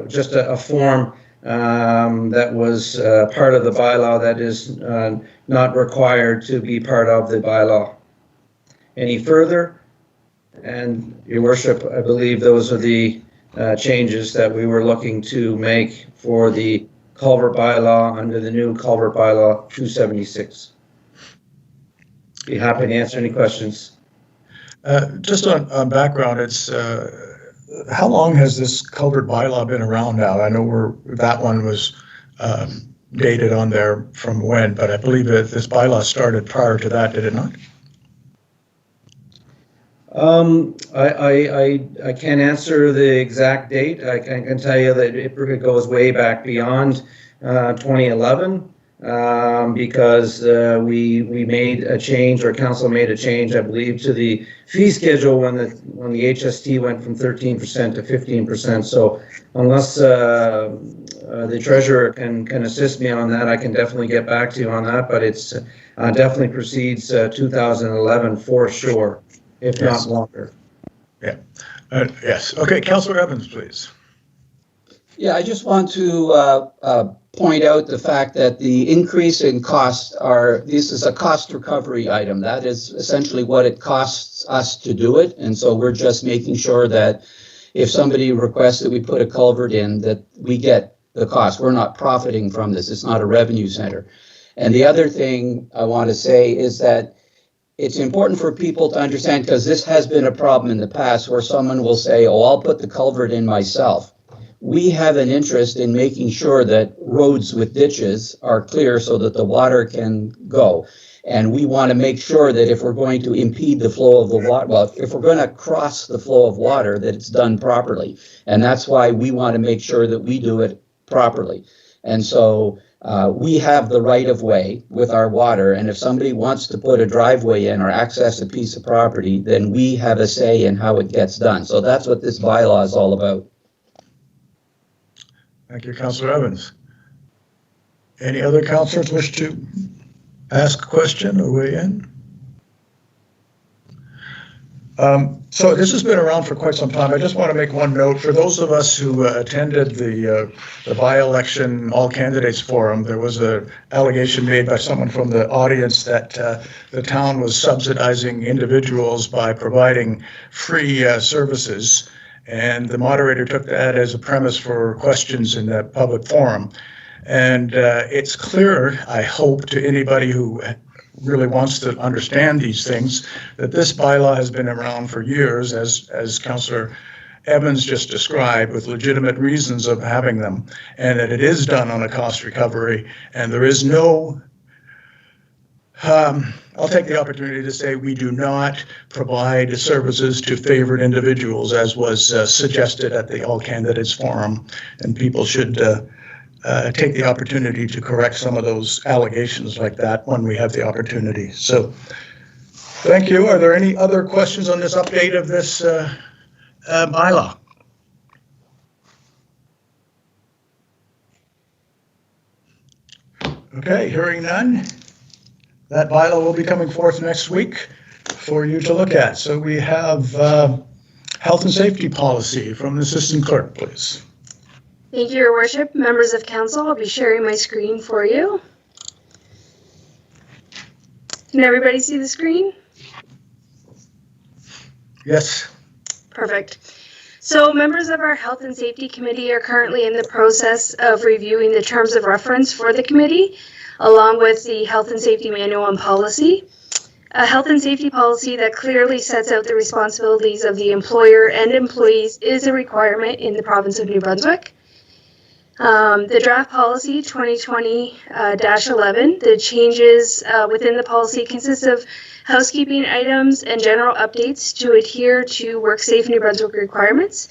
just a form that was part of the bylaw that is not required to be part of the bylaw. Any further? And Your Worship, I believe those are the changes that we were looking to make for the culvert bylaw under the new culvert bylaw 276. Be happy to answer any questions. Just on background, it's how long has this culvert bylaw been around now? I know that one was dated on there from when, but I believe that this bylaw started prior to that, did it not? I can't answer the exact date. I can tell you that it goes way back beyond 2011 because we made a change, or council made a change, I believe, to the fee schedule when the HST went from 13% to 15%. So unless the treasurer can assist me on that, I can definitely get back to you on that. But it's definitely precedes 2011 for sure, if Yes. not longer. Yeah. Yes. Okay, Councillor Evans, please. Yeah, I just want to point out the fact that the increase in costs this is a cost recovery item. That is essentially what it costs us to do it. And so we're just making sure that if somebody requests that we put a culvert in, that we get the cost. We're not profiting from this. It's not a revenue center. And the other thing I want to say is that it's important for people to understand, because this has been a problem in the past where someone will say, oh, I'll put the culvert in myself. We have an interest in making sure that roads with ditches are clear so that the water can go. And we want to make sure that if we're going to impede the flow of the water, well, if we're going to cross the flow of water, that it's done properly. And that's why we want to make sure that we do it properly. And so we have the right of way with our water. And if somebody wants to put a driveway in or access a piece of property, then we have a say in how it gets done. So that's what this bylaw is all about. Thank you, Councillor Evans. Any other councillors wish to ask a question or weigh in? So this has been around for quite some time. I just want to make one note. For those of us who attended the by-election all candidates forum, there was an allegation made by someone from the audience that the town was subsidizing individuals by providing free services. And the moderator took that as a premise for questions in that public forum. And it's clear, I hope, to anybody who really wants to understand these things, that this bylaw has been around for years, as Councillor Evans just described, with legitimate reasons of having them, and that it is done on a cost recovery, and there is no I'll take the opportunity to say we do not provide services to favored individuals, as was suggested at the All Candidates Forum, and people should take the opportunity to correct some of those allegations like that when we have the opportunity. So, thank you. Are there any other questions on this update of this bylaw? Okay, hearing none. That bylaw will be coming forth next week for you to look at. So we have health and safety policy from the assistant clerk, please. Thank you, Your Worship. Members of Council, I'll be sharing my screen for you. Can everybody see the screen? Yes. Perfect. So members of our Health and Safety Committee are currently in the process of reviewing the terms of reference for the committee, along with the Health and Safety Manual and Policy. A health and safety policy that clearly sets out the responsibilities of the employer and employees is a requirement in the province of New Brunswick. The draft policy 2020-11, the changes within the policy consist of housekeeping items and general updates to adhere to WorkSafe New Brunswick requirements.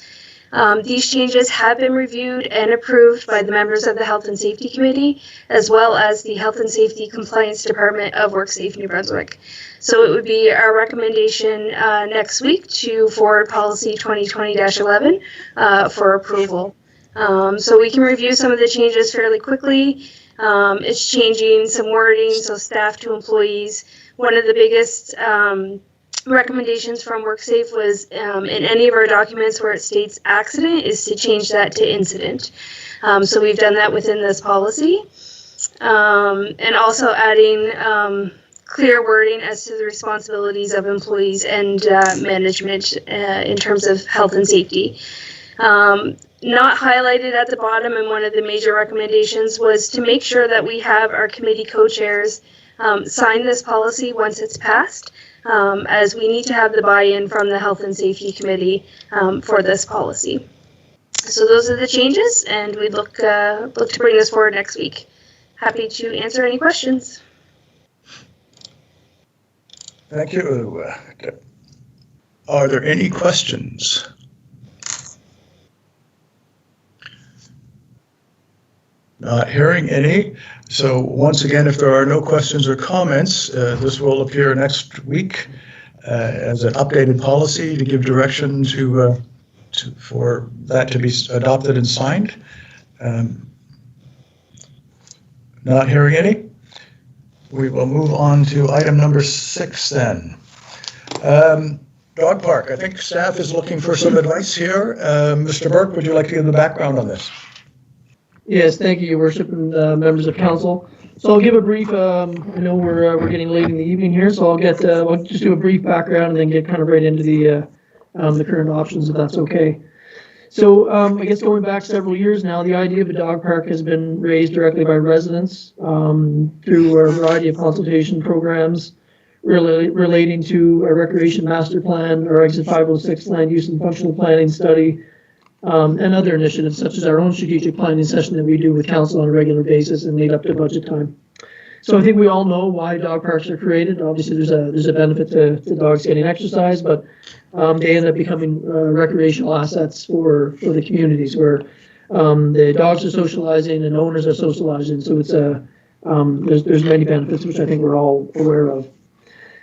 These changes have been reviewed and approved by the members of the Health and Safety Committee, as well as the Health and Safety Compliance Department of WorkSafe New Brunswick. So it would be our recommendation next week to forward policy 2020-11 for approval. So we can review some of the changes fairly quickly. It's changing some wording, so staff to employees. One of the biggest recommendations from WorkSafe was in any of our documents where it states accident is to change that to incident. So we've done that within this policy. And also adding clear wording as to the responsibilities of employees and management in terms of health and safety. Not highlighted at the bottom, and one of the major recommendations was to make sure that we have our committee co-chairs sign this policy once it's passed, as we need to have the buy-in from the Health and Safety Committee for this policy. So those are the changes, and we look to bring this forward next week. Happy to answer any questions. Thank you. Are there any questions? Not hearing any. So once again, if there are no questions or comments, this will appear next week as an updated policy to give direction for that to be adopted and signed. Not hearing any. We will move on to item number 6 then. Dog park. I think staff is looking for some advice here. Mr. Burke, would you like to give the background on this? Yes, thank you, Your Worship, and members of council. So I'll give a brief. I know we're getting late in the evening here, so I'll just do a brief background and then get kind of right into the current options, if that's okay. So I guess going back several years now, the idea of a dog park has been raised directly by residents through a variety of consultation programs relating to a recreation master plan or Exit 506 land use and functional planning study, and other initiatives such as our own strategic planning session that we do with council on a regular basis and lead up to budget time. So I think we all know why dog parks are created. Obviously, there's a benefit to dogs getting exercise, but they end up becoming recreational assets for the communities where the dogs are socializing and owners are socializing. So it's there's many benefits which I think we're all aware of.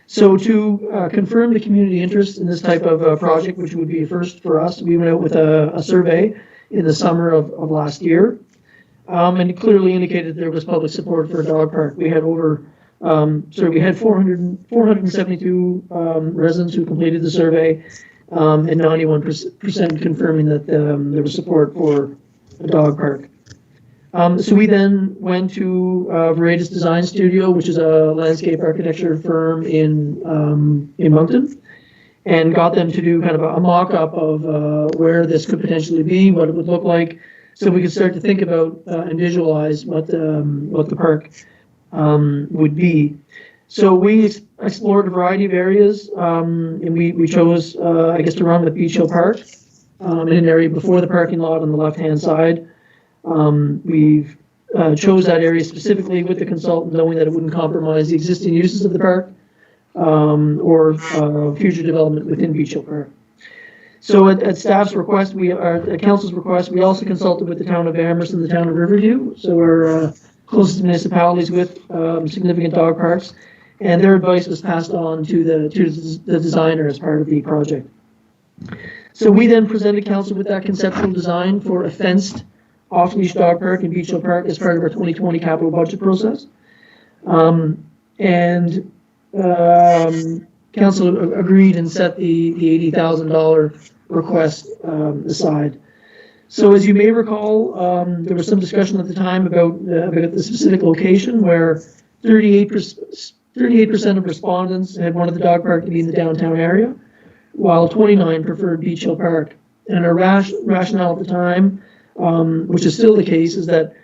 So to confirm the community interest in this type of project, which would be a first for us, we went out with a survey in the summer of last year, and it clearly indicated there was public support for a dog park. We had we had 472 residents who completed the survey, and 91% confirming that there was support for a dog park. So we then went to Veredus Design Studio, which is a landscape architecture firm in Moncton, and got them to do kind of a mock-up of where this could potentially be, what it would look like, so we could start to think about and visualize what the park would be. So we explored a variety of areas, and we chose, I guess, to run with Beach Hill Park, in an area before the parking lot on the left-hand side. We've chose that area specifically with the consultant, knowing that it wouldn't compromise the existing uses of the park or future development within Beach Hill Park. So at staff's request, at council's request, we also consulted with the town of Amherst and the town of Riverview, so our closest municipalities with significant dog parks, and their advice was passed on to the designer as part of the project. So we then presented council with that conceptual design for a fenced off-leash dog park in Beach Hill Park as part of our 2020 capital budget process. Council agreed and set the $80,000 request aside. So as you may recall, there was some discussion at the time about the specific location where 38% of respondents had wanted the dog park to be in the downtown area, while 29% preferred Beach Hill Park. And our rationale at the time, which is still the case, is that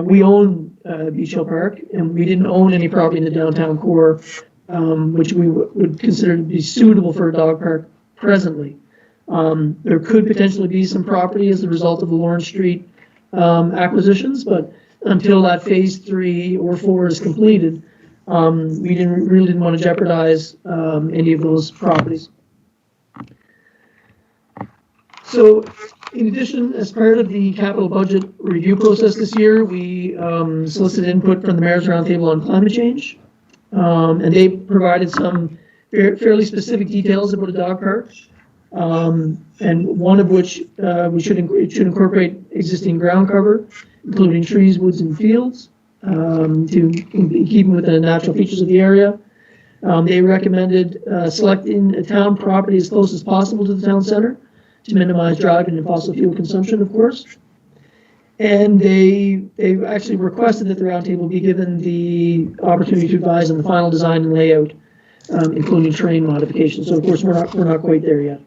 we own Beach Hill Park and we didn't own any property in the downtown core, which we would consider to be suitable for a dog park presently. There could potentially be some property as a result of the Lawrence Street acquisitions, but until that phase 3 or 4 is completed, we really didn't want to jeopardize any of those properties. So in addition, as part of the capital budget review process this year, we solicited input from the Mayor's Roundtable on climate change, and they provided some fairly specific details about a dog park. and one of which it should incorporate existing ground cover, including trees, woods, and fields, to keep with the natural features of the area. They recommended selecting a town property as close as possible to the town center to minimize driving and fossil fuel consumption, of course. And they actually requested that the roundtable be given the opportunity to advise on the final design and layout, including terrain modifications. So of course we're not quite there yet.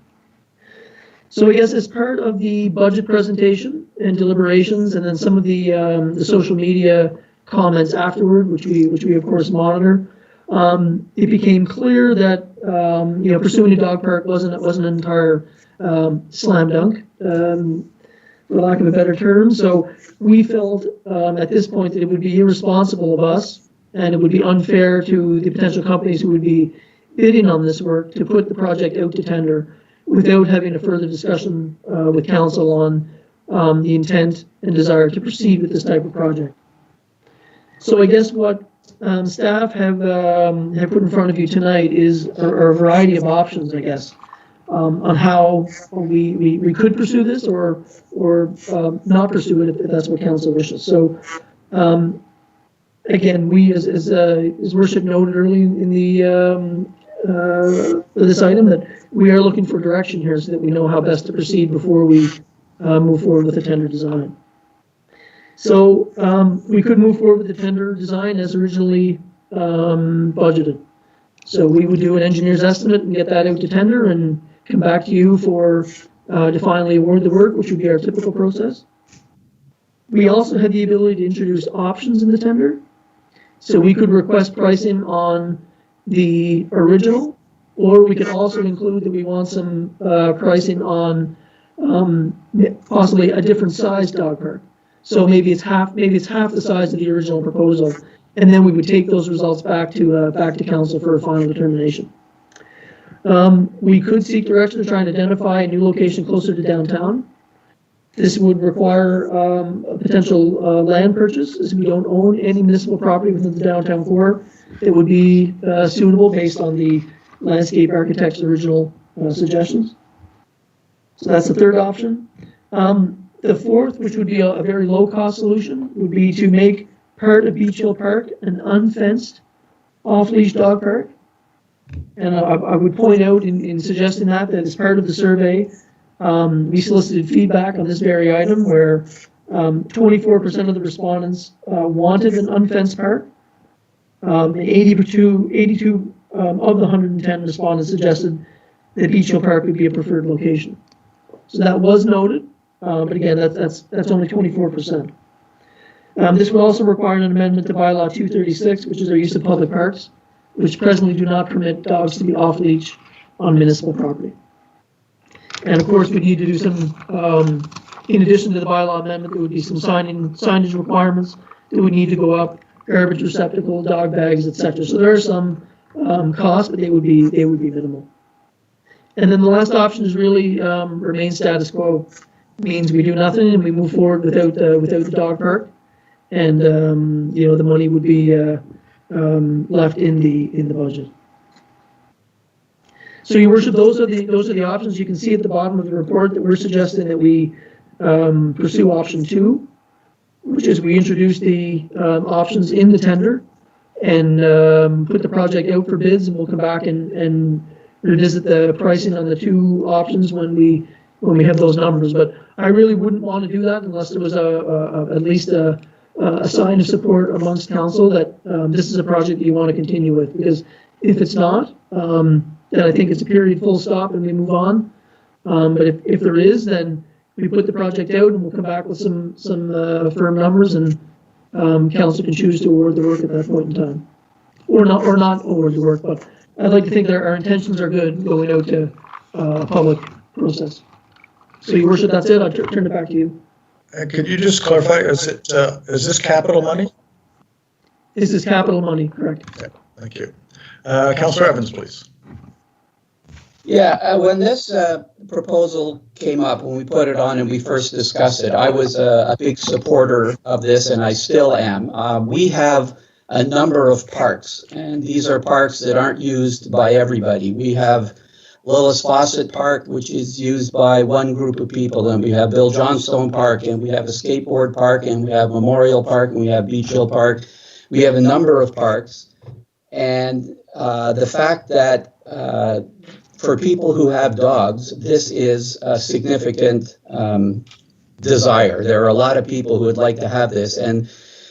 So I guess as part of the budget presentation and deliberations, and then some of the social media comments afterward, which we of course monitor, it became clear that pursuing a dog park wasn't an entire slam dunk, for lack of a better term. So we felt at this point that it would be irresponsible of us, and it would be unfair to the potential companies who would be bidding on this work to put the project out to tender without having a further discussion with council on the intent and desire to proceed with this type of project. So I guess what staff have put in front of you tonight is a variety of options, I guess, on how we could pursue this or not pursue it if that's what council wishes. So again, we as worship noted early in this item, that we are looking for direction here so that we know how best to proceed before we move forward with the tender design. So we could move forward with the tender design as originally budgeted. So we would do an engineer's estimate and get that out to tender and come back to you for to finally award the work, which would be our typical process. We also had the ability to introduce options in the tender. So we could request pricing on the original, or we could also include that we want some pricing on possibly a different size dog park. So maybe it's half the size of the original proposal, and then we would take those results back to council for a final determination. We could seek direction to try and identify a new location closer to downtown. This would require a potential land purchase, as we don't own any municipal property within the downtown core that would be suitable based on the landscape architect's original suggestions. So that's the third option. The fourth, which would be a very low-cost solution, would be to make part of Beach Hill Park an unfenced, off-leash dog park. And I would point out in suggesting that as part of the survey, we solicited feedback on this very item where 24% of the respondents wanted an unfenced park. And 82 of the 110 respondents suggested that Beach Hill Park would be a preferred location. So that was noted. But again, that's only 24%. This would also require an amendment to bylaw 236, which is our use of public parks, which presently do not permit dogs to be off leash on municipal property. And of course, we need to do some, in addition to the bylaw amendment, there would be some signage requirements that would need to go up, garbage receptacle, dog bags, etc. So there are some costs, but they would be minimal. And then the last option is really remain status quo. Means we do nothing and we move forward without the dog park, and the money would be left in the budget. So, Your Worship, those are the options. You can see at the bottom of the report that we're suggesting that we pursue option 2, which is we introduce the options in the tender and put the project out for bids, and we'll come back and revisit the pricing on the 2 options when we have those numbers. But I really wouldn't want to do that unless there was at least a sign of support amongst council that this is a project that you want to continue with. Because if it's not, then I think it's a period full stop and we move on. But if there is, then we put the project out and we'll come back with some firm numbers, and council can choose to award the work at that point in time, or not award the work. But I'd like to think that our intentions are good going out to a public process. So, Your Worship, that's it. I'll turn it back to you. Could you just clarify, is this capital money? This is capital money, correct? Okay, thank you. Councillor Evans, please. Yeah, when this proposal came up, when we put it on and we first discussed it, I was a big supporter of this, and I still am. We have a number of parks, and these are parks that aren't used by everybody. We have Lillis Fawcett Park, which is used by one group of people, and we have Bill Johnstone Park, and we have a skateboard park, and we have Memorial Park, and we have Beach Hill Park. We have a number of parks, and the fact that for people who have dogs, this is a significant desire. There are a lot of people who would like to have this, and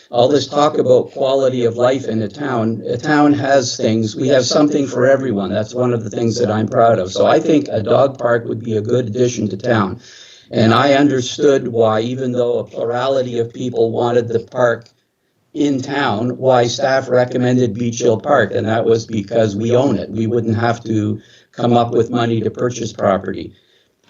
all this talk about quality of life in a town has things. We have something for everyone. That's one of the things that I'm proud of. So I think a dog park would be a good addition to town. And I understood why, even though a plurality of people wanted the park in town, why staff recommended Beach Hill Park. And that was because we own it. We wouldn't have to come up with money to purchase property.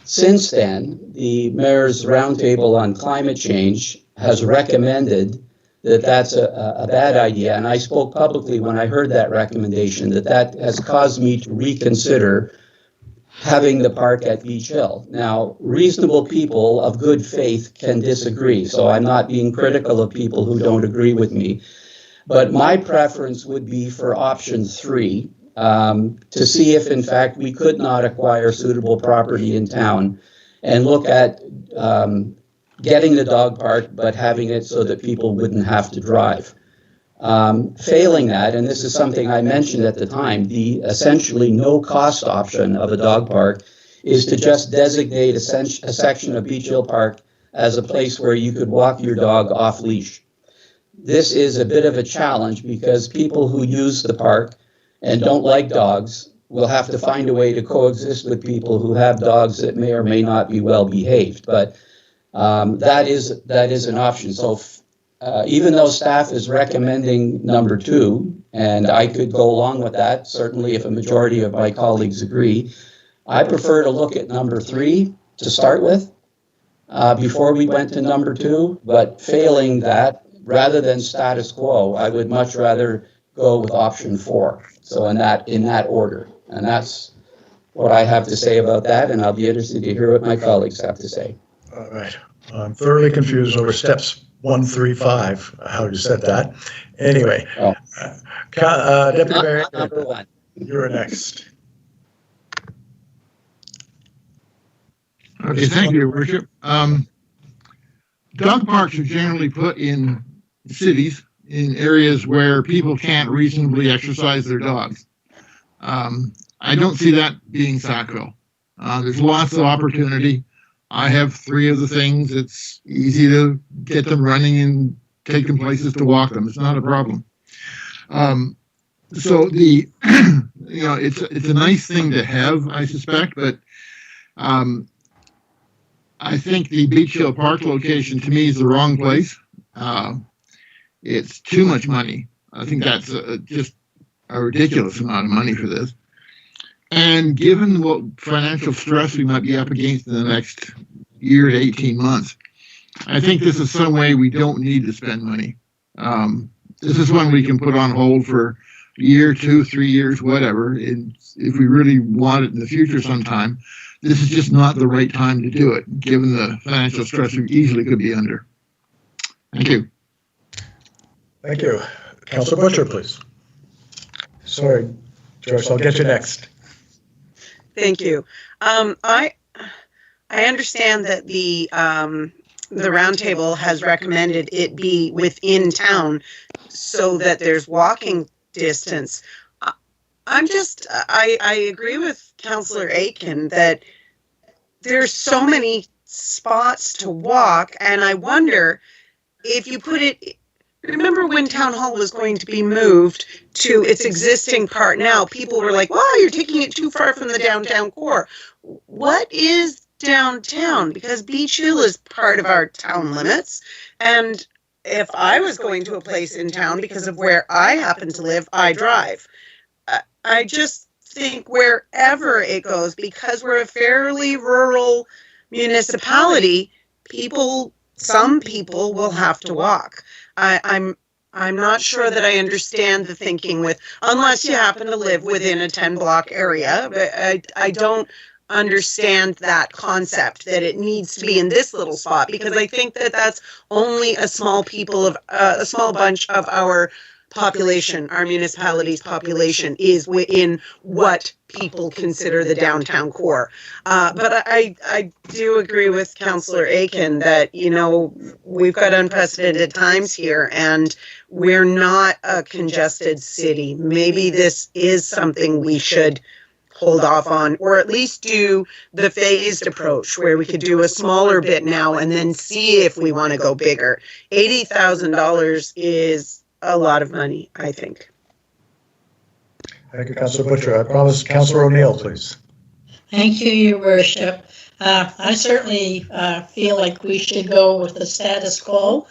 Since then, the Mayor's Roundtable on Climate Change has recommended that that's a bad idea. And I spoke publicly when I heard that recommendation, that has caused me to reconsider having the park at Beach Hill. Now, reasonable people of good faith can disagree, so I'm not being critical of people who don't agree with me. But my preference would be for option 3, to see if, in fact, we could not acquire suitable property in town and look at getting the dog park, but having it so that people wouldn't have to drive. Failing that, and this is something I mentioned at the time, the essentially no-cost option of a dog park is to just designate a section of Beach Hill Park as a place where you could walk your dog off leash. This is a bit of a challenge because people who use the park and don't like dogs will have to find a way to coexist with people who have dogs that may or may not be well behaved. But that is an option. So even though staff is recommending number 2, and I could go along with that, certainly if a majority of my colleagues agree, I prefer to look at number 3 to start with before we went to number 2. But failing that, rather than status quo, I would much rather go with option 4. So in that order, and that's what I have to say about that, and I'll be interested to hear what my colleagues have to say. All right. I'm thoroughly confused over steps 1, 3, 5, how you said that. Anyway, Deputy Mayor, number 1. You're next. Okay, thank you, Your Worship. Dog parks are generally put in cities, in areas where people can't reasonably exercise their dogs. I don't see that being Sackville. There's lots of opportunity. I have 3 of the things. It's easy to get them running and take them places to walk them. It's not a problem. So the, it's a nice thing to have, I suspect, but I think the Beach Hill Park location to me is the wrong place. It's too much money. I think that's just a ridiculous amount of money for this. And given what financial stress we might be up against in the next year to 18 months, I think this is some way we don't need to spend money. This is one we can put on hold for a year, 2, 3 years, whatever. And if we really want it in the future sometime, this is just not the right time to do it, given the financial stress we easily could be under. Thank you. Thank you. Councilor Butcher, please. Sorry, Joyce, I'll get you next. Thank you. I understand that the roundtable has recommended it be within town so that there's walking distance. I agree with Councillor Aitken that there's so many spots to walk, and I wonder if you put it. Remember when Town Hall was going to be moved to its existing part now, people were like, wow, you're taking it too far from the downtown core. What is downtown? Because Beach Hill is part of our town limits. And if I was going to a place in town because of where I happen to live, I drive. I just think wherever it goes, because we're a fairly rural municipality, some people will have to walk. I'm not sure that I understand the thinking with, unless you happen to live within a 10-block area, but I don't understand that concept that it needs to be in this little spot, because I think that that's only a small bunch of our population, our municipality's population, is within what people consider the downtown core. But I do agree with Councillor Aiken that, you know, we've got unprecedented times here and we're not a congested city. Maybe this is something we should hold off on, or at least do the phased approach where we could do a smaller bit now and then see if we want to go bigger. $80,000 is a lot of money, I think. Thank you, Councillor Butcher. I promise Councillor O'Neill, please. Thank you, Your Worship. I certainly feel like we should go with the status quo,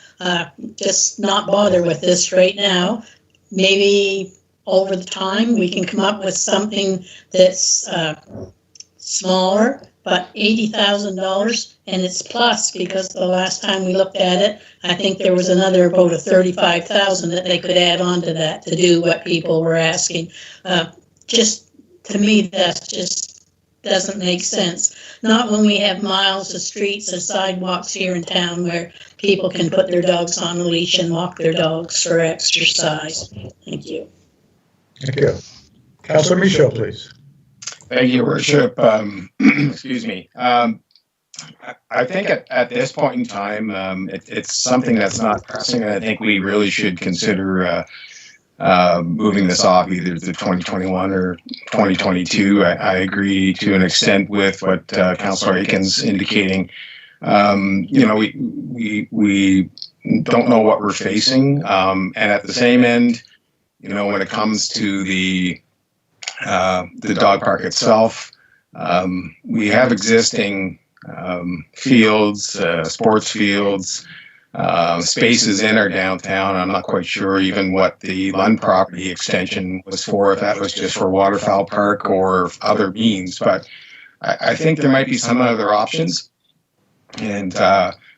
just not bother with this right now. Maybe over the time we can come up with something that's smaller, but $80,000, and it's plus, because the last time we looked at it, I think there was another about a $35,000 that they could add on to that to do what people were asking. Just to me, that just doesn't make sense. Not when we have miles of streets and sidewalks here in town where people can put their dogs on a leash and walk their dogs for exercise. Thank you. Thank you. Councillor Michaud, please. Thank you, Your Worship. Excuse me. I think at this point in time, it's something that's not pressing, and I think we really should consider moving this off either to 2021 or 2022. I agree to an extent with what Councillor Aiken's indicating. You know, we don't know what we're facing, and at the same end, you know, when it comes to the dog park itself, we have existing fields, sports fields, spaces in our downtown. I'm not quite sure even what the Lund property extension was for, if that was just for waterfowl park or other means, but I think there might be some other options. And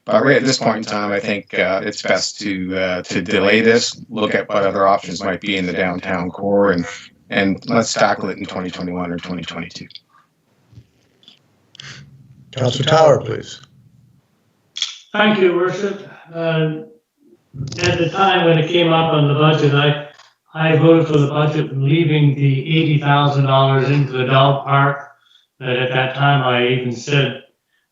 but right at this point in time, I think it's best to delay this, look at what other options might be in the downtown core, and let's tackle it in 2021 or 2022. Councillor Tower, please. Thank you, Worship. At the time when it came up on the budget, I voted for the budget leaving the $80,000 into the dog park. But at that time, I even said,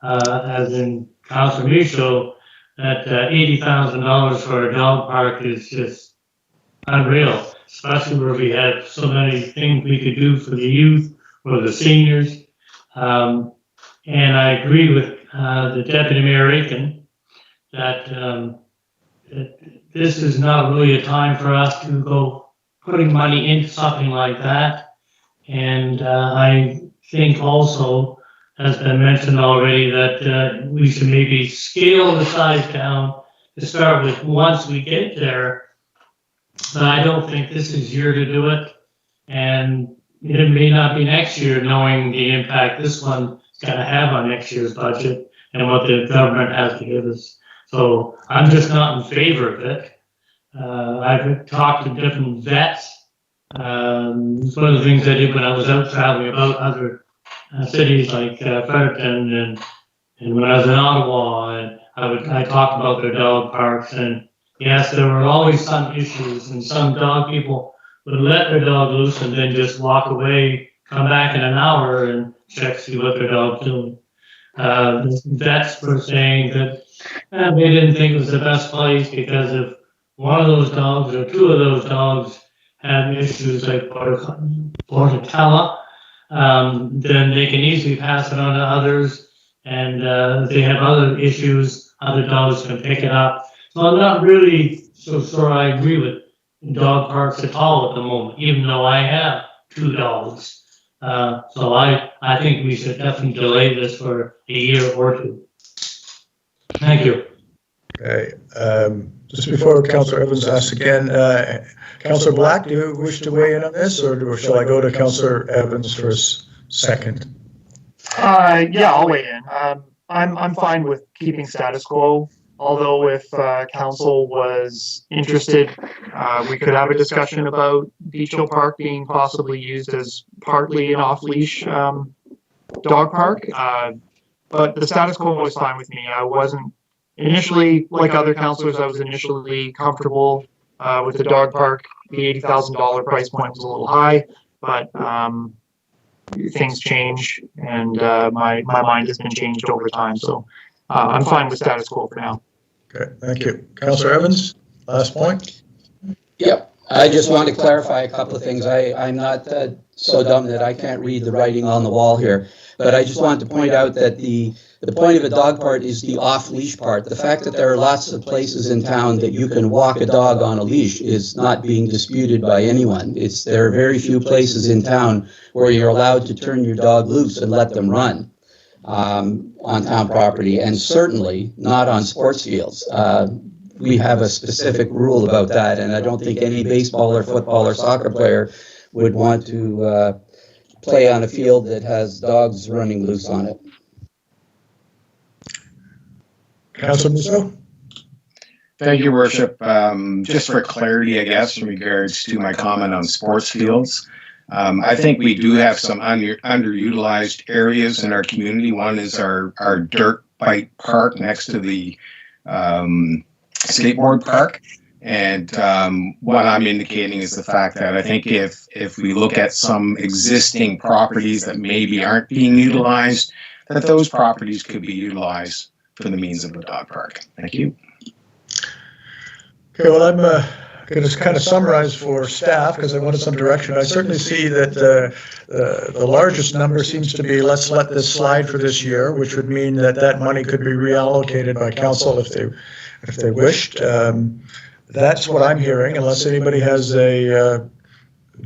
as in Councillor Michaud, that $80,000 for a dog park is just unreal, especially where we have so many things we could do for the youth or the seniors. And I agree with the Deputy Mayor Aiken that this is not really a time for us to go putting money into something like that. And I think also, has been mentioned already, that we should maybe scale the size down to start with once we get there. But I don't think this is year to do it. And it may not be next year, knowing the impact this one is going to have on next year's budget and what the government has to give us. So I'm just not in favor of it. I've talked to different vets. It's one of the things I did when I was out traveling about other cities like Fredericton and when I was in Ottawa, and I talked about their dog parks, and yes, there were always some issues, and some dog people would let their dog loose and then just walk away, come back in an hour and check, see what their dog's doing. The vets were saying that they didn't think it was the best place because if one of those dogs or two of those dogs had issues like Bordetella, then they can easily pass it on to others, and if they have other issues, other dogs can pick it up. So I'm not really so sure I agree with dog parks at all at the moment, even though I have 2 dogs. So I think we should definitely delay this for a year or 2. Thank you. Okay. Just before Councillor Evans asks again, Councillor Black, do you wish to weigh in on this, or shall I go to Councillor Evans for a second? Yeah, I'll weigh in. I'm fine with keeping status quo. Although if council was interested, we could have a discussion about Beach Hill Park being possibly used as partly an off-leash dog park. But the status quo was fine with me. I wasn't initially, like other councillors, I was initially comfortable with the dog park the $80,000 price point was a little high, but things change, and my mind has been changed over time. So I'm fine with status quo for now. Okay, thank you. Councillor Evans, last point. Yep. I just want to clarify a couple of things. I'm not so dumb that I can't read the writing on the wall here, but I just want to point out that the point of a dog park is the off-leash part. The fact that there are lots of places in town that you can walk a dog on a leash is not being disputed by anyone. There are very few places in town where you're allowed to turn your dog loose and let them run on town property, and certainly not on sports fields. We have a specific rule about that, and I don't think any baseball or football or soccer player would want to play on a field that has dogs running loose on it. Councillor Musso? Thank you, Worship. Just for clarity, I guess, in regards to my comment on sports fields, I think we do have some underutilized areas in our community. One is our dirt bike park next to the skateboard park. And what I'm indicating is the fact that I think if we look at some existing properties that maybe aren't being utilized, that those properties could be utilized for the means of a dog park. Thank you. Okay, well, I'm going to kind of summarize for staff because I wanted some direction. I certainly see that the largest number seems to be let's let this slide for this year, which would mean that money could be reallocated by council if they wished. That's what I'm hearing. Unless anybody has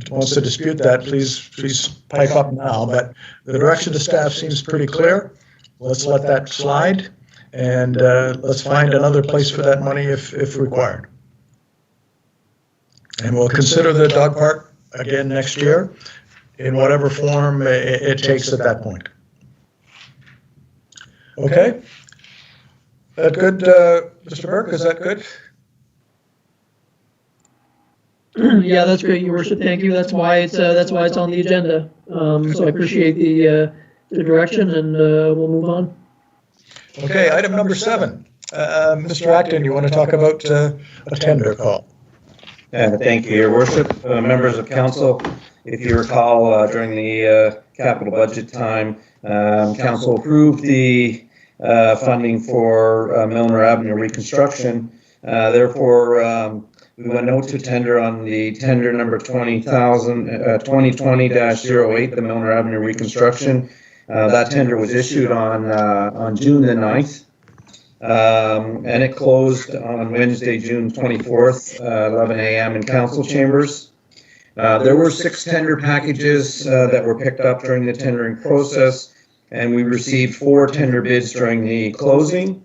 wants to dispute that, please pipe up now. But the direction to staff seems pretty clear. Let's let that slide, and let's find another place for that money if required. And we'll consider the dog park again next year in whatever form it takes at that point. Okay? That good, Mr. Burke? Is that good? Yeah, that's great, Your Worship. Thank you. That's why it's on the agenda. So I appreciate the direction, and we'll move on. Okay, item number 7. Mr. Acton, you want to talk about a tender call? Thank you, Your Worship. Members of council, if you recall, during the capital budget time, council approved the funding for Milner Avenue reconstruction. Therefore, we went out to tender on the tender number 2020-08, the Milner Avenue reconstruction. That tender was issued on June the 9th. And it closed on Wednesday, June 24th, 11 a.m. in council chambers. There were 6 tender packages that were picked up during the tendering process, and we received 4 tender bids during the closing.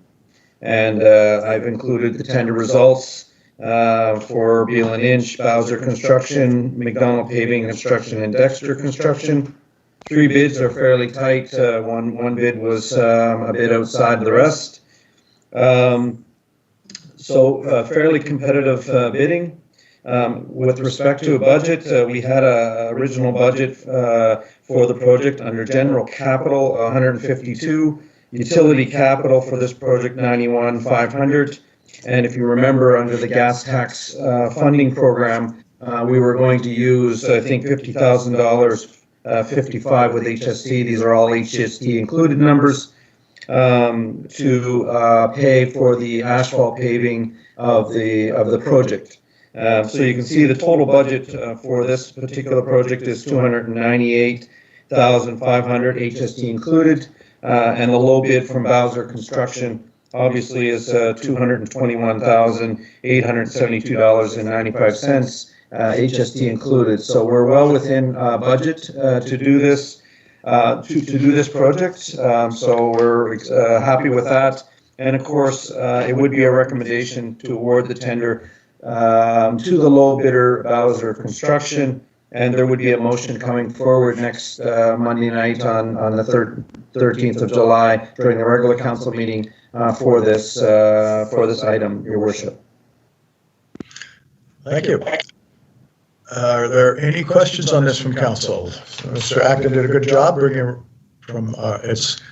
And I've included the tender results for Beal & Inch, Bowser Construction, McDonald Paving Construction, and Dexter Construction. 3 bids are fairly tight. One bid was a bit outside the rest. Fairly competitive bidding. With respect to a budget, we had a original budget for the project under general capital 152, utility capital for this project 91,500, and if you remember, under the gas tax funding program, we were going to use I think $50,000, 55 with HST. These are all HST included numbers. To pay for the asphalt paving of the project. So you can see the total budget for this particular project is $298,500, HST included, and the low bid from Bowser Construction obviously is $221,872.95, HST included. So we're well within budget to do this. To do this project, so we're happy with that. And of course, it would be a recommendation to award the tender to the low bidder, Bowser Construction, and there would be a motion coming forward next Monday night on the 13th of July during the regular council meeting for this item, Your Worship. Thank you. Are there any questions on this from council? Mr. Acton did a good job bringing it from its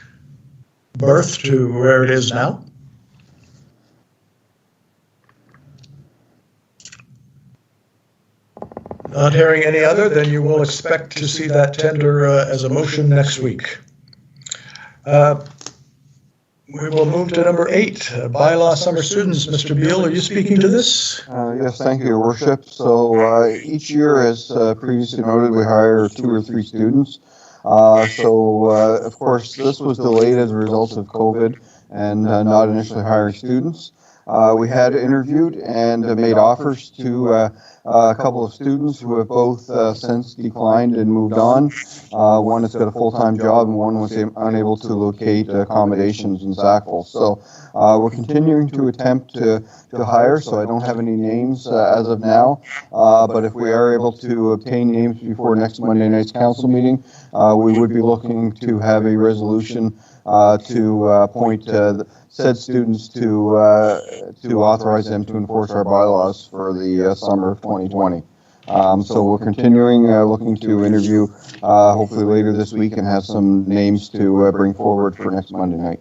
birth to where it is now. Not hearing any other, then you will expect to see that tender as a motion next week. We will move to number 8, bylaw summer students. Mr. Beal, are you speaking to this? Yes, thank you, Your Worship. So each year, as previously noted, we hire 2 or 3 students. Of course, this was delayed as a result of COVID and not initially hiring students. We had interviewed and made offers to a couple of students who have both since declined and moved on. One has got a full-time job and one was unable to locate accommodations in Sackville. So we're continuing to attempt to hire, so I don't have any names as of now. But if we are able to obtain names before next Monday night's council meeting, we would be looking to have a resolution to appoint said students to authorize them to enforce our bylaws for the summer of 2020. So we're continuing looking to interview hopefully later this week and have some names to bring forward for next Monday night.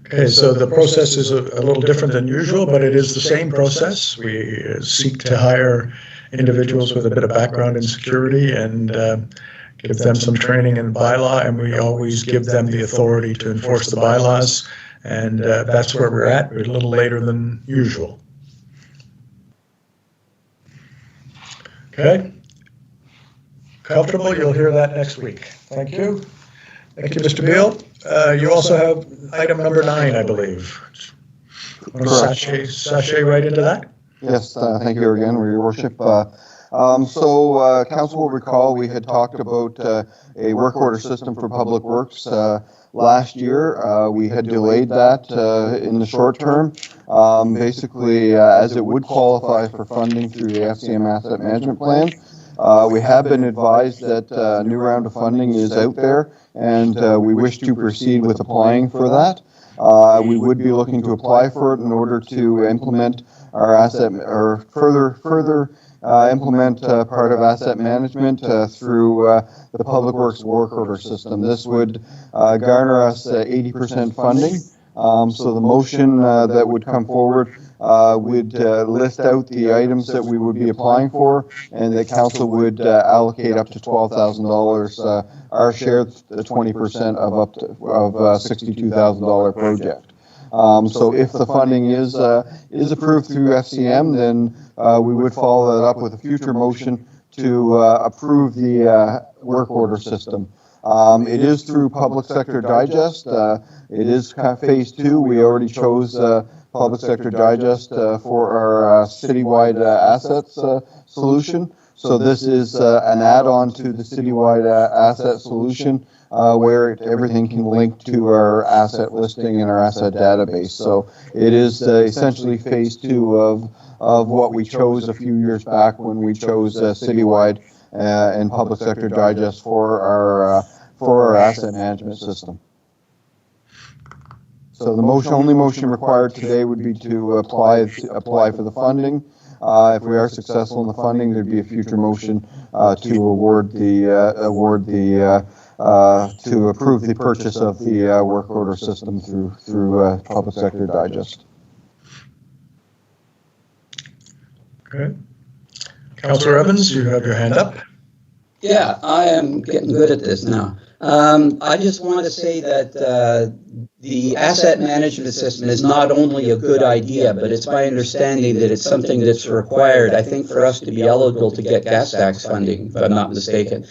Okay, so the process is a little different than usual, but it is the same process. We seek to hire individuals with a bit of background in security and give them some training in bylaw, and we always give them the authority to enforce the bylaws, and that's where we're at. We're a little later than usual. Okay. Comfortable? You'll hear that next week. Thank you. Thank you, Mr. Beal. You also have item number 9, I believe. Want to sashay right into that? Yes, thank you again, Your Worship. Council will recall we had talked about a work order system for Public Works last year. We had delayed that in the short term, basically as it would qualify for funding through the FCM Asset Management Plan. We have been advised that a new round of funding is out there, and we wish to proceed with applying for that. We would be looking to apply for it in order to implement our asset, or further implement part of asset management through the Public Works work order system. This would garner us 80% funding. So the motion that would come forward would list out the items that we would be applying for, and the council would allocate up to $12,000, our share, the 20% of up to $62,000 project. So if the funding is approved through FCM, then we would follow that up with a future motion to approve the work order system. It is through Public Sector Digest. It is phase 2. We already chose Public Sector Digest for our citywide assets solution. So this is an add-on to the citywide asset solution where everything can link to our asset listing and our asset database. So it is essentially phase 2 of what we chose a few years back when we chose citywide and Public Sector Digest for our asset management system. So the only motion required today would be to apply for the funding. If we are successful in the funding, there'd be a future motion to approve the purchase of the work order system through Public Sector Digest. Okay. Councillor Evans, you have your hand up. Yeah, I am getting good at this now. I just want to say that the asset management system is not only a good idea, but it's my understanding that it's something that's required, I think, for us to be eligible to get gas tax funding, if I'm not mistaken.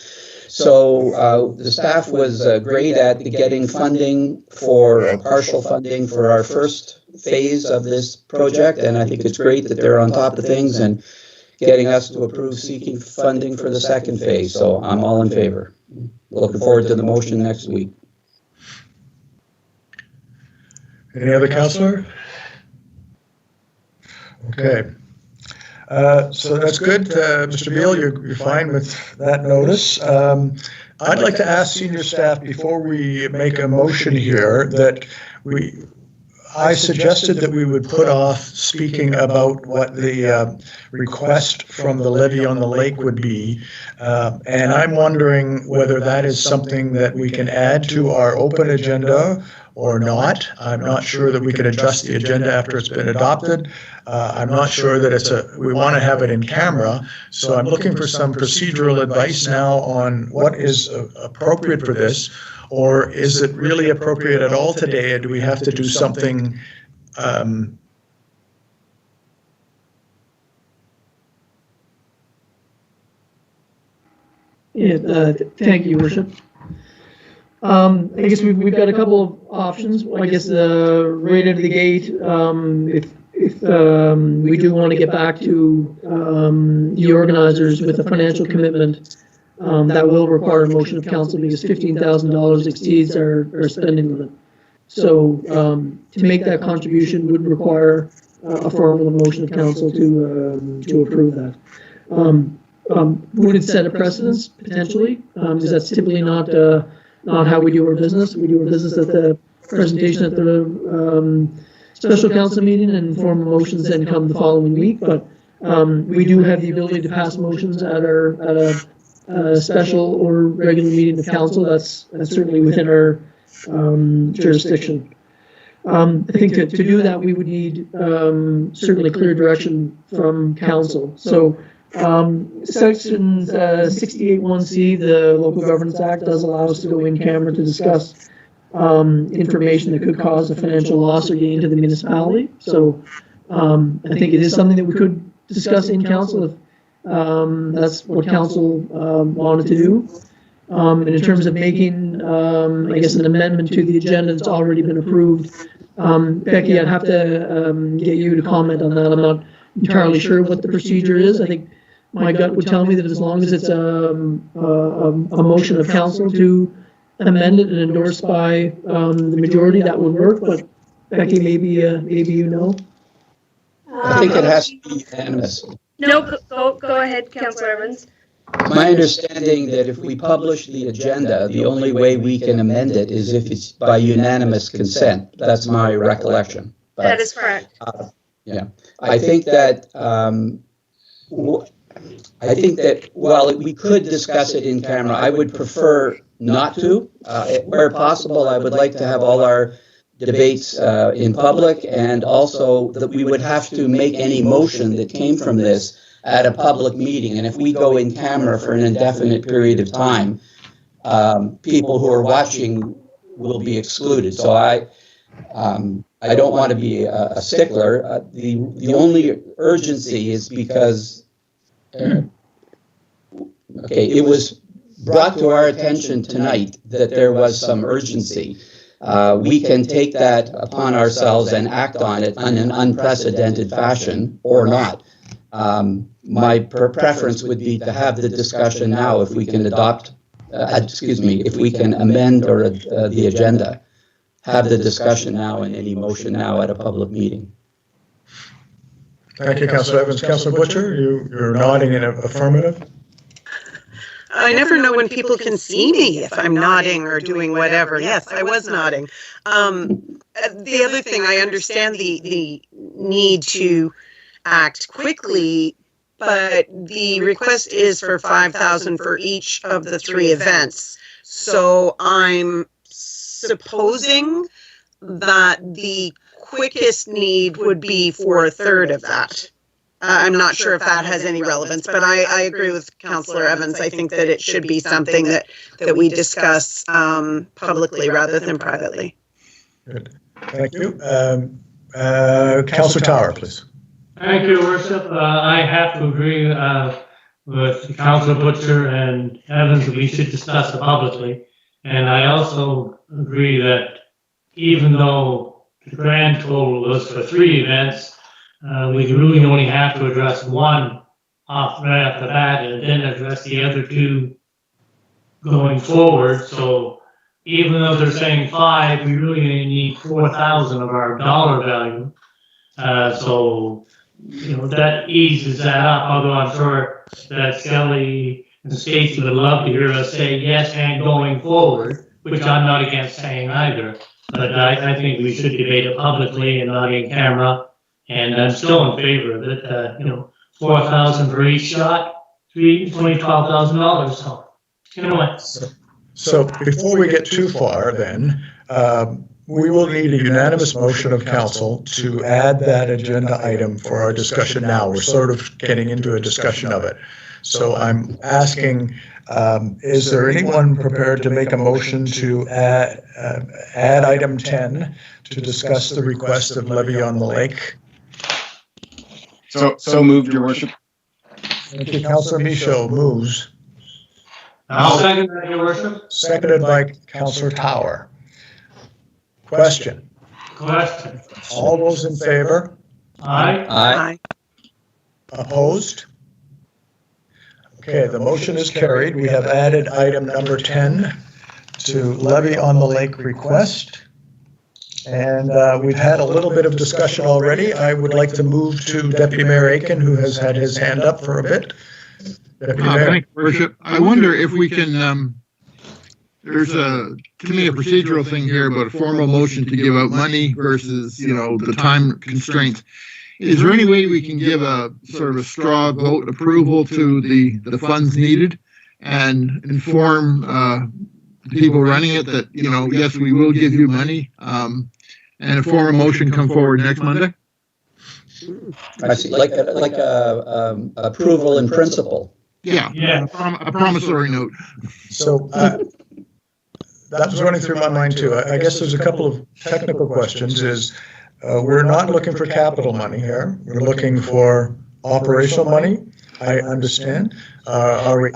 So the staff was great at getting funding partial funding for our first phase of this project, and I think it's great that they're on top of things and getting us to approve seeking funding for the second phase. So I'm all in favor. Looking forward to the motion next week. Any other councillor? Okay. So that's good. Mr. Beal, you're fine with that notice. I'd like to ask senior staff before we make a motion here that I suggested that we would put off speaking about what the request from the levy on the lake would be. And I'm wondering whether that is something that we can add to our open agenda, or not. I'm not sure that we can adjust the agenda after it's been adopted. I'm not sure that we want to have it in camera. So I'm looking for some procedural advice now on what is appropriate for this, or is it really appropriate at all today? And do we have to do something Thank you, Your Worship. I guess we've got a couple of options. I guess right out of the gate, if we do want to get back to the organizers with a financial commitment, that will require a motion of council because $15,000 exceeds our spending limit. So to make that contribution would require a formal motion of council to approve that. Would it set a precedence potentially? Because that's typically not how we do our business. We do our business at the presentation at the special council meeting and formal motions then come the following week. But we do have the ability to pass motions at a special or regular meeting of council. That's certainly within our jurisdiction. I think to do that, we would need certainly clear direction from council. So Section 68(1)(c), the Local Governance Act, does allow us to go in camera to discuss information that could cause a financial loss or gain to the municipality. So I think it is something that we could discuss in council if that's what council wanted to do. And in terms of making, I guess, an amendment to the agenda that's already been approved, Becky, I'd have to get you to comment on that. I'm not entirely sure what the procedure is. I think my gut would tell me that as long as it's a motion of council to amend it and endorsed by the majority, that would work. But Becky, maybe you know. I think it has to be unanimous. No, go ahead, Councillor Evans. My understanding that if we publish the agenda, the only way we can amend it is if it's by unanimous consent. That's my recollection. But, that is correct. Yeah, I think that while we could discuss it in camera, I would prefer not to. Where possible, I would like to have all our debates in public, and also that we would have to make any motion that came from this at a public meeting. And if we go in camera for an indefinite period of time, people who are watching will be excluded. So I don't want to be a stickler. The only urgency is because, it was brought to our attention tonight that there was some urgency. We can take that upon ourselves and act on it in an unprecedented fashion or not. My preference would be to have the discussion now if we can if we can amend the agenda. Have the discussion now and any motion now at a public meeting. Thank you, Councillor Evans. Councillor Butcher, you're nodding in affirmative. I never know when people can see me if I'm nodding or doing whatever. Yes, I was nodding. The other thing, I understand the need to act quickly, but the request is for $5,000 for each of the 3 events. So I'm supposing that the quickest need would be for a third of that. I'm not sure if that has any relevance, but I agree with Councillor Evans. I think that it should be something that we discuss publicly rather than privately. Good. Thank you. Councillor Tower, please. Thank you, Worship. I have to agree with Councillor Butcher and Evans that we should discuss it publicly. And I also agree that even though the grand total was for 3 events, we really only have to address one right off the bat and then address the other 2 going forward. So even though they're saying 5, we really need 4,000 of our dollar value. So that eases that up. Although I'm sure that Skelly and Stacey would love to hear us say yes and going forward, which I'm not against saying either. But I think we should debate it publicly and not in camera. And I'm still in favor of it. $4,000 for each shot, $12,000. So, So before we get too far, then, we will need a unanimous motion of council to add that agenda item for our discussion now. We're sort of getting into a discussion of it. So I'm asking, is there anyone prepared to make a motion to add item 10 to discuss the request of levy on the lake? So moved, Your Worship. Thank you. Councillor Michaud moves. I'll second that, Your Worship. Seconded by Councillor Tower. Question. Question. All those in favor? Aye. Aye. Opposed? Okay, the motion is carried. We have added item number 10 to levy on the lake request. And we've had a little bit of discussion already. I would like to move to Deputy Mayor Aiken, who has had his hand up for a bit. Deputy Mayor. Thank you, Worship. I wonder if we can, there's to me, a procedural thing here about a formal motion to give out money versus, the time constraints. Is there any way we can give a sort of a straw vote approval to the funds needed and inform the people running it that, yes, we will give you money, and a formal motion come forward next Monday? I see, like a approval in principle. Yeah. A promissory note. So that was running through my mind too. I guess there's a couple of technical questions. We're not looking for capital money here. We're looking for operational money. I understand. Are we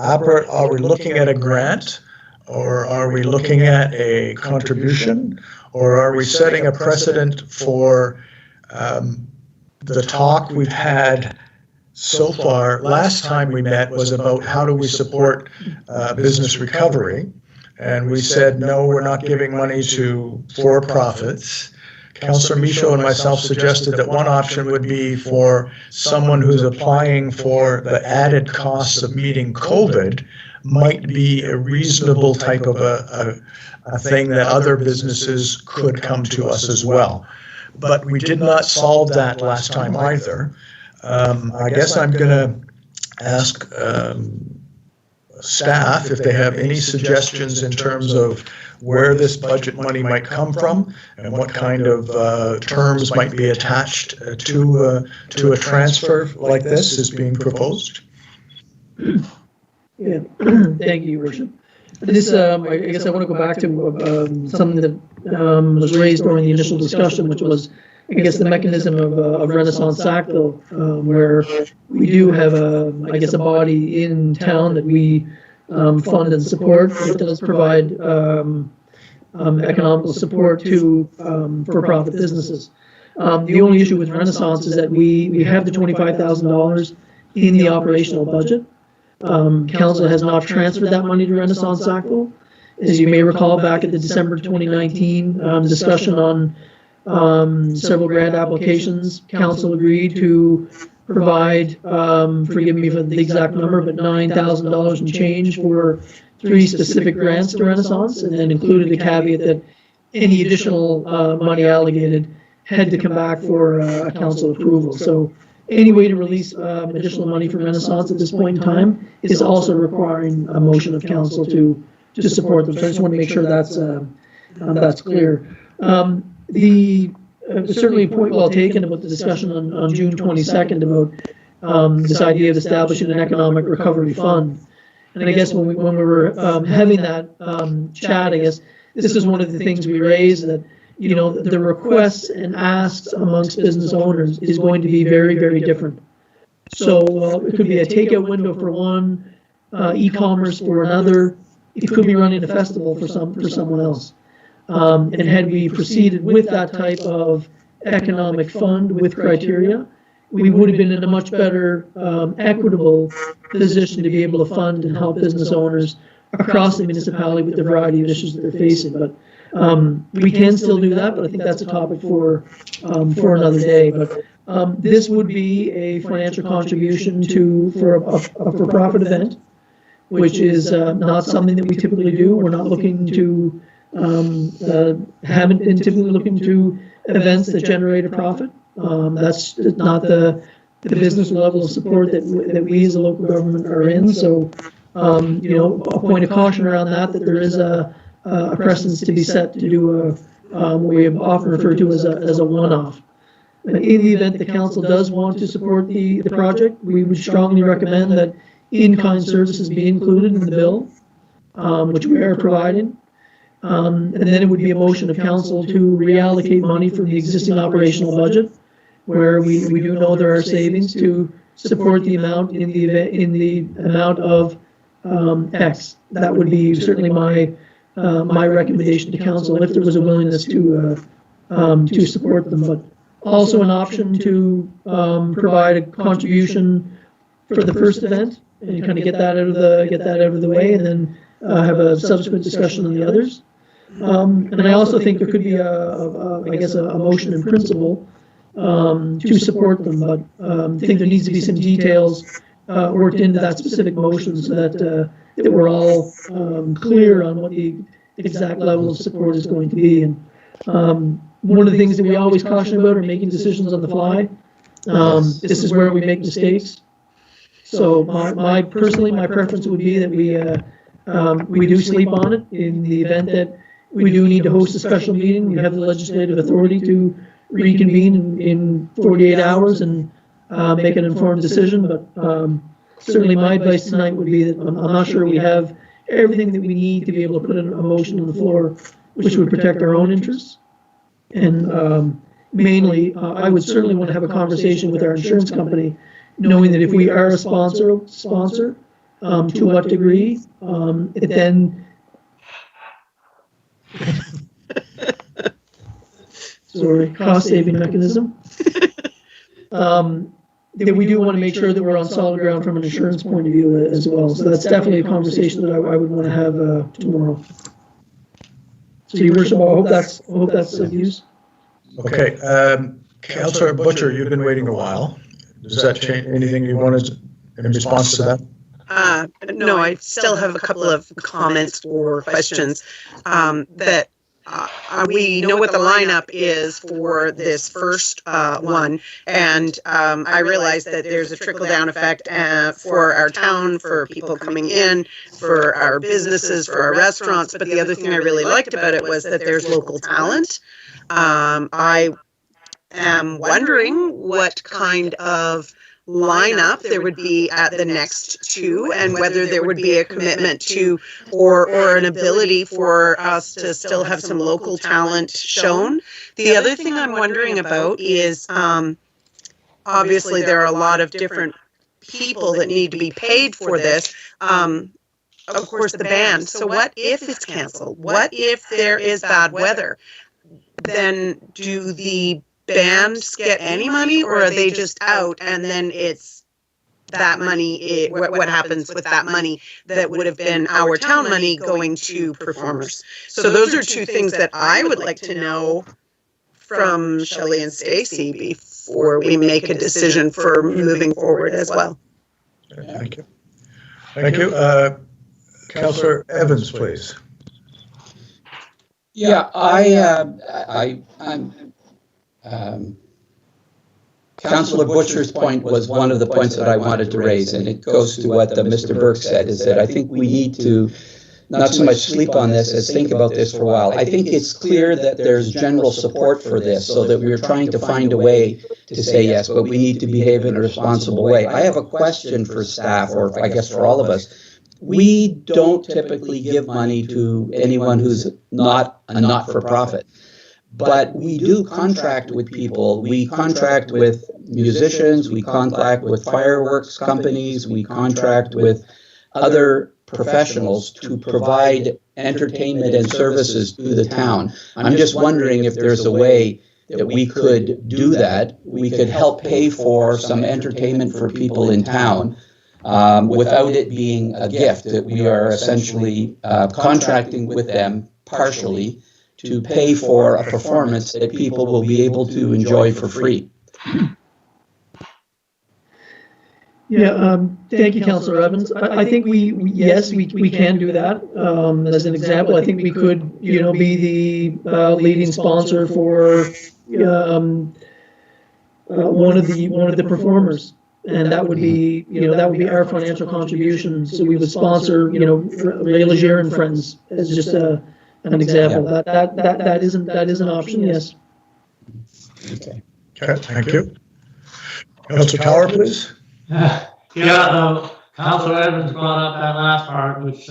looking at a grant, or are we looking at a contribution, or are we setting a precedent for the talk we've had so far? Last time we met was about how do we support business recovery, and we said no, we're not giving money to for-profits. Councillor Michaud and myself suggested that one option would be for someone who's applying for the added costs of meeting COVID might be a reasonable type of a thing that other businesses could come to us as well. But we did not solve that last time either. I guess I'm going to ask staff if they have any suggestions in terms of where this budget money might come from and what kind of terms might be attached to a transfer like this is being proposed. Yeah, thank you, Your Worship. This, I guess I want to go back to something that was raised during the initial discussion, which was, I guess, the mechanism of Renaissance Sackville, where we do have I guess, a body in town that we fund and support. It does provide economical support to for-profit businesses. The only issue with Renaissance is that we have the $25,000 in the operational budget. Council has not transferred that money to Renaissance Sackville. As you may recall, back at the December 2019 discussion on several grant applications, Council agreed to provide, forgive me for the exact number, but $9,000 and change for 3 specific grants to Renaissance, and then included a caveat that any additional money allocated had to come back for council approval. So any way to release additional money from Renaissance at this point in time is also requiring a motion of council to support them. So I just want to make sure that's clear. Certainly a point well taken about the discussion on June 22nd about this idea of establishing an economic recovery fund. And I guess when we were having that chat, I guess this is one of the things we raised, that the requests and asks amongst business owners is going to be very, very different. So it could be a takeout window for one, e-commerce for another. It could be running a festival for someone else. And had we proceeded with that type of economic fund with criteria, we would have been in a much better equitable position to be able to fund and help business owners across the municipality with the variety of issues that they're facing. But we can still do that, but I think that's a topic for another day. But this would be a financial contribution for a for-profit event, which is not something that we typically do. We're not looking to, haven't been typically looking to events that generate a profit. That's not the business level of support that we as a local government are in. So, a point of caution around that there is a precedence to be set to do what we often refer to as a one-off. And in the event the council does want to support the project, we would strongly recommend that in-kind services be included in the bill, which we are providing. And then it would be a motion of council to reallocate money from the existing operational budget, where we do know there are savings to support the amount in the amount of X. That would be certainly my recommendation to council if there was a willingness to support them. But also an option to provide a contribution for the first event and kind of get that out of the way, and then have a subsequent discussion on the others. And I also think there could be a motion in principle to support them, but I think there needs to be some details worked into that specific motion so that we're all clear on what the exact level of support is going to be. And one of the things that we always caution about are making decisions on the fly. This is where we make mistakes. So my preference would be that we do sleep on it in the event that we do need to host a special meeting. We have the legislative authority to reconvene in 48 hours and make an informed decision. But certainly my advice tonight would be that I'm not sure we have everything that we need to be able to put a motion on the floor which would protect our own interests. And mainly, I would certainly want to have a conversation with our insurance company, knowing that if we are a sponsor, to what degree, it then cost-saving mechanism. That we do want to make sure that we're on solid ground from an insurance point of view as well. So that's definitely a conversation that I would want to have tomorrow. So, Your Worship, I hope that's of use. Okay, Councillor Butcher, you've been waiting a while. Does that change anything you wanted in response to that? No, I still have a couple of comments or questions that we know what the lineup is for this first one, and I realize that there's a trickle-down effect for our town, for people coming in, for our businesses, for our restaurants, but the other thing I really liked about it was that there's local talent. I am wondering what kind of lineup there would be at the next two, and whether there would be a commitment to or an ability for us to still have some local talent shown. The other thing I'm wondering about is obviously there are a lot of different people that need to be paid for this. Of course, the band. So what if it's canceled? What if there is bad weather? Then do the bands get any money, or are they just out, and then it's that money, what happens with that money that would have been our town money going to performers? So those are two things that I would like to know from Shelley and Stacy before we make a decision for moving forward as well. Thank you. Thank you. Councillor Evans, please. Yeah, Councillor Butcher's point was one of the points that I wanted to raise, and it goes to what Mr. Burke said, is that I think we need to not so much sleep on this as think about this for a while. I think it's clear that there's general support for this, so that we're trying to find a way to say yes, but we need to behave in a responsible way. I have a question for staff, or I guess for all of us. We don't typically give money to anyone who's not a not-for-profit. But we do contract with people. We contract with musicians, we contract with fireworks companies, we contract with other professionals to provide entertainment and services to the town. I'm just wondering if there's a way that we could do that. We could help pay for some entertainment for people in town without it being a gift, that we are essentially contracting with them partially to pay for a performance that people will be able to enjoy for free. Yeah, thank you, Councillor Evans. I think we can do that. As an example, I think we could, be the leading sponsor for one of the performers, and that would be, our financial contribution. So we would sponsor, Ray Leger and Friends as just an example. That is an option, yes. Okay, thank you. Councilor Tower, please. Councilor Evans brought up that last part, which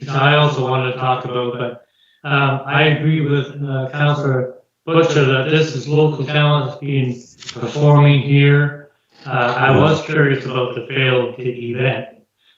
I also wanted to talk about, but I agree with Councilor Butcher that this is local talent being performing here. I was curious about the failed event,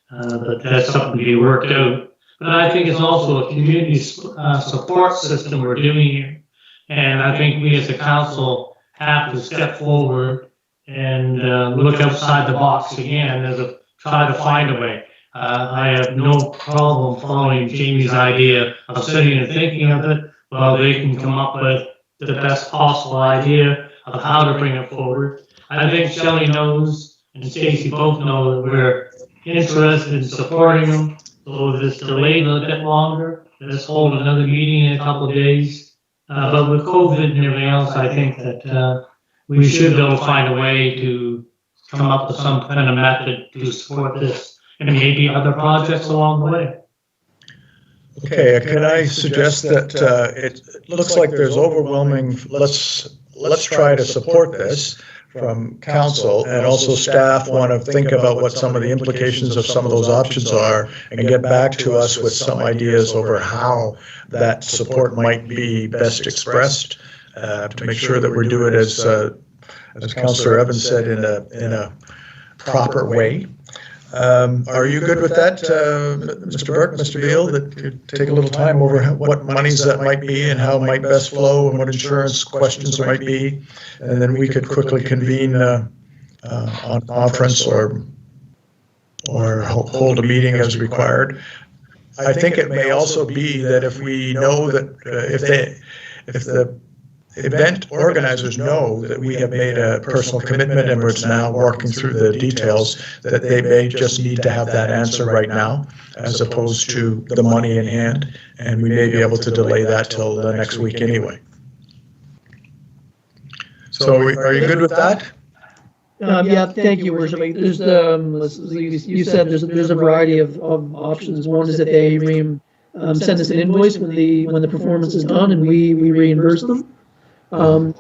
but that's something to be worked out. But I think it's also a community support system we're doing here. And I think we as a council have to step forward and look outside the box again try to find a way. I have no problem following Jamie's idea of sitting and thinking of it. Well, they can come up with the best possible idea of how to bring it forward. I think Shelley knows and Stacy both know that we're interested in supporting them. So if it's delayed a little bit longer, let's hold another meeting in a couple of days. But with COVID and everything else, I think that we should be able to find a way to come up with some kind of method to support this and maybe other projects along the way. Okay, can I suggest that it looks like there's overwhelming, let's try to support this from council, and also staff want to think about what some of the implications of some of those options are and get back to us with some ideas over how that support might be best expressed to make sure that we do it as Councillor Evans said, in a proper way. Are you good with that, Mr. Burke, Mr. Beal, that you take a little time over what monies that might be and how it might best flow and what insurance questions there might be, and then we could quickly convene on conference or hold a meeting as required. I think it may also be that if we know that if the event organizers know that we have made a personal commitment and we're now working through the details, that they may just need to have that answer right now, as opposed to the money in hand, and we may be able to delay that till the next week anyway. So are you good with that? Yeah, thank you, Worship. There's you said there's a variety of options. One is that they send us an invoice when the performance is done, and we reimburse them.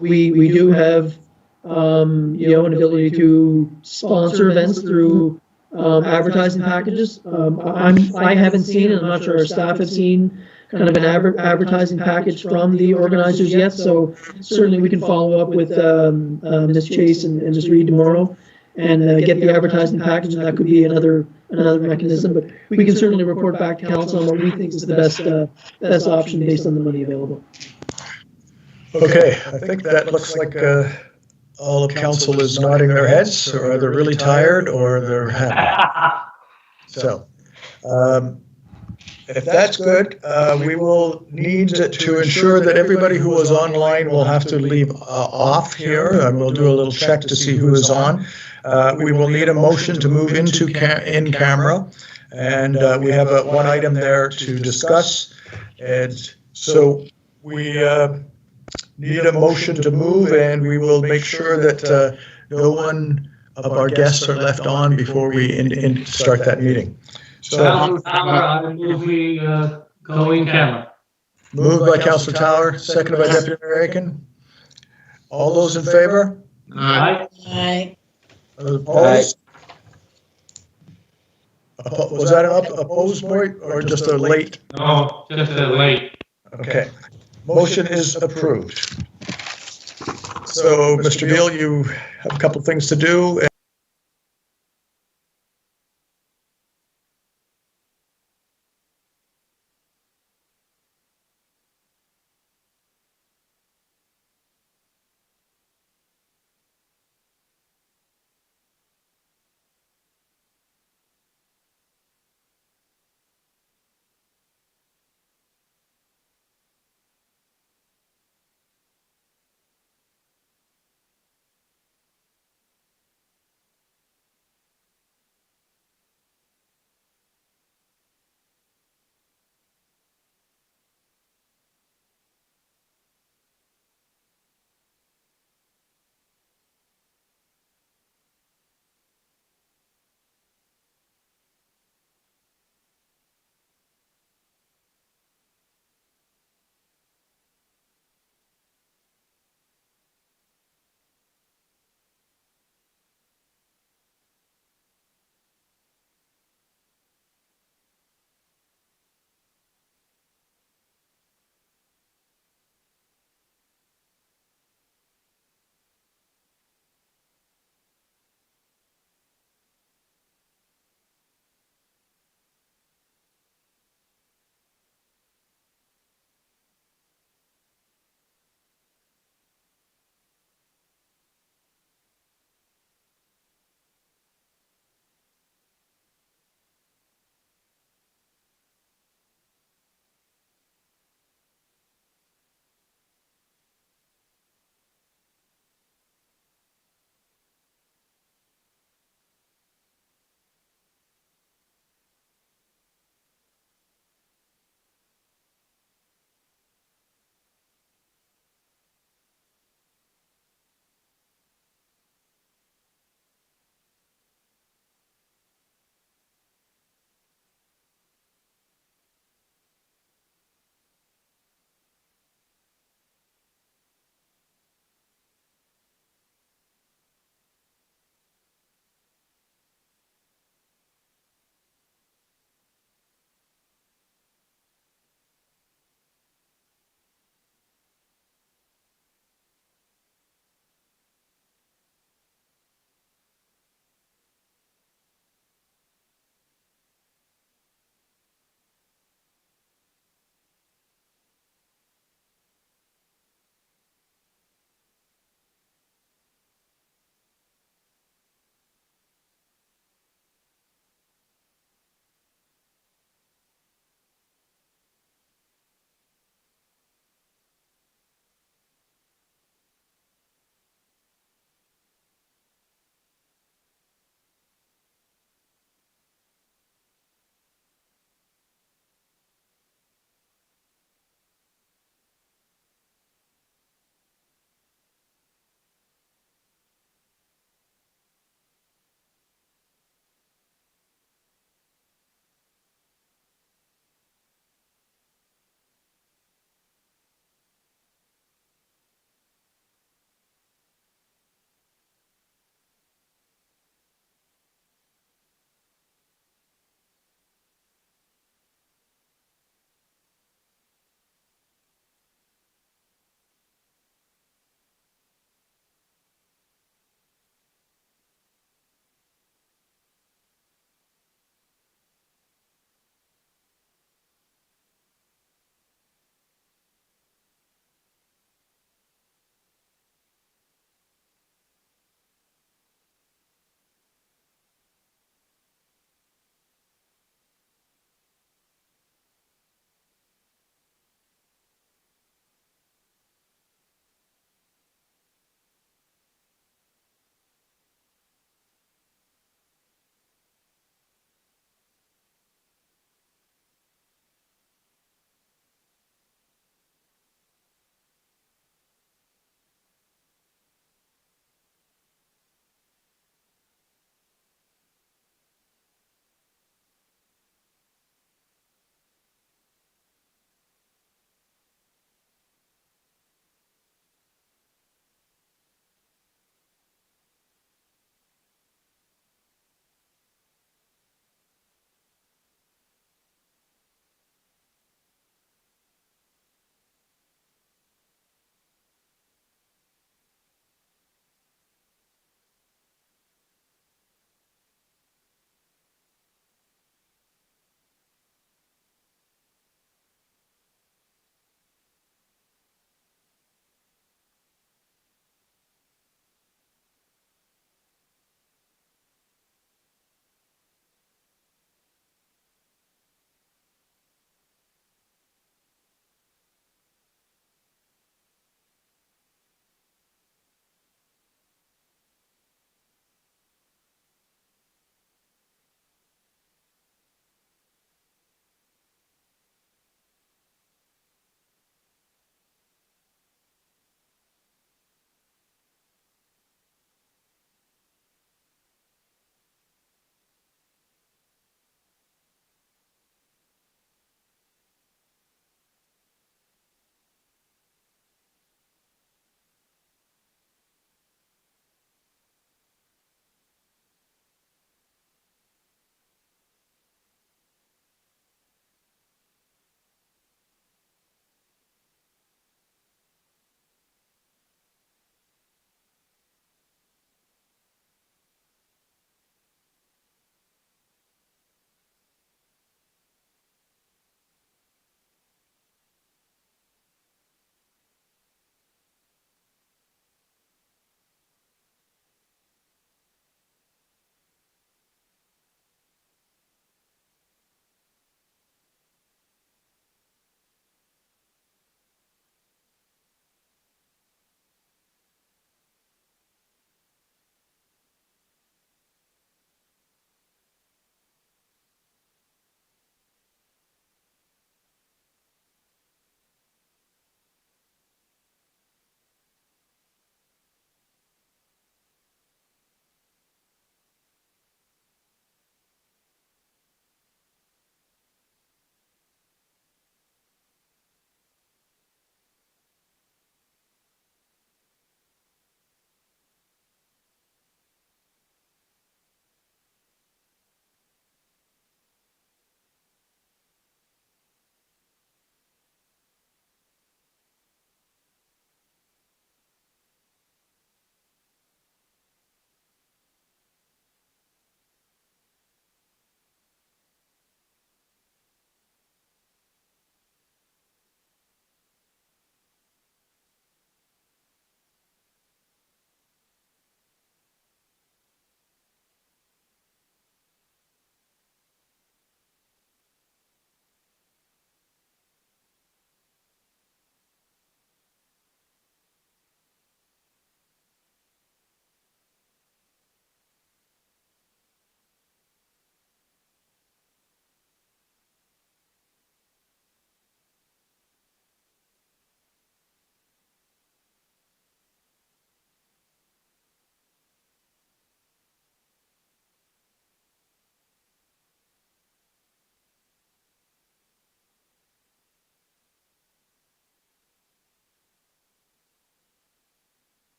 We do have an ability to sponsor events through advertising packages. I haven't seen, and I'm not sure our staff have seen, kind of an advertising package from the organizers yet. So certainly we can follow up with Ms. Chase and Ms. Reed tomorrow and get the advertising package, and that could be another mechanism. But we can certainly report back to council on what we think is the best option based on the money available. Okay, I think that looks like all of council is nodding their heads, or they're really tired, or they're happy. So, if that's good, we will need to ensure that everybody who is online will have to leave off here, and we'll do a little check to see who is on. We will need a motion to move into in camera, and we have one item there to discuss. And so we need a motion to move, and we will make sure that no one of our guests are left on before we start that meeting. So, I move we go in camera. Moved by Councillor Tower, seconded by Deputy Mayor Aiken. All those in favor? Aye. Aye. Opposed? Was that an opposed vote or just a late? No, just a late. Okay. Motion is approved. So, Mr. Beal, you have a couple of things to do.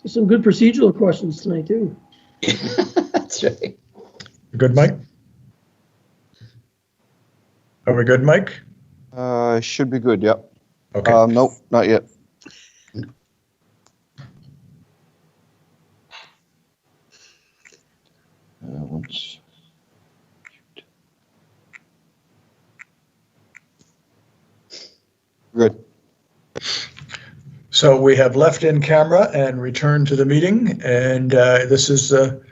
So some good procedural questions tonight too. That's right. Good, Mike? Are we good, Mike? Should be good, yep. Okay. Nope, not yet. Once. Good. So we have left in camera and returned to the meeting, and this is the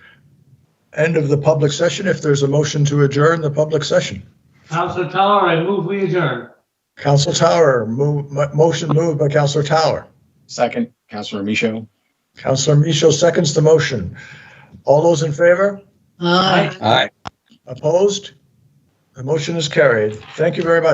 end of the public session. If there's a motion to adjourn the public session. Councillor Tower, I move we adjourn. Councillor Tower, motion moved by Councillor Tower. Second, Councillor Michaud. Councillor Michaud seconds the motion. All those in favor? Aye. Aye. Opposed? The motion is carried. Thank you very much.